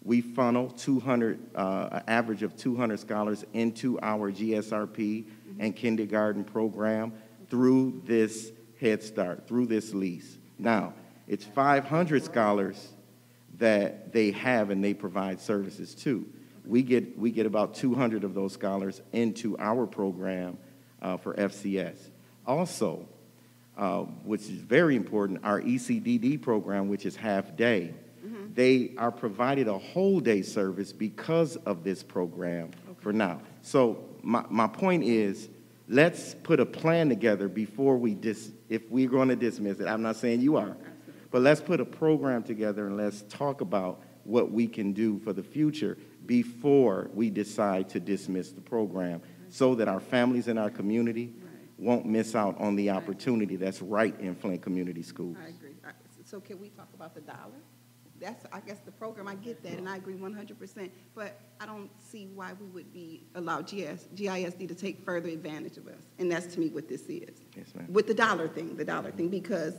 We funnel 200, an average of 200 scholars into our GSRP and kindergarten program through this Head Start, through this lease. Now, it's 500 scholars that they have and they provide services to. We get about 200 of those scholars into our program for FCS. Also, which is very important, our ECDD program, which is half day. They are provided a whole day service because of this program for now. So my point is, let's put a plan together before we if we're going to dismiss it. I'm not saying you are, but let's put a program together and let's talk about what we can do for the future before we decide to dismiss the program, so that our families in our community won't miss out on the opportunity that's right in Flint Community Schools. I agree. So can we talk about the dollar? That's, I guess, the program. I get that, and I agree 100%. But I don't see why we would allow GISD to take further advantage of us. And that's, to me, what this is. Yes, ma'am. With the dollar thing, because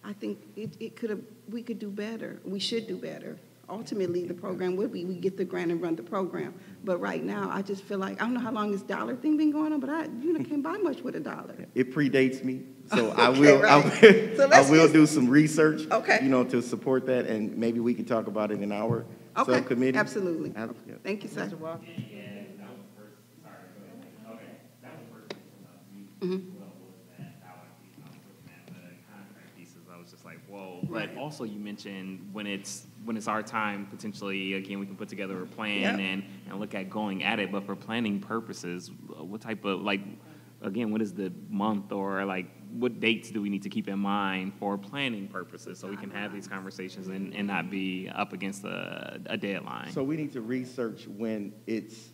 I think we could do better. We should do better. Ultimately, the program would be we get the grant and run the program. But right now, I just feel like, I don't know how long this dollar thing been going on, but I can't buy much with $1. It predates me, so Okay, I will. right. So I will do some research. Okay. To support that, and maybe we can talk about it in our subcommittee. Absolutely. Yeah. Thank you, sir. I was just like, whoa. But also you mentioned when it's our time, potentially, again, we can put together a plan and look at going at it. But for planning purposes, what type of, again, what is the month, or what dates do we need to keep in mind for planning purposes, so we can have these conversations and not be up against a deadline? So we need to research when it's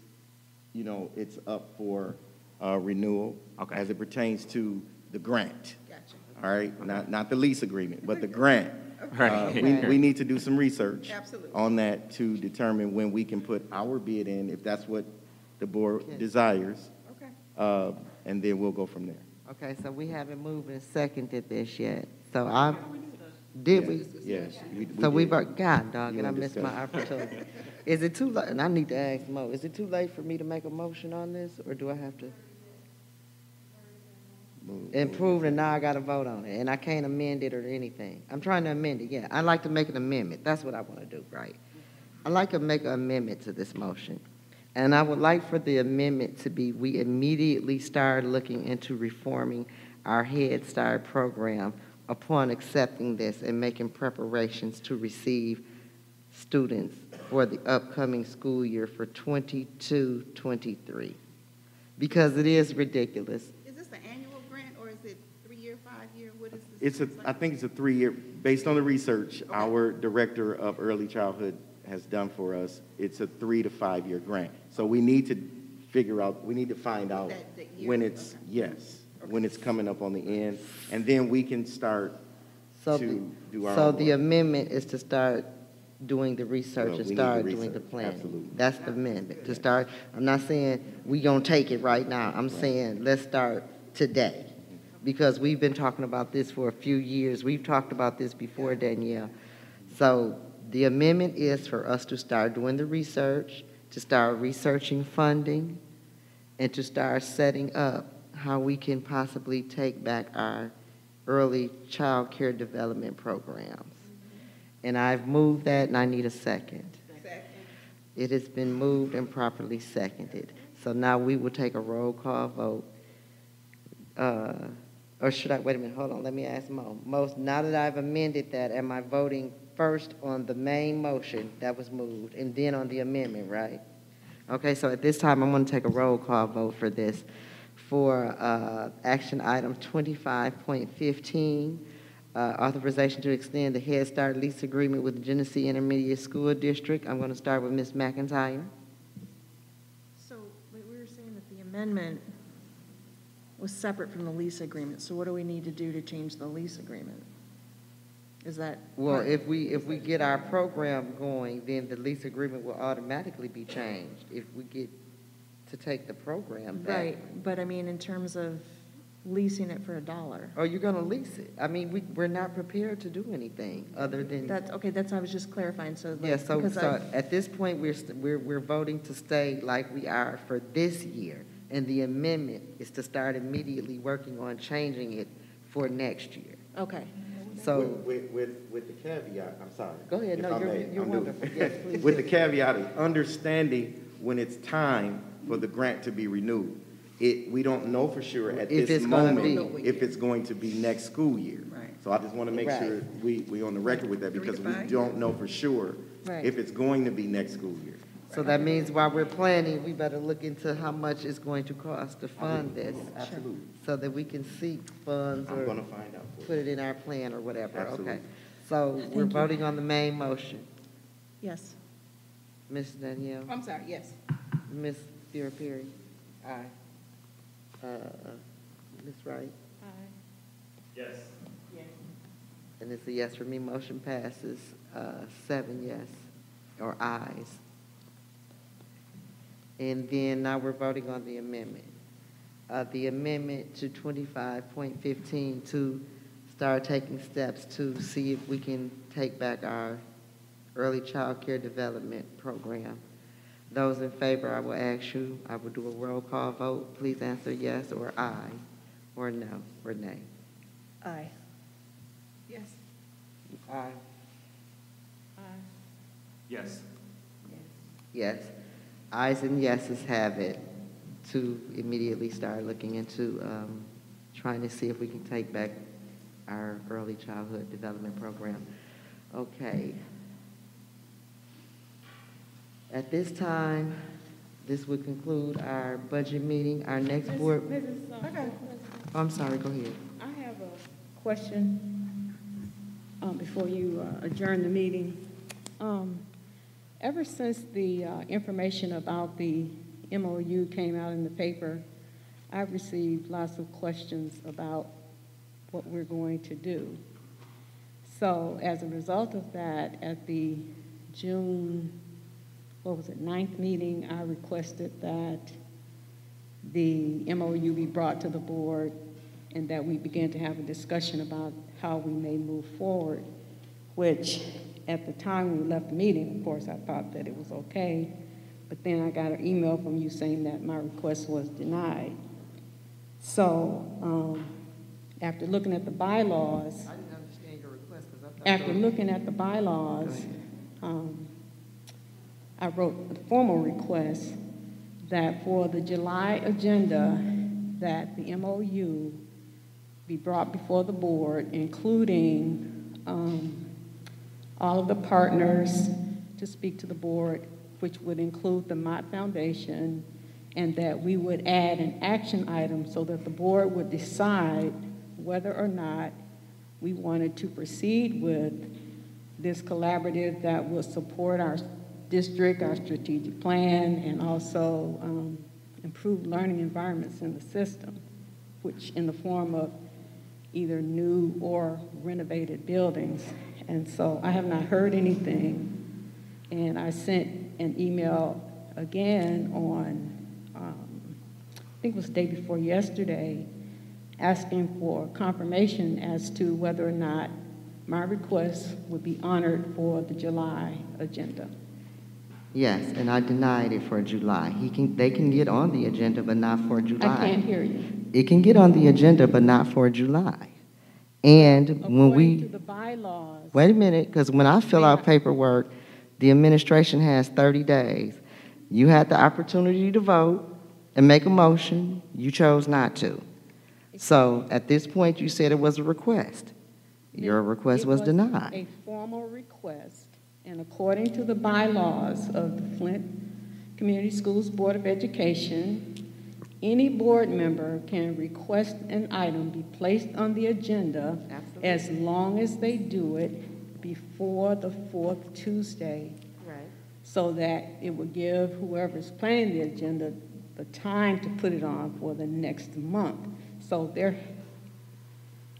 up for renewal, as it pertains to the grant. Gotcha. All right, not the lease agreement, but the grant. Right. We need to do some research Absolutely. on that to determine when we can put our bid in, if that's what the board desires. Okay. And then we'll go from there. Okay, so we haven't moved and seconded this yet. So did we? Yes. So did. God dog, You and I wanna missed my discuss? opportunity. Is it too late, and I need to ask Mo, is it too late for me to make a motion on this, or do I have to improve and now I got to vote on it, and I can't amend it or anything? I'm trying to amend it, yeah. I'd like to make an amendment. That's what I want to do, right? I'd like to make an amendment to this motion. And I would like for the amendment to be, we immediately start looking into reforming our Head Start program upon accepting this and making preparations to receive students for the upcoming school year for 22-23. Because it is ridiculous. Is this an annual grant, or is it 3-year, 5-year? What is this? I think it's a 3-year, based on the research our director of early childhood has done for us. It's a 3 to 5 year grant. So we need to find out when it's, when it's coming up on the end, and then we can start to do our So own the work. amendment is to start doing the research and We need start the doing the research, planning. absolutely. That's the amendment, to start. I'm not saying we gonna take it right now. I'm saying let's start today. Because we've been talking about this for a few years. We've talked about this before, Danielle. So the amendment is for us to start doing the research, to start researching funding, and to start setting up how we can possibly take back our early child care development programs. And I've moved that, and I need a second. Second. It has been moved and properly seconded. So now we will take a roll call vote. Or should I, wait a minute, hold on, let me ask Mo. Mo, now that I've amended that, am I voting first on the main motion that was moved and then on the amendment, right? Okay, so at this time, I'm going to take a roll call vote for this. For action item 25.15, authorization to extend the Head Start lease agreement with the Genesee Intermediate School District. I'm going to start with Ms. McIntyre. So we were saying that the amendment was separate from the lease agreement, so what do we need to do to change the lease agreement? Is that? Well, if we get our program going, then the lease agreement will automatically be changed if we get to take the program back. Right, but I mean, in terms of leasing it for $1. Oh, you're going to lease it? I mean, we're not prepared to do anything other than. That's, okay, that's, I was just clarifying, so. Yeah, so at this point, we're voting to stay like we are for this year. And the amendment is to start immediately working on changing it for next year. Okay. So with the caveat, I'm sorry. Go ahead, no, you're wonderful. Yes, please. With the caveat of understanding when it's time for the grant to be renewed. we don't know for sure at If this it's gonna moment be. if it's going to be next school year. Right. So I just want to make sure we on the record with that, because we don't know for sure Right. if it's going to be next school year. So that means while we're planning, we better look into how much it's going to cost to fund this. Absolutely. So that we can seek funds I'm or going to find out for you. put it in our plan or whatever, Absolutely. okay? So we're voting on the main motion. Yes. Ms. Danielle? I'm sorry, yes. Ms. Perry? Aye. Ms. Wright? Yes. And it's a yes for me, motion passes, 7 yes, or ayes. And then now we're voting on the amendment. The amendment to 25.15 to start taking steps to see if we can take back our early child care development program. Those in favor, I will ask you, I will do a roll call vote. Please answer yes or aye, or no, or nay. Aye. Yes. Aye. Yes. Yes. Ayes and yeses have it to immediately start looking into trying to see if we can take back our early childhood development program. Okay. At this time, this would conclude our budget meeting. Our next board. Oh, I'm sorry, go ahead. I have a question before you adjourn the meeting. Ever since the information about the MOU came out in the paper, I've received lots of questions about what we're going to do. So as a result of that, at the June, 9th meeting, I requested that the MOU be brought to the board and that we begin to have a discussion about how we may move forward, which at the time we left the meeting, of course, I thought that it was okay, but then I got an email from you saying that my request was denied. So after looking at the bylaws, I didn't understand your request because I thought. after looking at the bylaws, I wrote a formal request that for the July agenda, that the MOU be brought before the board, including all of the partners to speak to the board, which would include the Mott Foundation, and that we would add an action item so that the board would decide whether or not we wanted to proceed with this collaborative that will support our district, our strategic plan, and also improve learning environments in the system, which in the form of either new or renovated buildings. And so I have not heard anything, and I sent an email again on, I think it was the day before yesterday, asking for confirmation as to whether or not my request would be honored for the July agenda. Yes, and I denied it for July. They can get on the agenda, but not for July. I can't hear you. It can get on the agenda, but not for July. And when According to the bylaws. wait a minute, because when I fill out paperwork, the administration has 30 days. You had the opportunity to vote and make a motion. You chose not to. So at this point, you said it was a request. Your request was denied. A formal request, and according to the bylaws of the Flint Community Schools Board of Education, any board member can request an item be placed on the agenda as long as they do it before the fourth Tuesday. Right. So that it will give whoever's planning the agenda the time to put it on for the next month. So there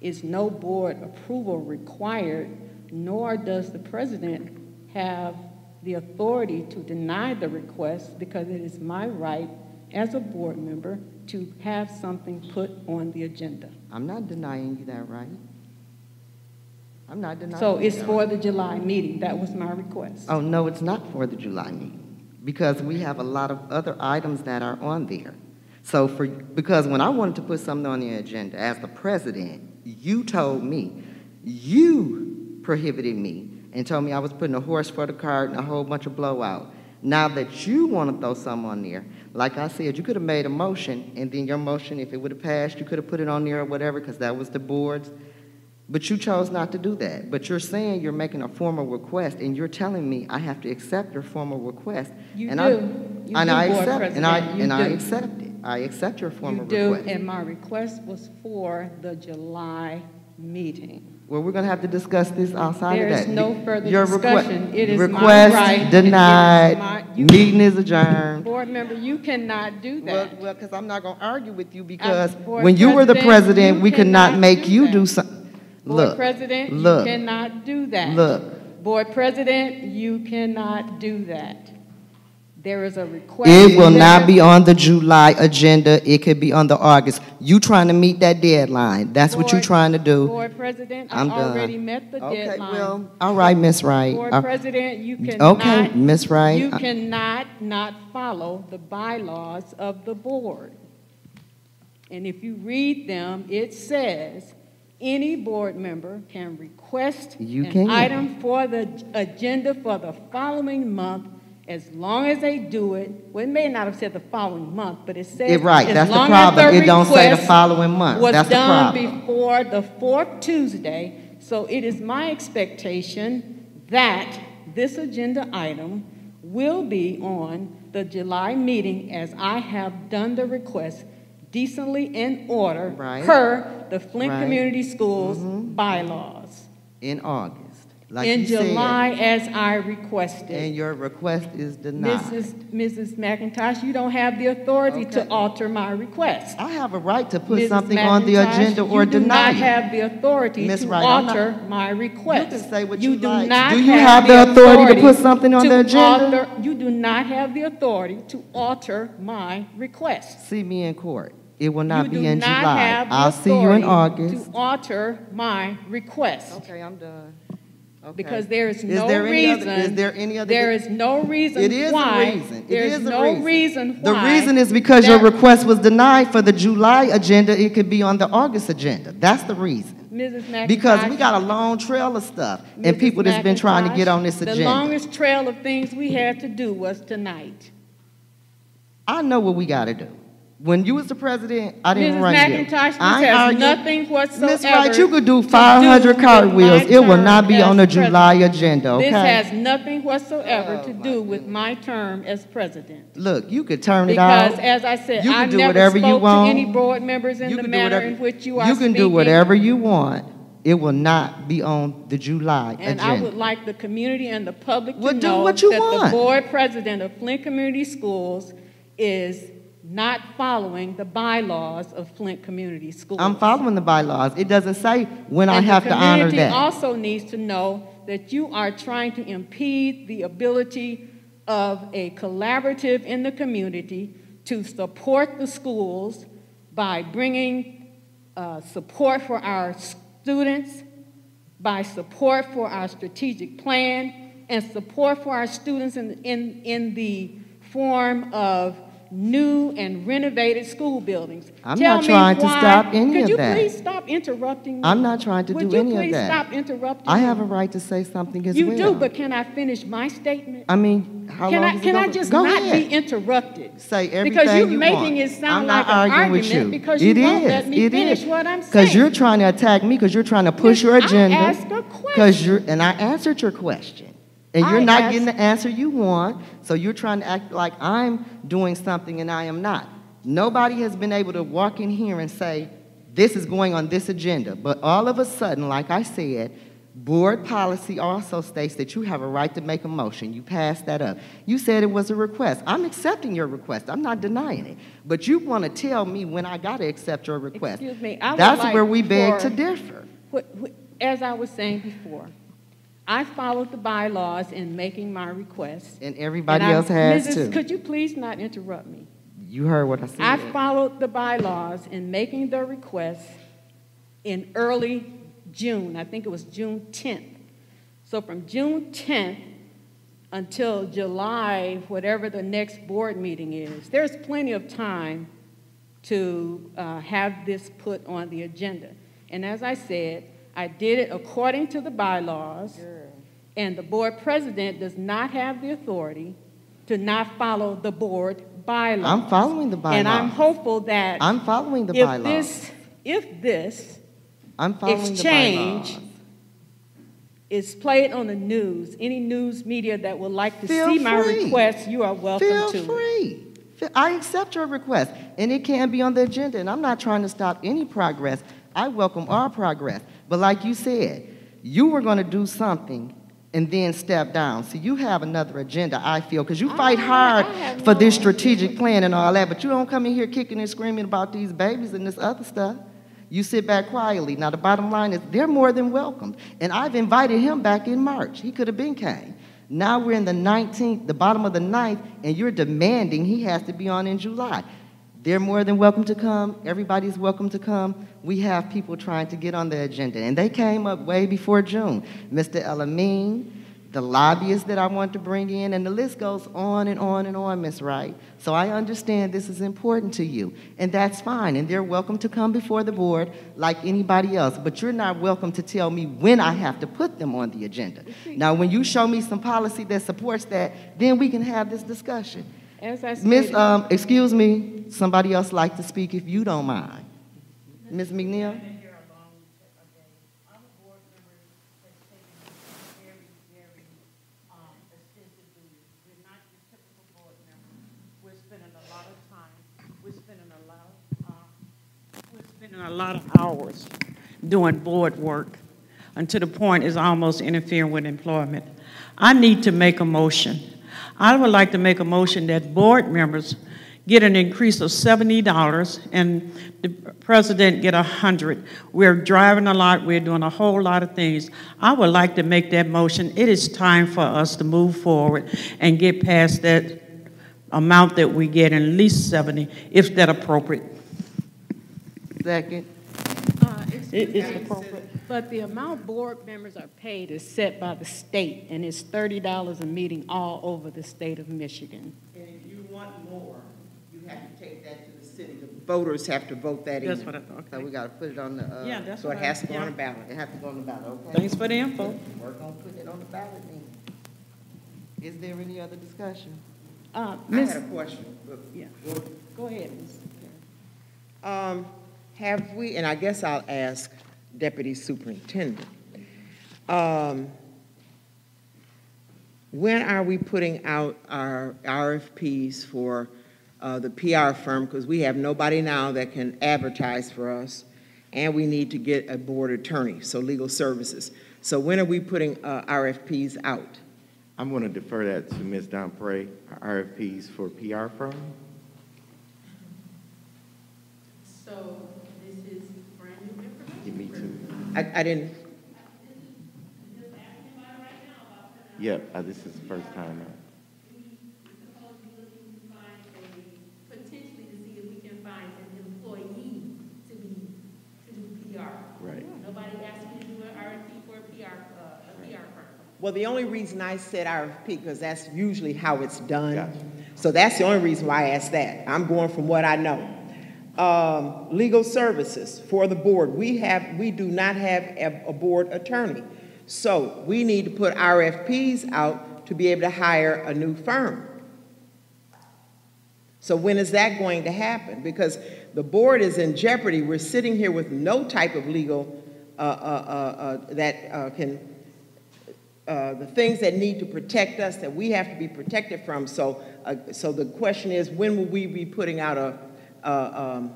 is no board approval required, nor does the president have the authority to deny the request, because it is my right as a board member to have something put on the agenda. I'm not denying you that right. I'm not denying So you it's that for right. the July meeting. That was my request. Oh, no, it's not for the July meeting, because we have a lot of other items that are on there. So because when I wanted to put something on the agenda as the president, you told me, you prohibited me and told me I was putting a horse for the cart and a whole bunch of blowout. Now that you want to throw something on there, like I said, you could have made a motion, and then your motion, if it would have passed, you could have put it on there or whatever, because that was the board's. But you chose not to do that. But you're saying you're making a formal request, and you're telling me I have to accept your formal request. You and do. I accept it. I accept your formal request. You do, and my request was for the July meeting. Well, we're going to have to discuss this outside of that. There's no further Your discussion. It is my request right. Denied. Meeting is adjourned. Board member, you cannot do that. Well, because I'm not going to argue with you, because when you were the president, we could not make you do something. Board President, you cannot do that. Look. Board President, you cannot do that. There is a request. It will not be on the July agenda. It could be on the August. You trying to meet that deadline. That's what you're trying to do. Board President, I'm I already met the deadline. Okay, well, all right, Ms. Wright. Board President, you cannot. Okay, Ms. Wright. You cannot not follow the bylaws of the board. And if you read them, it says any board member can request an item for the agenda for the following month, as long as they do it. Well, it may not have said the following month, but it says right. That's the problem. It don't say the following month. Was that's the done problem. Before the fourth Tuesday. So it is my expectation that this agenda item will be on the July meeting, as I have done the request decently in order per the Flint Community Schools bylaws. In August. Like in you July, said, as I requested. And your request is denied. Mrs. McIntosh, you don't have the authority to alter my request. I have a right to put something on the agenda or deny it. You do not have the authority to alter my request. You can say what you you do like. not Do you have the authority to put something on the agenda? You do not have the authority to alter my request. See me in court. It will not be in You do not July. have the I'll see you in authority August. to alter my request. Okay, I'm done. Okay. Because there is no reason. Is there any other? There is no reason it is why. A reason. There is no reason why. The reason is because your request was denied for the July agenda. It could be on the August agenda. That's the reason. Mrs. McIntosh, because we got a long trail of stuff and people that's been trying to get on this agenda. The longest trail of things we had to do was tonight. I know what we got to do. When you was the president, I didn't run you. Mrs. McIntosh, this has nothing whatsoever. Ms. Wright, you could do 500 cartwheels. It will not be on the July agenda, okay? This has nothing whatsoever to do with my term as president. Look, you could turn it out. Because, as I said, I never spoke to any board members in the manner in which you are speaking. You can do whatever you want. It will not be on the July agenda. And I would like the community and the public to know that the board president of Flint Community Schools is not following the bylaws of Flint Community Schools. I'm following the bylaws. It doesn't say when I have to honor that. The community also needs to know that you are trying to impede the ability of a collaborative in the community to support the schools by bringing support for our students, by support for our strategic plan, and support for our students in the form of new and renovated school buildings. I'm not trying to stop any of that. Could you please stop interrupting me? I'm not trying to do any of that. Would you please stop interrupting me? I have a right to say something as well. You do, but can I finish my statement? I mean, how long is it going to go? Can I just not be interrupted? Say everything because you're you making want. it sound like an argument because you won't let me finish what I'm saying. Because you're trying to attack me because you're trying to push your agenda. I asked a question. And I answered your question. And you're not getting the answer you want, so you're trying to act like I'm doing something and I am not. Nobody has been able to walk in here and say, this is going on this agenda. But all of a sudden, like I said, board policy also states that you have a right to make a motion. You passed that up. You said it was a request. I'm accepting your request. I'm not denying it. But you want to tell me when I got to accept your request. Excuse me. That's where we beg to differ. As I was saying before, I followed the bylaws in making my request. And everybody else has too. Could you please not interrupt me? You heard what I said. I followed the bylaws in making the request in early June. I think it was June 10th. So from June 10th until July, whatever the next board meeting is, there's plenty of time to have this put on the agenda. And as I said, I did it according to the bylaws, and the board president does not have the authority to not follow the board bylaws. I'm following the bylaws. And I'm hopeful that I'm following the bylaws. If this I'm following exchange the bylaws. is played on the news, any news media that would like to Feel see my free. request, you are welcome to. Feel free. I accept your request, and it can be on the agenda, and I'm not trying to stop any progress. I welcome all progress. But like you said, you were going to do something and then step down. So you have another agenda, I feel, because you fight hard for this strategic plan and all that, but you don't come in here kicking and screaming about these babies and this other stuff. You sit back quietly. Now, the bottom line is they're more than welcome. And I've invited him back in March. He could have been came. Now we're in the 19th, the bottom of the 9th, and you're demanding he has to be on in July. They're more than welcome to come. Everybody's welcome to come. We have people trying to get on the agenda, and they came up way before June. Mr. Elamine, the lobbyists that I want to bring in, and the list goes on and on and on, Ms. Wright. So I understand this is important to you, and that's fine, and they're welcome to come before the board like anybody else, but you're not welcome to tell me when I have to put them on the agenda. Now, when you show me some policy that supports that, then we can have this discussion. As I Miss, stated, excuse me, somebody else like to speak if you don't mind. Ms. McNeil? A lot of hours doing board work, and to the point is almost interfering with employment. I need to make a motion. I would like to make a motion that board members get an increase of $70 and the president get 100. We're driving a lot. We're doing a whole lot of things. I would like to make that motion. It is time for us to move forward and get past that amount that we get, and at least 70, if that's appropriate. Second. It's appropriate. But the amount board members are paid is set by the state, and it's $30 a meeting all over the state of Michigan. And if you want more, you have to take that to the city. The voters have to vote that in. That's what I thought. So we got to put it on the, Yeah, that's So what it has to go yeah. on the ballot. it has to go on the ballot, okay? Thanks for the info. Work on putting it on the ballot then. Is there any other discussion? I Miss, had a question. yeah, go ahead, Ms. Have we, and I guess I'll ask Deputy Superintendent, when are we putting out our RFPs for the PR firm? Because we have nobody now that can advertise for us, and we need to get a board attorney, so legal services. So when are we putting RFPs out? I'm going to defer that to Ms. Domprey, our RFPs for PR firm. So this is brand new information? Give me two. I didn't, Yep, this is the first time. Potentially to see if we can find an employee to do PR. Right. Nobody asked me to do an RFP for a PR firm. well, the only reason I said RFP, because that's usually how it's done. Gotcha. So that's the only reason why I asked that. I'm going from what I know. Legal services for the board. We do not have a board attorney. So we need to put RFPs out to be able to hire a new firm. So when is that going to happen? Because the board is in jeopardy. We're sitting here with no type of legal the things that need to protect us, that we have to be protected from. So the question is, when will we be putting out an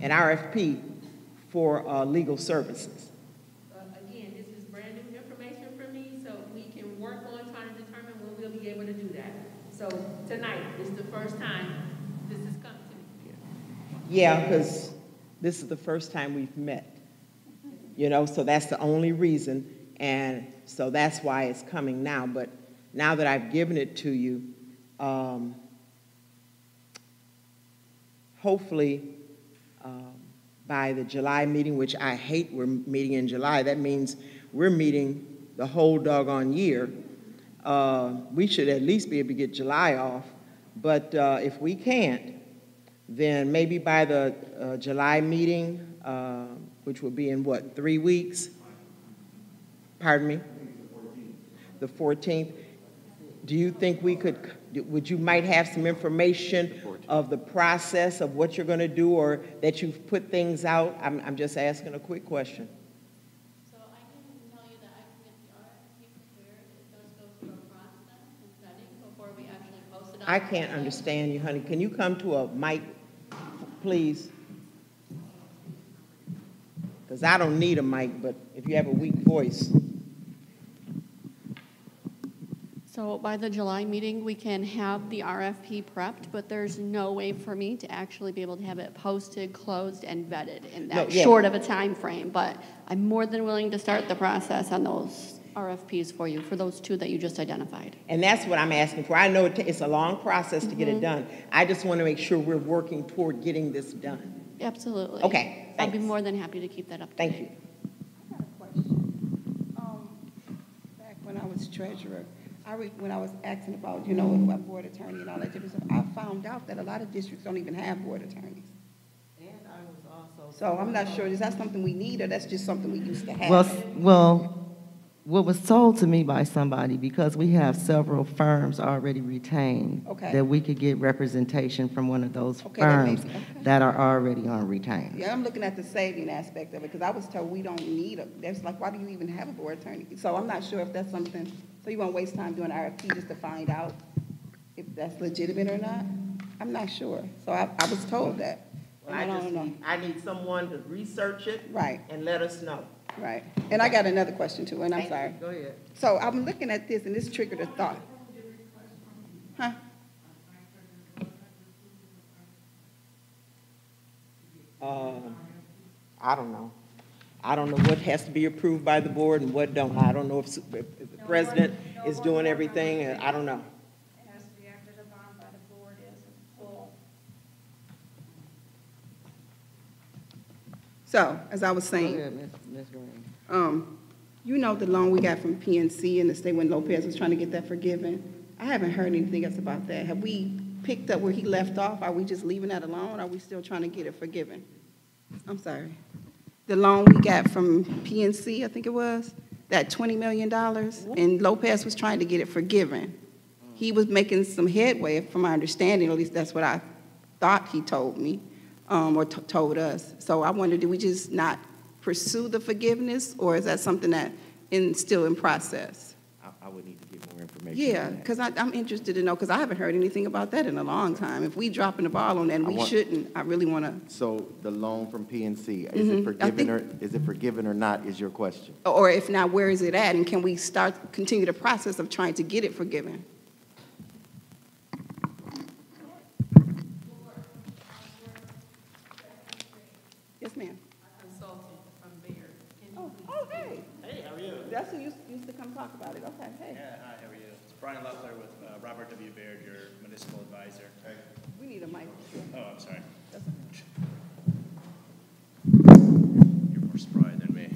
RFP for legal services? Again, this is brand new information for me, so we can work on trying to determine when we'll be able to do that. So tonight is the first time this has come to me. Yeah, because this is the first time we've met. You know, so that's the only reason, and so that's why it's coming now. But now that I've given it to you, hopefully by the July meeting, which I hate we're meeting in July, that means we're meeting the whole doggone year. We should at least be able to get July off, but if we can't, then maybe by the July meeting, which will be in what, 3 weeks? Pardon me? The 14th. do you think we could, would you might have some information of the process of what you're going to do, or that you've put things out? I'm just asking a quick question. So I can tell you that I can get the RFP prepared. It does go through a process and vetting before we actually post it on. I can't understand you, honey. Can you come to a mic, please? Because I don't need a mic, but if you have a weak voice. So by the July meeting, we can have the RFP prepped, but there's no way for me to actually be able to have it posted, closed, and vetted in that short of a time frame. But I'm more than willing to start the process on those RFPs for you, for those two that you just identified. And that's what I'm asking for. I know it's a long process to get it done. I just want to make sure we're working toward getting this done. Absolutely. Okay, I'll be more than happy to keep that up to date. Thank you. I got a question. Back when I was treasurer, when I was asking about, about board attorney and all that different stuff, I found out that a lot of districts don't even have board attorneys. And I was also. So I'm not sure, is that something we need, or that's just something we used to have? Well, what was told to me by somebody, because we have several firms already retained, that we could get representation from one of those firms that are already on retained. Yeah, I'm looking at the saving aspect of it, because I was told we don't need that's like, why do you even have a board attorney? So I'm not sure if that's something, so you won't waste time doing RFP just to find out if that's legitimate or not? I'm not sure. So I was told that. Well, I need someone to research it. Right. And let us know. Right. And I got another question too, and I'm sorry. Go ahead. So I'm looking at this, and this triggered a thought. Huh? I don't know. I don't know what has to be approved by the board and what don't. I don't know if the president is doing everything, and I don't know. It has to be after the bond by the board is full. So, as I was saying, Ms. Green. the loan we got from PNC and the state when Lopez was trying to get that forgiven. I haven't heard anything else about that. Have we picked up where he left off? Are we just leaving that alone? Are we still trying to get it forgiven? I'm sorry. The loan we got from PNC, I think it was, that $20 million, and Lopez was trying to get it forgiven. He was making some headway, from my understanding, at least that's what I thought he told me, or told us. So I wondered, did we just not pursue the forgiveness, or is that something that is still in process? I would need to get more information. Yeah, because I'm interested to know, because I haven't heard anything about that in a long time. If we dropping the ball on that, and we shouldn't, I really want to. So the loan from PNC, is it forgiven or not is your question? Or if not, where is it at, and can we continue the process of trying to get it forgiven? Yes, ma'am. Consultant from Baird. Oh, hey. Hey, how are you? That's who used to come talk about it. Okay, hey. Yeah, hi, how are you? It's Brian Loeffler with Robert W. Baird, your municipal advisor. Hey. We need a mic. Oh, I'm sorry. That's You're more spry than me.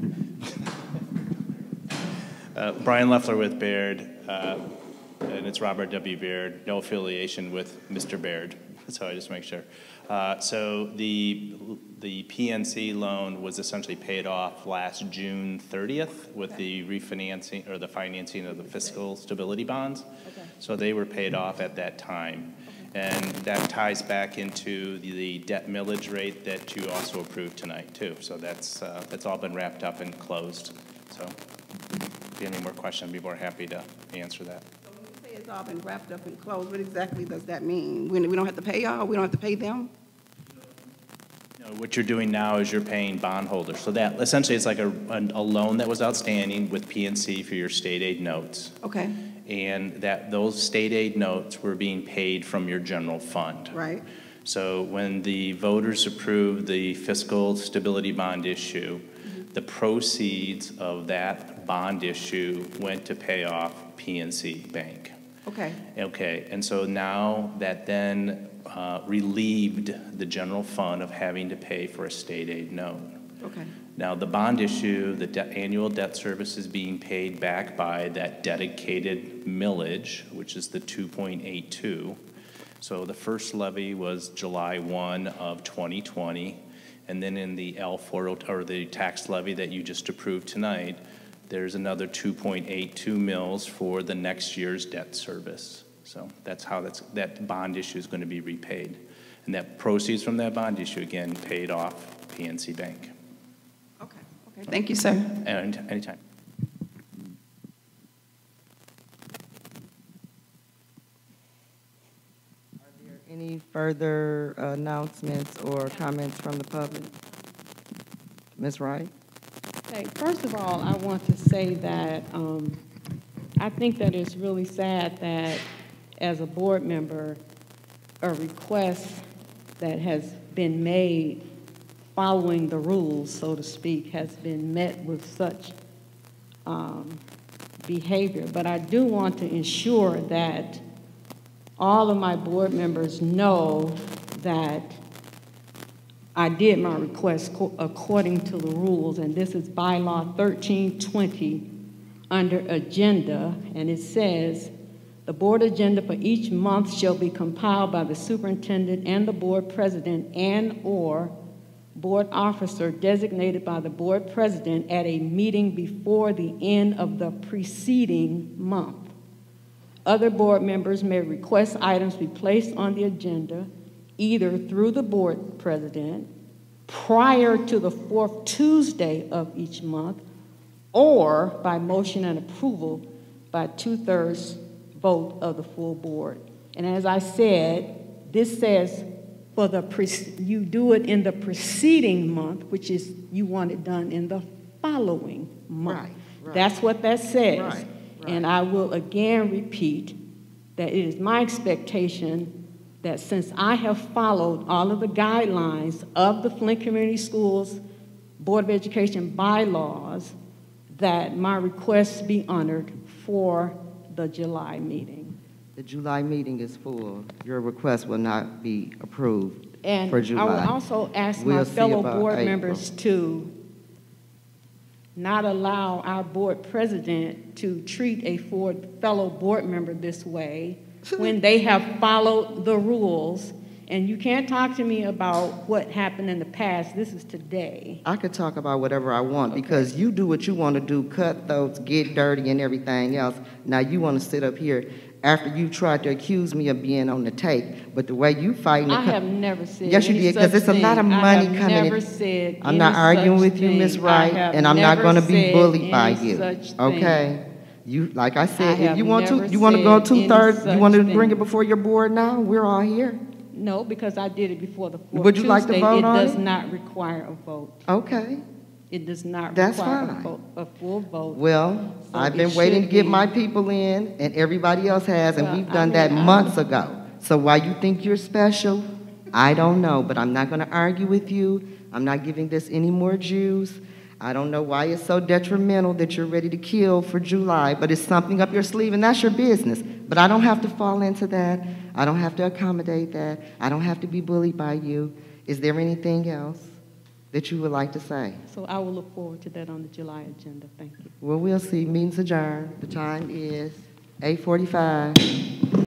Brian Loeffler with Baird, and it's Robert W. Baird, no affiliation with Mr. Baird, so I just make sure. So the PNC loan was essentially paid off last June 30th with the refinancing or the financing of the fiscal stability bonds. So they were paid off at that time. And that ties back into the debt millage rate that you also approved tonight too. So that's all been wrapped up and closed. So if you have any more questions, I'd be more happy to answer that. So when you say it's all been wrapped up and closed, what exactly does that mean? We don't have to pay y'all? We don't have to pay them? What you're doing now is you're paying bondholders. So that essentially it's like a loan that was outstanding with PNC for your state aid notes. Okay. And that those state aid notes were being paid from your general fund. Right. So when the voters approved the fiscal stability bond issue, the proceeds of that bond issue went to pay off PNC Bank. Okay. Okay, and so now that then relieved the general fund of having to pay for a state aid note. Okay. Now the bond issue, the annual debt service is being paid back by that dedicated millage, which is the 2.82. So the first levy was July 1 of 2020, and then in the L4, or the tax levy that you just approved tonight, there's another 2.82 mils for the next year's debt service. So that's how that bond issue is going to be repaid. And that proceeds from that bond issue, again, paid off PNC Bank. Okay. Thank you, sir. And anytime. Any further announcements or comments from the public? Ms. Wright? Okay, first of all, I want to say that I think that it's really sad that as a board member, a request that has been made following the rules, so to speak, has been met with such behavior. But I do want to ensure that all of my board members know that I did my request according to the rules, and this is bylaw 1320 under agenda, and it says, the board agenda for each month shall be compiled by the superintendent and the board president and/or board officer designated by the board president at a meeting before the end of the preceding month. Other board members may request items be placed on the agenda either through the board president prior to the fourth Tuesday of each month or by motion and approval by 2/3 vote of the full board. And as I said, this says for you do it in the preceding month, which is you want it done in the following month. Right. That's what that says. Right. And I will again repeat that it is my expectation that since I have followed all of the guidelines of the Flint Community Schools Board of Education bylaws, that my requests be honored for the July meeting. The July meeting is full. Your request will not be approved and for July. I will also ask my fellow board members to not allow our board president to treat a fellow board member this way when they have followed the rules. And you can't talk to me about what happened in the past. This is today. I could talk about whatever I want because you do what you want to do, cutthroats, get dirty, and everything else. Now you want to sit up here after you tried to accuse me of being on the tape, but the way you fighting... I have never said Yes, you did, because it's a lot of money coming in. I have never said I'm not arguing with you, Ms. Wright, and I'm not going to be bullied by you. Okay? You, like I said, if you want to go 2/3, you want to bring it before your board now, we're all here. No, because I did it before the 4th Would you like to vote on it? It does not require a vote. Okay. It does not That's require fine. a full vote. Well, So I've been waiting to get my people in, and everybody else has, and we've done that months ago. So why you think you're special, I don't know, but I'm not going to argue with you. I'm not giving this any more juice. I don't know why it's so detrimental that you're ready to kill for July, but it's something up your sleeve, and that's your business. But I don't have to fall into that. I don't have to accommodate that. I don't have to be bullied by you. Is there anything else that you would like to say? So I will look forward to that on the July agenda. Thank you. Well, we'll see. Meeting's adjourned. The time is 8:45.